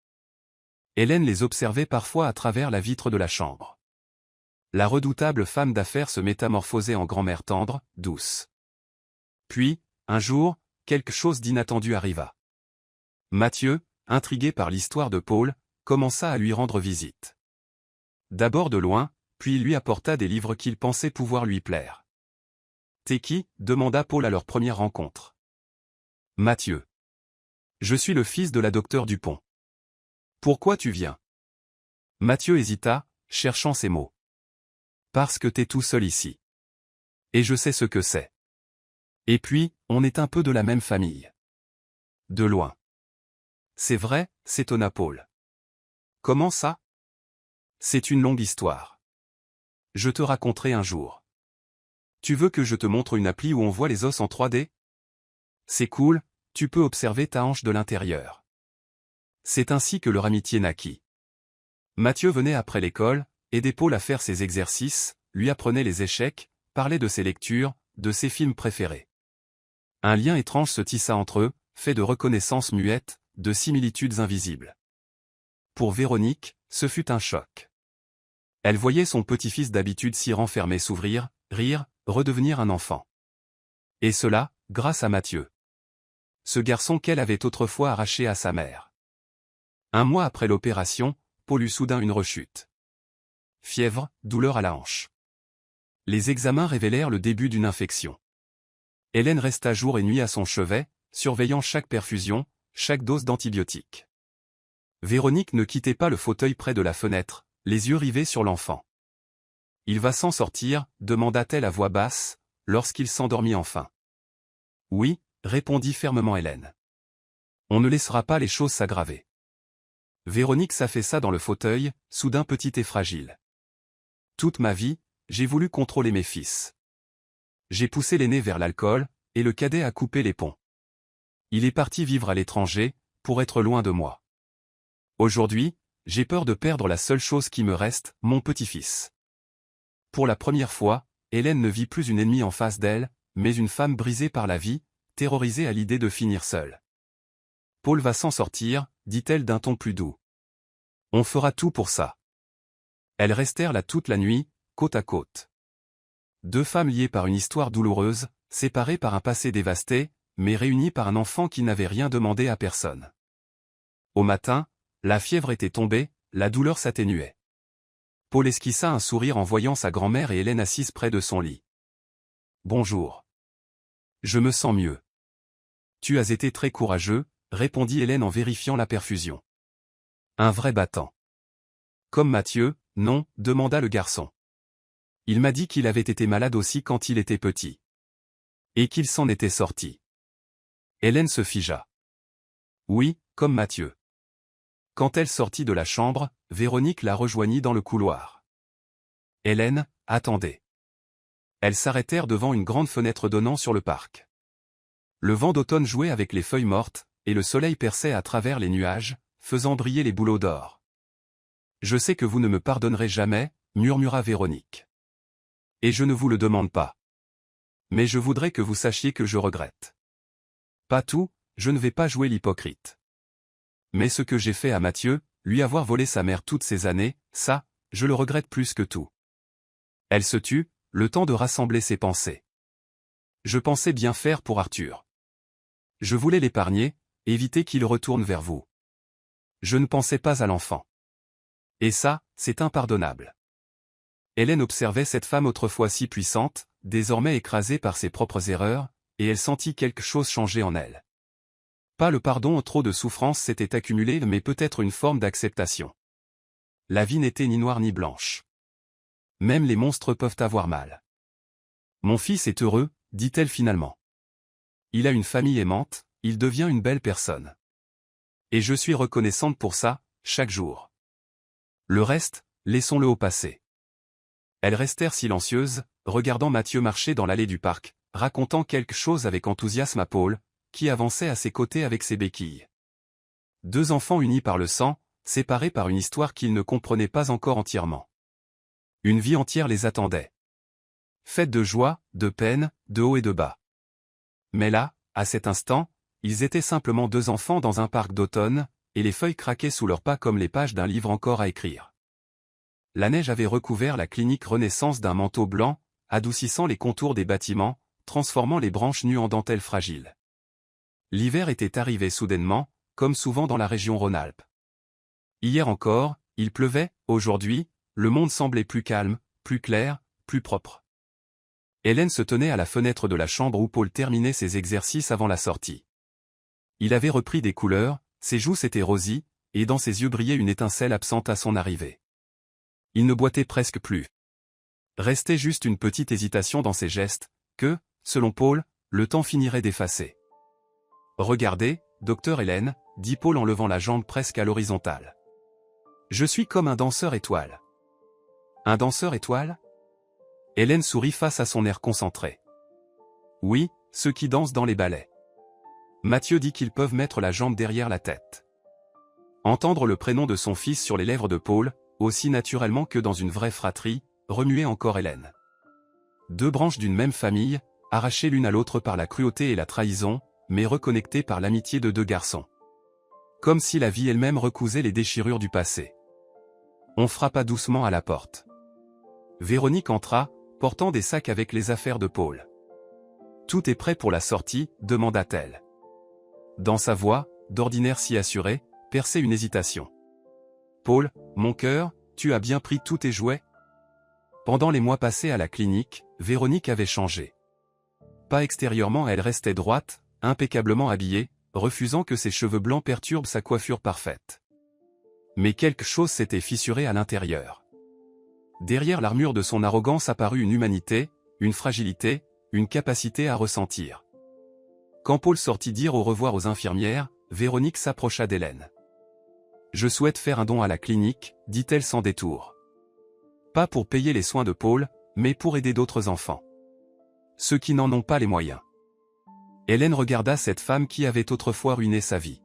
Hélène les observait parfois à travers la vitre de la chambre. La redoutable femme d'affaires se métamorphosait en grand-mère tendre, douce. Puis, un jour, quelque chose d'inattendu arriva. Mathieu, intrigué par l'histoire de Paul, commença à lui rendre visite. D'abord de loin, puis il lui apporta des livres qu'il pensait pouvoir lui plaire. « T'es qui » demanda Paul à leur première rencontre. « Mathieu. Je suis le fils de la docteure Dupont. Pourquoi tu viens » Mathieu hésita, cherchant ses mots. « Parce que t'es tout seul ici. Et je sais ce que c'est. Et puis, on est un peu de la même famille. De loin. » C'est vrai, s'étonna Paul. Comment ça? C'est une longue histoire. Je te raconterai un jour. Tu veux que je te montre une appli où on voit les os en 3D? C'est cool, tu peux observer ta hanche de l'intérieur. C'est ainsi que leur amitié naquit. Mathieu venait après l'école, aidait Paul à faire ses exercices, lui apprenait les échecs, parlait de ses lectures, de ses films préférés. Un lien étrange se tissa entre eux, fait de reconnaissances muettes, de similitudes invisibles. Pour Véronique, ce fut un choc. Elle voyait son petit-fils d'habitude s'y renfermer s'ouvrir, rire, redevenir un enfant. Et cela, grâce à Mathieu. Ce garçon qu'elle avait autrefois arraché à sa mère. Un mois après l'opération, Paul eut soudain une rechute. Fièvre, douleur à la hanche. Les examens révélèrent le début d'une infection. Hélène resta jour et nuit à son chevet, surveillant chaque perfusion, chaque dose d'antibiotiques. Véronique ne quittait pas le fauteuil près de la fenêtre, les yeux rivés sur l'enfant. « Il va s'en sortir » demanda-t-elle à voix basse, lorsqu'il s'endormit enfin. « Oui » répondit fermement Hélène. « On ne laissera pas les choses s'aggraver. » Véronique s'affaissa dans le fauteuil, soudain petite et fragile. « Toute ma vie, j'ai voulu contrôler mes fils. J'ai poussé l'aîné vers l'alcool, et le cadet a coupé les ponts. Il est parti vivre à l'étranger, pour être loin de moi. Aujourd'hui, j'ai peur de perdre la seule chose qui me reste, mon petit-fils. » Pour la première fois, Hélène ne vit plus une ennemie en face d'elle, mais une femme brisée par la vie, terrorisée à l'idée de finir seule. « Paul va s'en sortir » dit-elle d'un ton plus doux. « On fera tout pour ça. » Elles restèrent là toute la nuit, côte à côte. Deux femmes liées par une histoire douloureuse, séparées par un passé dévasté, mais réunies par un enfant qui n'avait rien demandé à personne. Au matin, la fièvre était tombée, la douleur s'atténuait. Paul esquissa un sourire en voyant sa grand-mère et Hélène assises près de son lit. « Bonjour. Je me sens mieux. »« Tu as été très courageux » répondit Hélène en vérifiant la perfusion. « Un vrai battant. »« Comme Mathieu, non » demanda le garçon. « Il m'a dit qu'il avait été malade aussi quand il était petit. Et qu'il s'en était sorti. » Hélène se figea. « Oui, comme Mathieu. » Quand elle sortit de la chambre, Véronique la rejoignit dans le couloir. « Hélène, attendez. » Elles s'arrêtèrent devant une grande fenêtre donnant sur le parc. Le vent d'automne jouait avec les feuilles mortes, et le soleil perçait à travers les nuages, faisant briller les bouleaux d'or. « Je sais que vous ne me pardonnerez jamais » murmura Véronique. « Et je ne vous le demande pas. Mais je voudrais que vous sachiez que je regrette. Pas tout, je ne vais pas jouer l'hypocrite. Mais ce que j'ai fait à Mathieu, lui avoir volé sa mère toutes ces années, ça, je le regrette plus que tout. » Elle se tut, le temps de rassembler ses pensées. « Je pensais bien faire pour Arthur. Je voulais l'épargner, éviter qu'il retourne vers vous. Je ne pensais pas à l'enfant. Et ça, c'est impardonnable. » Hélène observait cette femme autrefois si puissante, désormais écrasée par ses propres erreurs, et elle sentit quelque chose changer en elle. Pas le pardon, trop de souffrance s'était accumulée, mais peut-être une forme d'acceptation. La vie n'était ni noire ni blanche. Même les monstres peuvent avoir mal. « Mon fils est heureux » dit-elle finalement. « Il a une famille aimante, il devient une belle personne. Et je suis reconnaissante pour ça, chaque jour. Le reste, laissons-le au passé. » Elles restèrent silencieuses, regardant Mathieu marcher dans l'allée du parc, racontant quelque chose avec enthousiasme à Paul, qui avançait à ses côtés avec ses béquilles. Deux enfants unis par le sang, séparés par une histoire qu'ils ne comprenaient pas encore entièrement. Une vie entière les attendait. Faite de joie, de peine, de haut et de bas. Mais là, à cet instant, ils étaient simplement deux enfants dans un parc d'automne, et les feuilles craquaient sous leurs pas comme les pages d'un livre encore à écrire. La neige avait recouvert la clinique Renaissance d'un manteau blanc, adoucissant les contours des bâtiments, transformant les branches nues en dentelle fragile. L'hiver était arrivé soudainement, comme souvent dans la région Rhône-Alpes. Hier encore, il pleuvait, aujourd'hui, le monde semblait plus calme, plus clair, plus propre. Hélène se tenait à la fenêtre de la chambre où Paul terminait ses exercices avant la sortie. Il avait repris des couleurs, ses joues s'étaient rosies, et dans ses yeux brillait une étincelle absente à son arrivée. Il ne boitait presque plus. Restait juste une petite hésitation dans ses gestes, que, selon Paul, le temps finirait d'effacer. « Regardez, docteur Hélène, » dit Paul en levant la jambe presque à l'horizontale. « Je suis comme un danseur étoile. » Un danseur étoile ? Hélène sourit face à son air concentré. « Oui, ceux qui dansent dans les ballets. » Mathieu dit qu'ils peuvent mettre la jambe derrière la tête. Entendre le prénom de son fils sur les lèvres de Paul, aussi naturellement que dans une vraie fratrie, remuait encore Hélène. Deux branches d'une même famille, arrachées l'une à l'autre par la cruauté et la trahison, mais reconnectées par l'amitié de deux garçons. Comme si la vie elle-même recousait les déchirures du passé. On frappa doucement à la porte. Véronique entra, portant des sacs avec les affaires de Paul. « Tout est prêt pour la sortie ?» demanda-t-elle. Dans sa voix, d'ordinaire si assurée, perçait une hésitation. « Paul, mon cœur, tu as bien pris tous tes jouets ?» Pendant les mois passés à la clinique, Véronique avait changé. Pas extérieurement, elle restait droite, impeccablement habillée, refusant que ses cheveux blancs perturbent sa coiffure parfaite. Mais quelque chose s'était fissuré à l'intérieur. Derrière l'armure de son arrogance apparut une humanité, une fragilité, une capacité à ressentir. Quand Paul sortit dire au revoir aux infirmières, Véronique s'approcha d'Hélène. « Je souhaite faire un don à la clinique, » dit-elle sans détour. Pas pour payer les soins de Paul, mais pour aider d'autres enfants. Ceux qui n'en ont pas les moyens. Hélène regarda cette femme qui avait autrefois ruiné sa vie.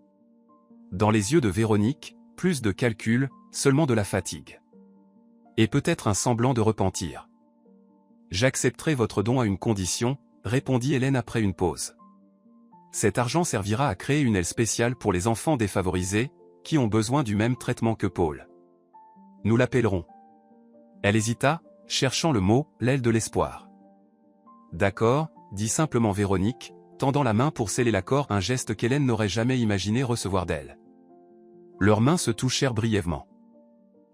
Dans les yeux de Véronique, plus de calcul, seulement de la fatigue. Et peut-être un semblant de repentir. « J'accepterai votre don à une condition, » répondit Hélène après une pause. Cet argent servira à créer une aile spéciale pour les enfants défavorisés, qui ont besoin du même traitement que Paul. Nous l'appellerons. Elle hésita, cherchant le mot, l'aile de l'espoir. D'accord, dit simplement Véronique, tendant la main pour sceller l'accord, un geste qu'Hélène n'aurait jamais imaginé recevoir d'elle. Leurs mains se touchèrent brièvement.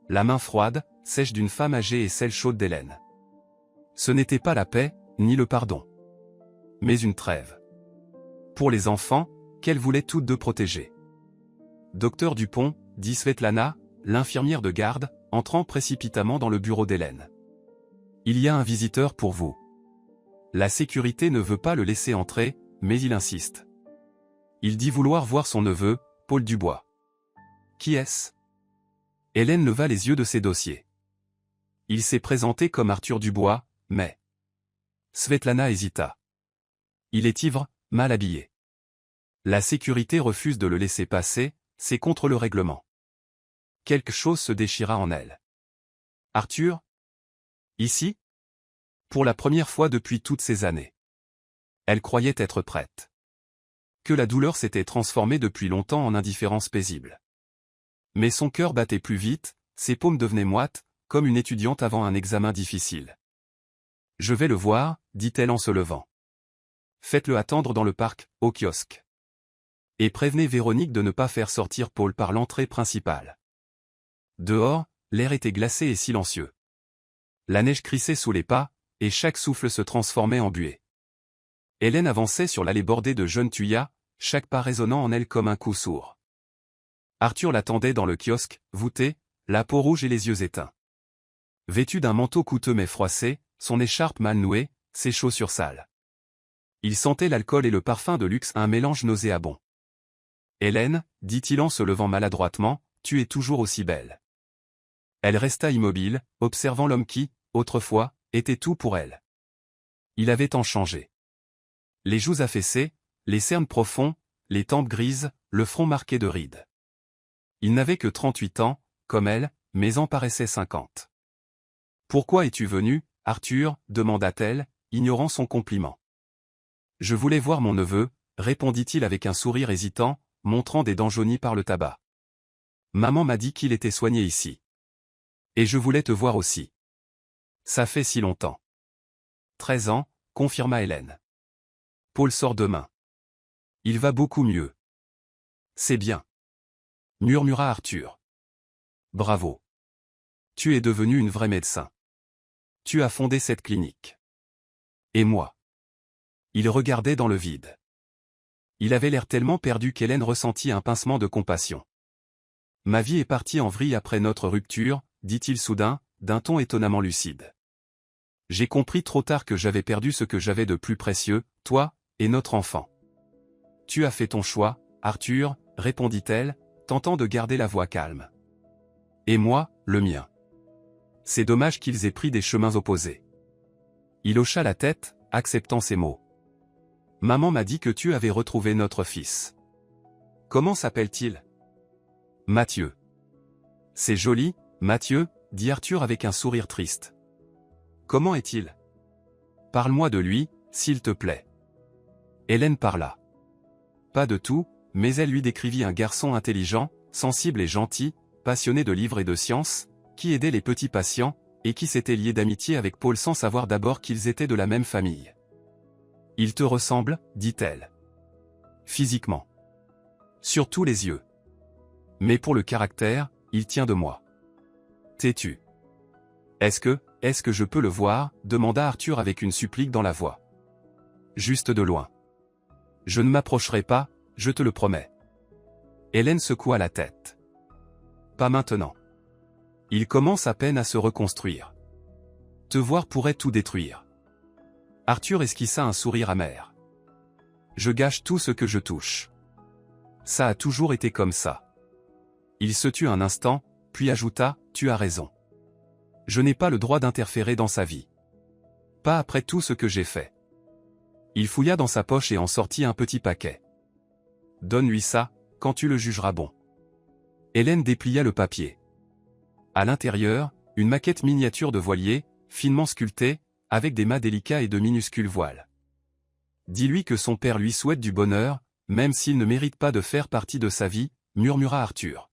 La main froide, sèche d'une femme âgée et celle chaude d'Hélène. Ce n'était pas la paix, ni le pardon. Mais une trêve. Pour les enfants, qu'elle voulait toutes deux protéger. Docteur Dupont, dit Svetlana, l'infirmière de garde, entrant précipitamment dans le bureau d'Hélène. Il y a un visiteur pour vous. La sécurité ne veut pas le laisser entrer, mais il insiste. Il dit vouloir voir son neveu, Paul Dubois. Qui est-ce ? Hélène leva les yeux de ses dossiers. Il s'est présenté comme Arthur Dubois, mais... Svetlana hésita. Il est ivre, mal habillé. La sécurité refuse de le laisser passer, c'est contre le règlement. Quelque chose se déchira en elle. Arthur ? Ici ? Pour la première fois depuis toutes ces années. Elle croyait être prête. Que la douleur s'était transformée depuis longtemps en indifférence paisible. Mais son cœur battait plus vite, ses paumes devenaient moites, comme une étudiante avant un examen difficile. « Je vais le voir », dit-elle en se levant. « Faites-le attendre dans le parc, au kiosque. Et prévenez Véronique de ne pas faire sortir Paul par l'entrée principale. » Dehors, l'air était glacé et silencieux. La neige crissait sous les pas, et chaque souffle se transformait en buée. Hélène avançait sur l'allée bordée de jeunes thuyas, chaque pas résonnant en elle comme un coup sourd. Arthur l'attendait dans le kiosque, voûté, la peau rouge et les yeux éteints. Vêtu d'un manteau coûteux mais froissé, son écharpe mal nouée, ses chaussures sales. Il sentait l'alcool et le parfum de luxe, un mélange nauséabond. « Hélène, » dit-il en se levant maladroitement, « tu es toujours aussi belle. » Elle resta immobile, observant l'homme qui, autrefois, était tout pour elle. Il avait tant changé. Les joues affaissées, les cernes profonds, les tempes grises, le front marqué de rides. Il n'avait que 38 ans, comme elle, mais en paraissait 50. « Pourquoi es-tu venu, Arthur » demanda-t-elle, ignorant son compliment. « Je voulais voir mon neveu » répondit-il avec un sourire hésitant, montrant des dents jaunies par le tabac. « Maman m'a dit qu'il était soigné ici. Et je voulais te voir aussi. Ça fait si longtemps. » 13 ans, confirma Hélène. Paul sort demain. Il va beaucoup mieux. C'est bien. Murmura Arthur. Bravo. Tu es devenu une vraie médecin. Tu as fondé cette clinique. Et moi? Il regardait dans le vide. Il avait l'air tellement perdu qu'Hélène ressentit un pincement de compassion. Ma vie est partie en vrille après notre rupture, dit-il soudain, d'un ton étonnamment lucide. J'ai compris trop tard que j'avais perdu ce que j'avais de plus précieux, toi, et notre enfant. Tu as fait ton choix, Arthur, répondit-elle, tentant de garder la voix calme. Et moi, le mien. C'est dommage qu'ils aient pris des chemins opposés. Il hocha la tête, acceptant ces mots. Maman m'a dit que tu avais retrouvé notre fils. Comment s'appelle-t-il? Mathieu. C'est joli, Mathieu, dit Arthur avec un sourire triste. Comment est-il? Parle-moi de lui, s'il te plaît. Hélène parla. Pas de tout, mais elle lui décrivit un garçon intelligent, sensible et gentil, passionné de livres et de sciences, qui aidait les petits patients, et qui s'était lié d'amitié avec Paul sans savoir d'abord qu'ils étaient de la même famille. Il te ressemble, dit-elle. Physiquement. Surtout les yeux. Mais pour le caractère, il tient de moi. T'es-tu? Est-ce que je peux le voir, demanda Arthur avec une supplique dans la voix. Juste de loin. Je ne m'approcherai pas, je te le promets. Hélène secoua la tête. Pas maintenant. Il commence à peine à se reconstruire. Te voir pourrait tout détruire. Arthur esquissa un sourire amer. Je gâche tout ce que je touche. Ça a toujours été comme ça. Il se tut un instant, puis ajouta, tu as raison. Je n'ai pas le droit d'interférer dans sa vie. Pas après tout ce que j'ai fait. Il fouilla dans sa poche et en sortit un petit paquet. Donne-lui ça, quand tu le jugeras bon. Hélène déplia le papier. À l'intérieur, une maquette miniature de voilier, finement sculptée, avec des mâts délicats et de minuscules voiles. Dis-lui que son père lui souhaite du bonheur, même s'il ne mérite pas de faire partie de sa vie, murmura Arthur.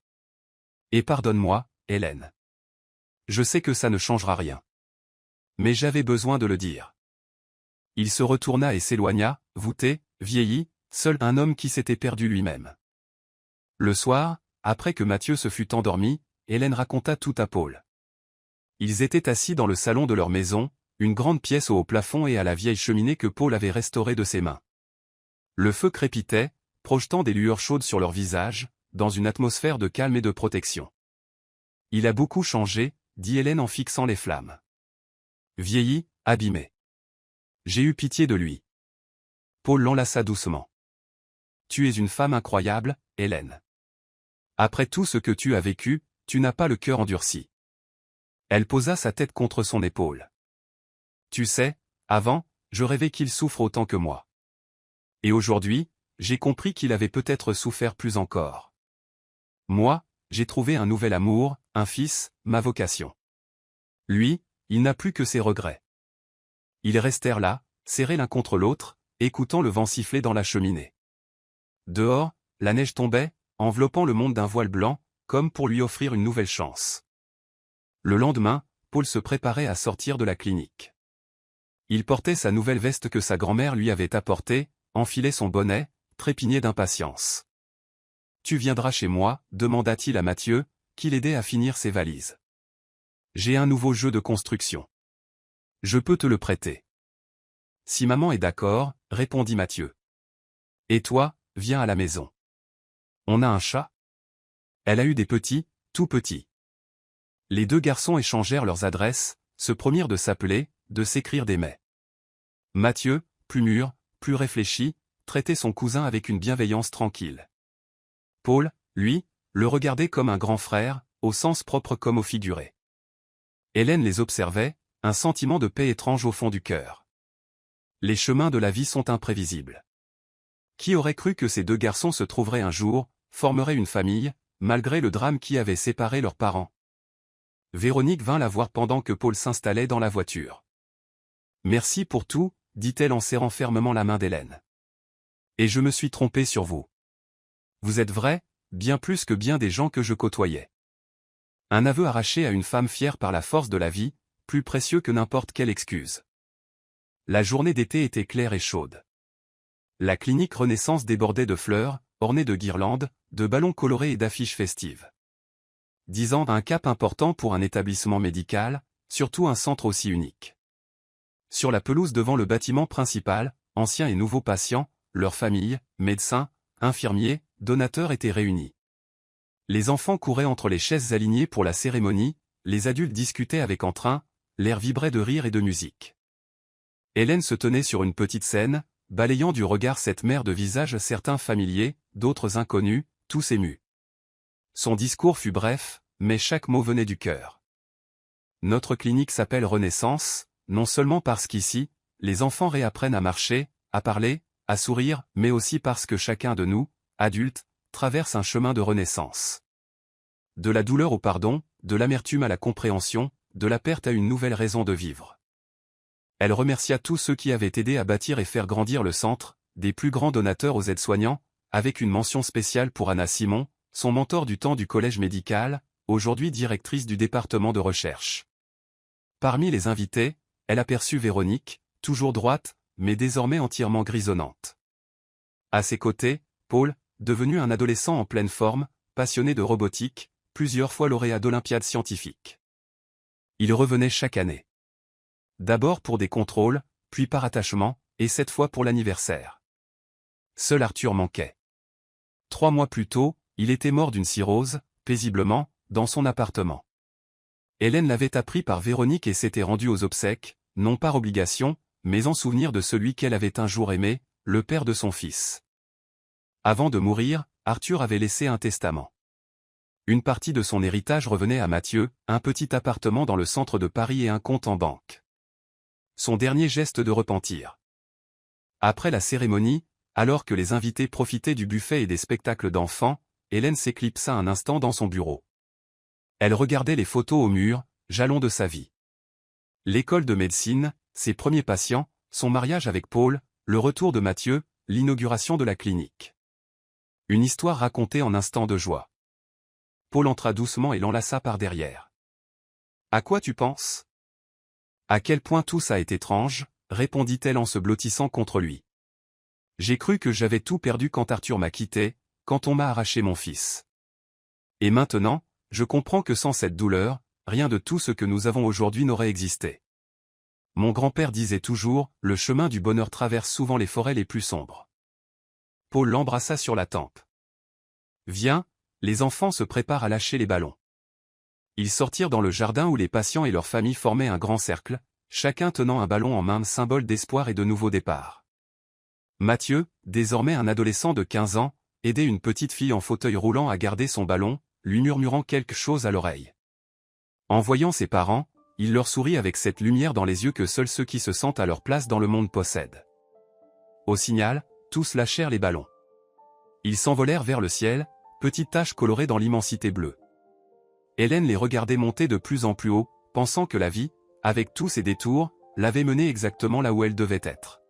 Et pardonne-moi, Hélène. Je sais que ça ne changera rien. Mais j'avais besoin de le dire. Il se retourna et s'éloigna, voûté, vieilli, seul un homme qui s'était perdu lui-même. Le soir, après que Mathieu se fut endormi, Hélène raconta tout à Paul. Ils étaient assis dans le salon de leur maison, une grande pièce au haut plafond et à la vieille cheminée que Paul avait restaurée de ses mains. Le feu crépitait, projetant des lueurs chaudes sur leurs visages, dans une atmosphère de calme et de protection. Il a beaucoup changé, dit Hélène en fixant les flammes. Vieilli, abîmé. J'ai eu pitié de lui. Paul l'enlaça doucement. Tu es une femme incroyable, Hélène. Après tout ce que tu as vécu, tu n'as pas le cœur endurci. Elle posa sa tête contre son épaule. Tu sais, avant, je rêvais qu'il souffre autant que moi. Et aujourd'hui, j'ai compris qu'il avait peut-être souffert plus encore. Moi, j'ai trouvé un nouvel amour, un fils, ma vocation. Lui, il n'a plus que ses regrets. Ils restèrent là, serrés l'un contre l'autre, écoutant le vent siffler dans la cheminée. Dehors, la neige tombait, enveloppant le monde d'un voile blanc, comme pour lui offrir une nouvelle chance. Le lendemain, Paul se préparait à sortir de la clinique. Il portait sa nouvelle veste que sa grand-mère lui avait apportée, enfilait son bonnet, trépignait d'impatience. « Tu viendras chez moi » demanda-t-il à Mathieu, qui l'aidait à finir ses valises. « J'ai un nouveau jeu de construction. Je peux te le prêter. » « Si maman est d'accord, » répondit Mathieu. « Et toi, viens à la maison. On a un chat ?» Elle a eu des petits, tout petits. Les deux garçons échangèrent leurs adresses, se promirent de s'appeler, de s'écrire des mets. Mathieu, plus mûr, plus réfléchi, traitait son cousin avec une bienveillance tranquille. Paul, lui, le regardait comme un grand frère, au sens propre comme au figuré. Hélène les observait, un sentiment de paix étrange au fond du cœur. Les chemins de la vie sont imprévisibles. Qui aurait cru que ces deux garçons se trouveraient un jour, formeraient une famille, malgré le drame qui avait séparé leurs parents. Véronique vint la voir pendant que Paul s'installait dans la voiture. « Merci pour tout », dit-elle en serrant fermement la main d'Hélène. « Et je me suis trompée sur vous. Vous êtes vrai, bien plus que bien des gens que je côtoyais. » Un aveu arraché à une femme fière par la force de la vie, plus précieux que n'importe quelle excuse. La journée d'été était claire et chaude. La clinique Renaissance débordait de fleurs, ornée de guirlandes, de ballons colorés et d'affiches festives. Disant un cap important pour un établissement médical, surtout un centre aussi unique. Sur la pelouse devant le bâtiment principal, anciens et nouveaux patients, leurs familles, médecins, infirmiers, donateurs étaient réunis. Les enfants couraient entre les chaises alignées pour la cérémonie, les adultes discutaient avec entrain, l'air vibrait de rire et de musique. Hélène se tenait sur une petite scène, balayant du regard cette mer de visages certains familiers, d'autres inconnus, tous émus. Son discours fut bref, mais chaque mot venait du cœur. Notre clinique s'appelle Renaissance, non seulement parce qu'ici, les enfants réapprennent à marcher, à parler, à sourire, mais aussi parce que chacun de nous, adultes, traverse un chemin de renaissance. De la douleur au pardon, de l'amertume à la compréhension, de la perte à une nouvelle raison de vivre. Elle remercia tous ceux qui avaient aidé à bâtir et faire grandir le centre, des plus grands donateurs aux aides-soignants, avec une mention spéciale pour Anna Simon, son mentor du temps du collège médical, aujourd'hui directrice du département de recherche. Parmi les invités, elle aperçut Véronique, toujours droite, mais désormais entièrement grisonnante. À ses côtés, Paul, devenu un adolescent en pleine forme, passionné de robotique, plusieurs fois lauréat d'Olympiades scientifiques. Il revenait chaque année. D'abord pour des contrôles, puis par attachement, et cette fois pour l'anniversaire. Seul Arthur manquait. 3 mois plus tôt, il était mort d'une cirrhose, paisiblement, dans son appartement. Hélène l'avait appris par Véronique et s'était rendue aux obsèques, non par obligation, mais en souvenir de celui qu'elle avait un jour aimé, le père de son fils. Avant de mourir, Arthur avait laissé un testament. Une partie de son héritage revenait à Mathieu, un petit appartement dans le centre de Paris et un compte en banque. Son dernier geste de repentir. Après la cérémonie, alors que les invités profitaient du buffet et des spectacles d'enfants, Hélène s'éclipsa un instant dans son bureau. Elle regardait les photos au mur, jalons de sa vie. L'école de médecine, ses premiers patients, son mariage avec Paul, le retour de Mathieu, l'inauguration de la clinique. Une histoire racontée en instants de joie. Paul entra doucement et l'enlaça par derrière. « À quoi tu penses ? » « À quel point tout ça est étrange, » répondit-elle en se blottissant contre lui. « J'ai cru que j'avais tout perdu quand Arthur m'a quitté, quand on m'a arraché mon fils. Et maintenant, je comprends que sans cette douleur, rien de tout ce que nous avons aujourd'hui n'aurait existé. Mon grand-père disait toujours, le chemin du bonheur traverse souvent les forêts les plus sombres. » Paul l'embrassa sur la tempe. « Viens, les enfants se préparent à lâcher les ballons. » Ils sortirent dans le jardin où les patients et leurs familles formaient un grand cercle, chacun tenant un ballon en main, symbole d'espoir et de nouveau départ. Mathieu, désormais un adolescent de 15 ans, aidait une petite fille en fauteuil roulant à garder son ballon, lui murmurant quelque chose à l'oreille. En voyant ses parents, il leur sourit avec cette lumière dans les yeux que seuls ceux qui se sentent à leur place dans le monde possèdent. Au signal, tous lâchèrent les ballons. Ils s'envolèrent vers le ciel, petites taches colorées dans l'immensité bleue. Hélène les regardait monter de plus en plus haut, pensant que la vie, avec tous ses détours, l'avait menée exactement là où elle devait être.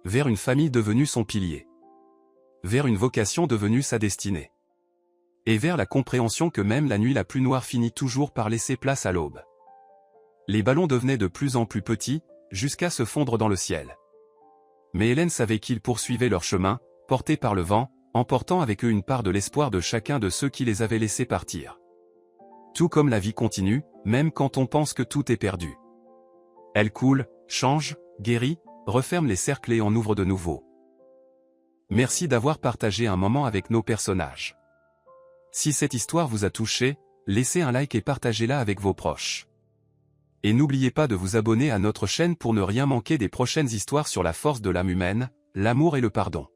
Vers une famille devenue son pilier. Vers une vocation devenue sa destinée. Et vers la compréhension que même la nuit la plus noire finit toujours par laisser place à l'aube. Les ballons devenaient de plus en plus petits, jusqu'à se fondre dans le ciel. Mais Hélène savait qu'ils poursuivaient leur chemin, portés par le vent, emportant avec eux une part de l'espoir de chacun de ceux qui les avaient laissés partir. Tout comme la vie continue, même quand on pense que tout est perdu. Elle coule, change, guérit, referme les cercles et en ouvre de nouveaux. Merci d'avoir partagé un moment avec nos personnages. Si cette histoire vous a touché, laissez un like et partagez-la avec vos proches. Et n'oubliez pas de vous abonner à notre chaîne pour ne rien manquer des prochaines histoires sur la force de l'âme humaine, l'amour et le pardon.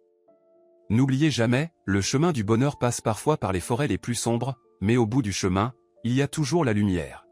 N'oubliez jamais, le chemin du bonheur passe parfois par les forêts les plus sombres, mais au bout du chemin, il y a toujours la lumière.